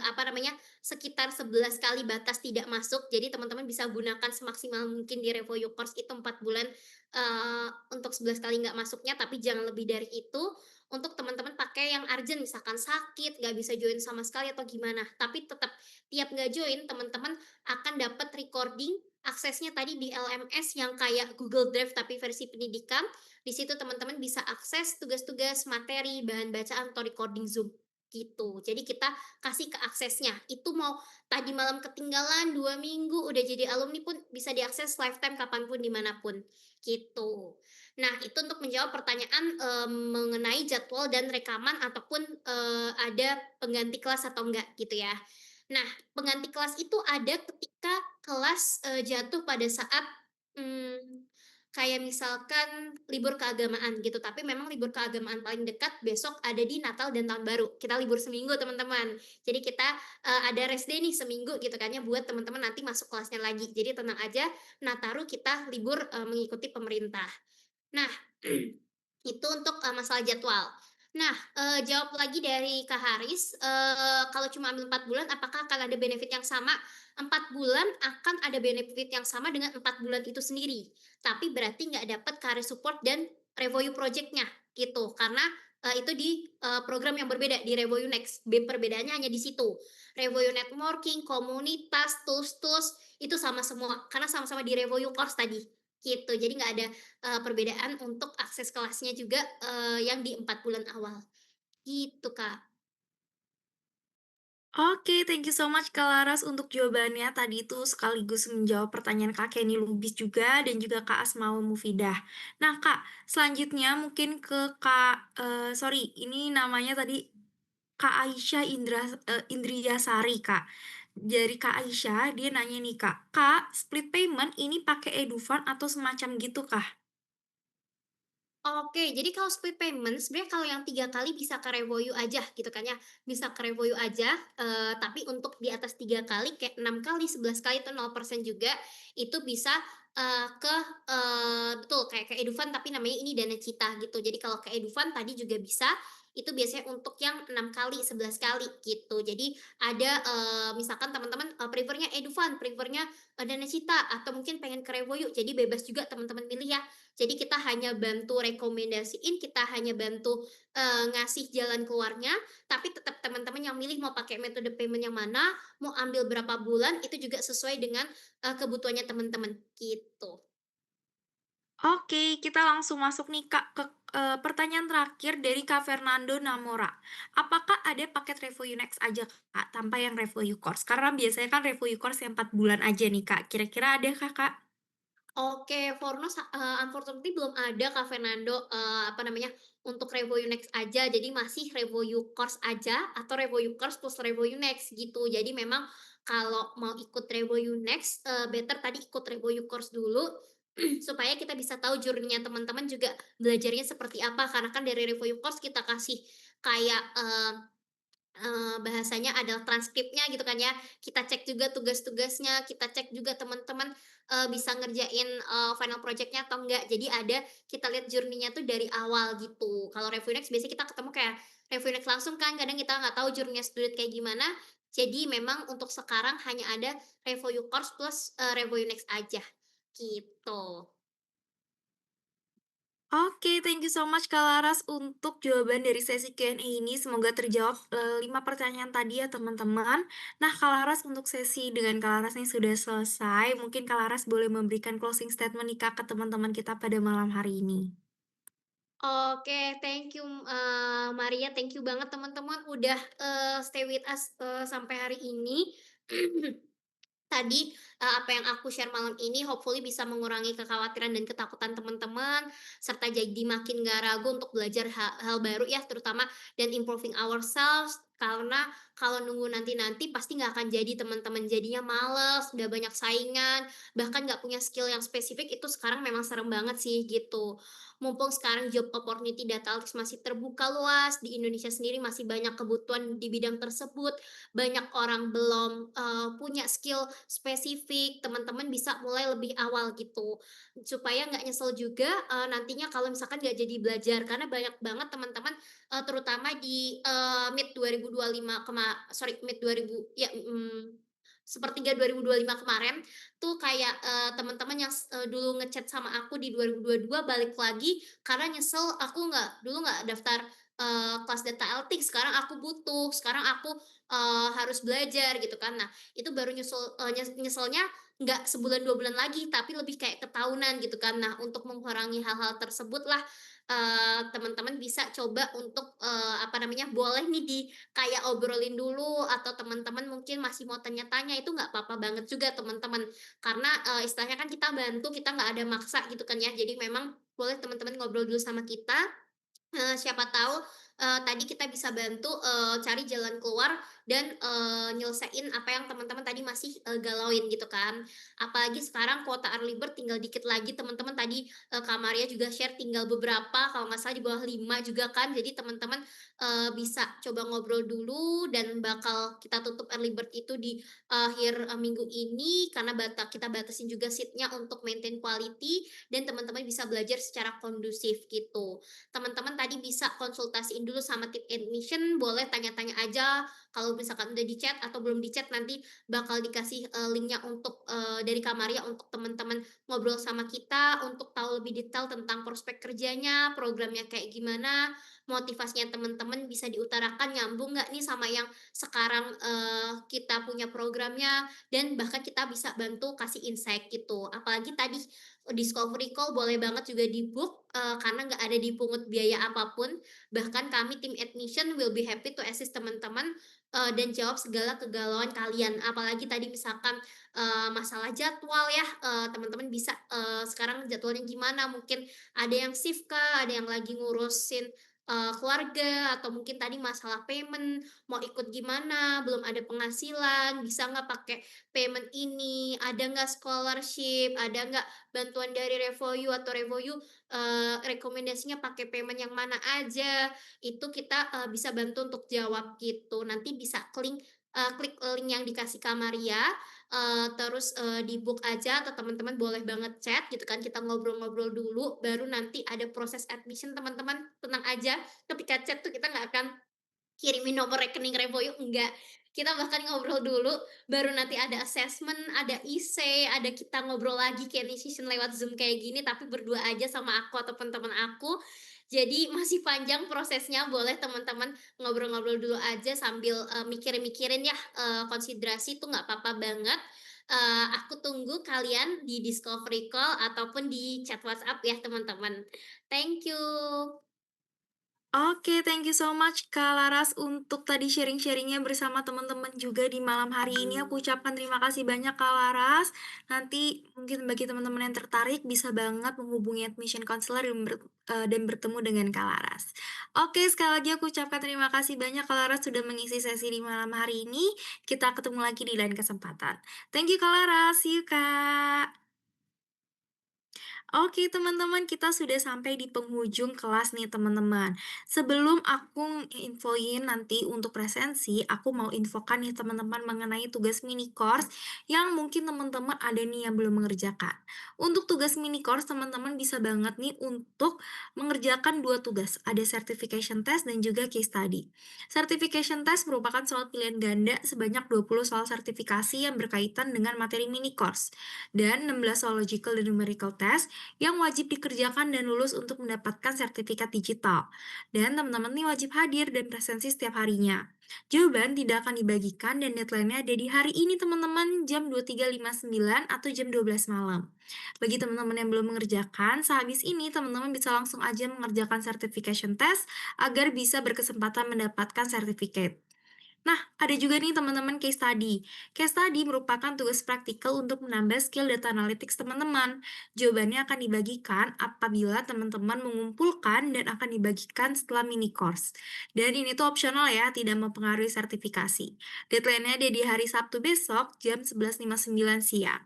apa namanya, sekitar 11 kali batas tidak masuk. Jadi teman-teman bisa gunakan semaksimal mungkin di Revoyu Course itu 4 bulan, untuk 11 kali nggak masuknya, tapi jangan lebih dari itu. Untuk teman-teman pakai yang urgent, misalkan sakit, nggak bisa join sama sekali atau gimana. Tapi tetap tiap nggak join, teman-teman akan dapat recording aksesnya tadi di LMS yang kayak Google Drive tapi versi pendidikan, di situ teman-teman bisa akses tugas-tugas, materi, bahan bacaan, atau recording Zoom, gitu. Jadi kita kasih ke aksesnya. Itu mau tadi malam ketinggalan 2 minggu, udah jadi alumni pun bisa diakses lifetime kapanpun, dimanapun gitu. Nah, itu untuk menjawab pertanyaan, mengenai jadwal dan rekaman ataupun, ada pengganti kelas atau enggak, gitu ya. Nah, pengganti kelas itu ada ketika kelas, jatuh pada saat, mmm kayak misalkan libur keagamaan gitu, tapi memang libur keagamaan paling dekat besok ada di Natal dan Tahun Baru. Kita libur seminggu teman-teman. Jadi kita, ada rest day nih seminggu gitu kan ya buat teman-teman nanti masuk kelasnya lagi. Jadi tenang aja, Nataru kita libur, mengikuti pemerintah. Nah, itu untuk, masalah jadwal. Nah, jawab lagi dari Kak Haris, kalau cuma ambil 4 bulan apakah akan ada benefit yang sama? 4 bulan akan ada benefit yang sama dengan 4 bulan itu sendiri, tapi berarti nggak dapat career support dan Revoyu project-nya, gitu. Karena, itu di, program yang berbeda, di Revoyu Next. Perbedaannya hanya di situ. Revoyu networking, komunitas, tools-tools, itu sama semua, karena sama-sama di Revoyu Course tadi, gitu. Jadi nggak ada perbedaan untuk akses kelasnya juga, yang di 4 bulan awal, gitu, Kak. Oke, thank you so much Kak Laras untuk jawabannya. Tadi itu sekaligus menjawab pertanyaan Kak Kenny Lubis juga dan juga Kak Asmaul Mufidah. Nah Kak, selanjutnya mungkin ke Kak, sorry ini namanya tadi Kak Aisyah Indriyasari Kak. Dari Kak Aisyah, dia nanya nih Kak, "Kak, split payment ini pakai edufan atau semacam gitu kah?" Oke, jadi kalau split payment sebenarnya kalau yang 3 kali bisa ke Revoyu aja gitu kan ya, bisa ke Revoyu aja, tapi untuk di atas 3 kali kayak 6 kali, 11 kali itu 0% juga, itu bisa, betul kayak ke Edufan tapi namanya ini Dana Cita gitu. Jadi kalau ke Edufan tadi juga bisa, itu biasanya untuk yang 6 kali, 11 kali gitu. Jadi ada, misalkan teman-teman, prefer-nya Edufan, prefer-nya, Dana Cita atau mungkin pengen ke Revoyu, jadi bebas juga teman-teman milih ya. Jadi kita hanya bantu rekomendasiin, kita hanya bantu, ngasih jalan keluarnya, tapi tetap teman-teman yang milih mau pakai metode payment yang mana, mau ambil berapa bulan, itu juga sesuai dengan, kebutuhannya teman-teman, gitu. Oke, kita langsung masuk nih Kak ke, pertanyaan terakhir dari Kak Fernando Namora. Apakah ada paket Revoyu Next aja Kak, tanpa yang Revoyu Course? Karena biasanya kan Revoyu Course yang 4 bulan aja nih Kak, kira-kira adakah Kak? Oke, unfortunately belum ada Kak Fernando, apa namanya, untuk Revo You-Next aja, jadi masih Revo You Course aja atau Revo You Course plus Revo You-Next gitu. Jadi memang kalau mau ikut Revo You-Next, better tadi ikut Revo You Course dulu, supaya kita bisa tahu journey-nya teman-teman juga belajarnya seperti apa. Karena kan dari Revo You Course kita kasih kayak, bahasanya adalah transkripnya gitu kan ya, kita cek juga tugas-tugasnya, kita cek juga teman-teman, bisa ngerjain, final project-nya atau enggak. Jadi ada kita lihat journey-nya tuh dari awal gitu. Kalau Reviewnext biasanya kita ketemu kayak Reviewnext langsung kan, kadang kita nggak tahu journey-nya student kayak gimana. Jadi memang untuk sekarang hanya ada Review Course plus, Review Next aja, gitu. Oke, thank you so much Kak Laras untuk jawaban dari sesi Q&A ini. Semoga terjawab, 5 pertanyaan tadi ya teman-teman. Nah Kak Laras untuk sesi dengan Kak Laras ini sudah selesai, mungkin Kak Laras boleh memberikan closing statement nih Kak ke teman-teman kita pada malam hari ini. Oke, thank you, Maria, thank you banget teman-teman udah, stay with us, sampai hari ini. Tadi, apa yang aku share malam ini hopefully bisa mengurangi kekhawatiran dan ketakutan teman-teman, serta jadi makin nggak ragu untuk belajar hal baru ya, terutama dan improving ourselves, karena kalau nunggu nanti-nanti pasti nggak akan jadi teman-teman. Jadinya males, udah banyak saingan, bahkan nggak punya skill yang spesifik, itu sekarang memang serem banget sih, gitu. Mumpung sekarang job opportunity data analytics masih terbuka luas, di Indonesia sendiri masih banyak kebutuhan di bidang tersebut, banyak orang belum, punya skill spesifik, teman-teman bisa mulai lebih awal gitu. Supaya nggak nyesel juga, nantinya kalau misalkan nggak jadi belajar, karena banyak banget teman-teman, terutama di, mid 2025 mid 2000 ya, sepertiga 2025 kemarin, tuh kayak, teman-teman yang dulu ngechat sama aku di 2022 balik lagi karena nyesel aku dulu nggak daftar, kelas data analytics, sekarang aku butuh, sekarang aku, harus belajar gitu kan. Nah, itu baru nyeselnya nggak sebulan 2 bulan lagi, tapi lebih kayak ketahunan gitu kan. Nah, untuk mengurangi hal-hal tersebut lah, teman-teman bisa coba untuk, apa namanya, boleh nih kayak obrolin dulu atau teman-teman mungkin masih mau tanya-tanya, itu nggak apa-apa banget juga teman-teman. Karena, istilahnya kan kita bantu, kita nggak ada maksa gitu kan ya. Jadi memang boleh teman-teman ngobrol dulu sama kita. Siapa tahu, tadi kita bisa bantu, cari jalan keluar dan, nyelesain apa yang teman-teman tadi masih, galauin gitu kan. Apalagi sekarang kuota early bird tinggal dikit lagi teman-teman tadi, Kak Maria juga share tinggal beberapa, kalau nggak salah di bawah 5 juga kan. Jadi teman-teman, bisa coba ngobrol dulu dan bakal kita tutup early bird itu di akhir, minggu ini karena kita batasin juga seat-nya untuk maintain quality dan teman-teman bisa belajar secara kondusif gitu. Teman-teman tadi bisa konsultasiin dulu sama tim admission, boleh tanya-tanya aja, kalau misalkan udah di-chat atau belum di-chat nanti bakal dikasih, link-nya untuk, dari Kamaria untuk teman-teman ngobrol sama kita, untuk tahu lebih detail tentang prospek kerjanya, programnya kayak gimana, motivasinya teman-teman bisa diutarakan nyambung nggak nih sama yang sekarang, kita punya programnya, dan bahkan kita bisa bantu kasih insight gitu. Apalagi tadi discovery call boleh banget juga di-book, karena nggak ada dipungut biaya apapun. Bahkan kami tim admission will be happy to assist teman-teman, dan jawab segala kegalauan kalian. Apalagi tadi misalkan, masalah jadwal ya, teman-teman bisa, sekarang jadwalnya gimana, mungkin ada yang shift kah, ada yang lagi ngurusin, keluarga, atau mungkin tadi masalah payment, mau ikut gimana, belum ada penghasilan, bisa nggak pakai payment ini, ada nggak scholarship, ada nggak bantuan dari Revoyu atau Revoyu, rekomendasinya pakai payment yang mana aja, itu kita, bisa bantu untuk jawab gitu. Nanti bisa klik link yang dikasih Kak Maria, terus, di-book aja atau teman-teman boleh banget chat gitu kan, kita ngobrol-ngobrol dulu, baru nanti ada proses admission teman-teman tenang aja, ketika chat tuh kita nggak akan kirimin nomor rekening Revoyu, enggak. Kita bahkan ngobrol dulu, baru nanti ada assessment, ada essay, ada kita ngobrol lagi kayak ini session lewat Zoom kayak gini, tapi berdua aja sama aku atau teman-teman aku. Jadi masih panjang prosesnya, boleh teman-teman ngobrol-ngobrol dulu aja sambil, mikirin-mikirin ya, konsiderasi itu nggak apa-apa banget. Aku tunggu kalian di discovery call ataupun di chat WhatsApp ya teman-teman. Thank you. Oke, thank you so much Kak Laras untuk tadi sharing-sharing-nya bersama teman-teman juga di malam hari ini. Aku ucapkan terima kasih banyak Kak Laras. Nanti mungkin bagi teman-teman yang tertarik bisa banget menghubungi admission counselor dan bertemu dengan Kak Laras. Oke, sekali lagi aku ucapkan terima kasih banyak Kak Laras sudah mengisi sesi di malam hari ini. Kita ketemu lagi di lain kesempatan. Thank you Kak Laras, see you Kak. Oke teman-teman, kita sudah sampai di penghujung kelas nih teman-teman. Sebelum aku infoin nanti untuk presensi, aku mau infokan nih teman-teman mengenai tugas mini course yang mungkin teman-teman ada nih yang belum mengerjakan. Untuk tugas mini course, teman-teman bisa banget nih untuk mengerjakan dua tugas, ada certification test dan juga case study. Certification test merupakan soal pilihan ganda sebanyak 20 soal sertifikasi yang berkaitan dengan materi mini course dan 16 soal logical dan numerical test yang wajib dikerjakan dan lulus untuk mendapatkan sertifikat digital. Dan teman-teman nih wajib hadir dan presensi setiap harinya. Jawaban tidak akan dibagikan dan deadline-nya ada di hari ini teman-teman jam 23.59 atau jam 12 malam. Bagi teman-teman yang belum mengerjakan, sehabis ini teman-teman bisa langsung aja mengerjakan certification test agar bisa berkesempatan mendapatkan sertifikat. Nah, ada juga nih teman-teman case study. Case study merupakan tugas praktikal untuk menambah skill data analytics teman-teman. Jawabannya akan dibagikan apabila teman-teman mengumpulkan dan akan dibagikan setelah mini course. Dan ini tuh opsional ya, tidak mempengaruhi sertifikasi. Deadline-nya ada di hari Sabtu besok jam 11.59 siang.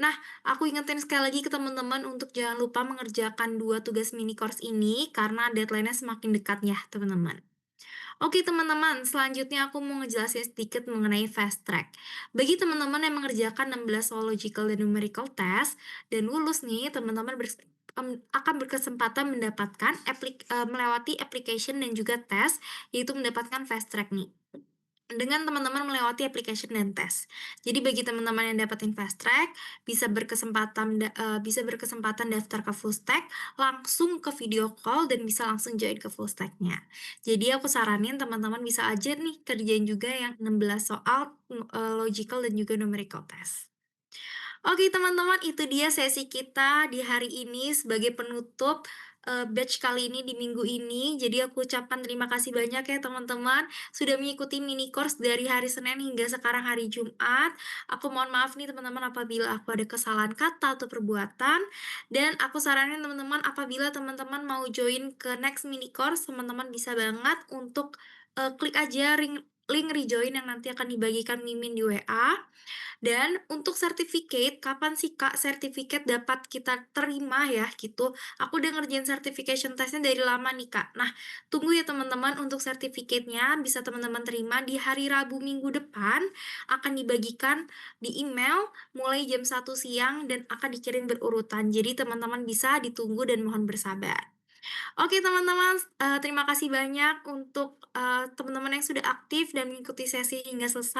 Nah, aku ingetin sekali lagi ke teman-teman untuk jangan lupa mengerjakan dua tugas mini course ini karena deadline-nya semakin dekat ya, teman-teman. Oke teman-teman, selanjutnya aku mau ngejelasin sedikit mengenai fast track. Bagi teman-teman yang mengerjakan 16 soal logical dan numerical test dan lulus nih, teman-teman akan berkesempatan mendapatkan melewati application dan juga tes, yaitu mendapatkan fast track nih dengan teman-teman melewati application dan tes. Jadi bagi teman-teman yang dapetin fast track, bisa berkesempatan daftar ke full stack, langsung ke video call dan bisa langsung join ke full stack-nya. Jadi aku saranin teman-teman bisa aja nih kerjain juga yang 16 soal, logical dan juga numerical test. Oke teman-teman, itu dia sesi kita di hari ini sebagai penutup, batch kali ini di minggu ini. Jadi aku ucapkan terima kasih banyak ya teman-teman, sudah mengikuti mini course dari hari Senin hingga sekarang hari Jumat. Aku mohon maaf nih teman-teman apabila aku ada kesalahan kata atau perbuatan, dan aku saranin teman-teman apabila teman-teman mau join ke next mini course, teman-teman bisa banget untuk, klik aja link rejoin yang nanti akan dibagikan Mimin di WA. Dan untuk sertifikat, kapan sih Kak sertifikat dapat kita terima ya gitu? Aku udah ngerjain certification test-nya dari lama nih Kak. Nah, tunggu ya teman-teman untuk sertifikatnya bisa teman-teman terima di hari Rabu minggu depan, akan dibagikan di email mulai jam 1 siang dan akan dikirim berurutan. Jadi teman-teman bisa ditunggu dan mohon bersabar. Oke teman-teman, terima kasih banyak untuk, teman-teman yang sudah aktif dan mengikuti sesi hingga selesai.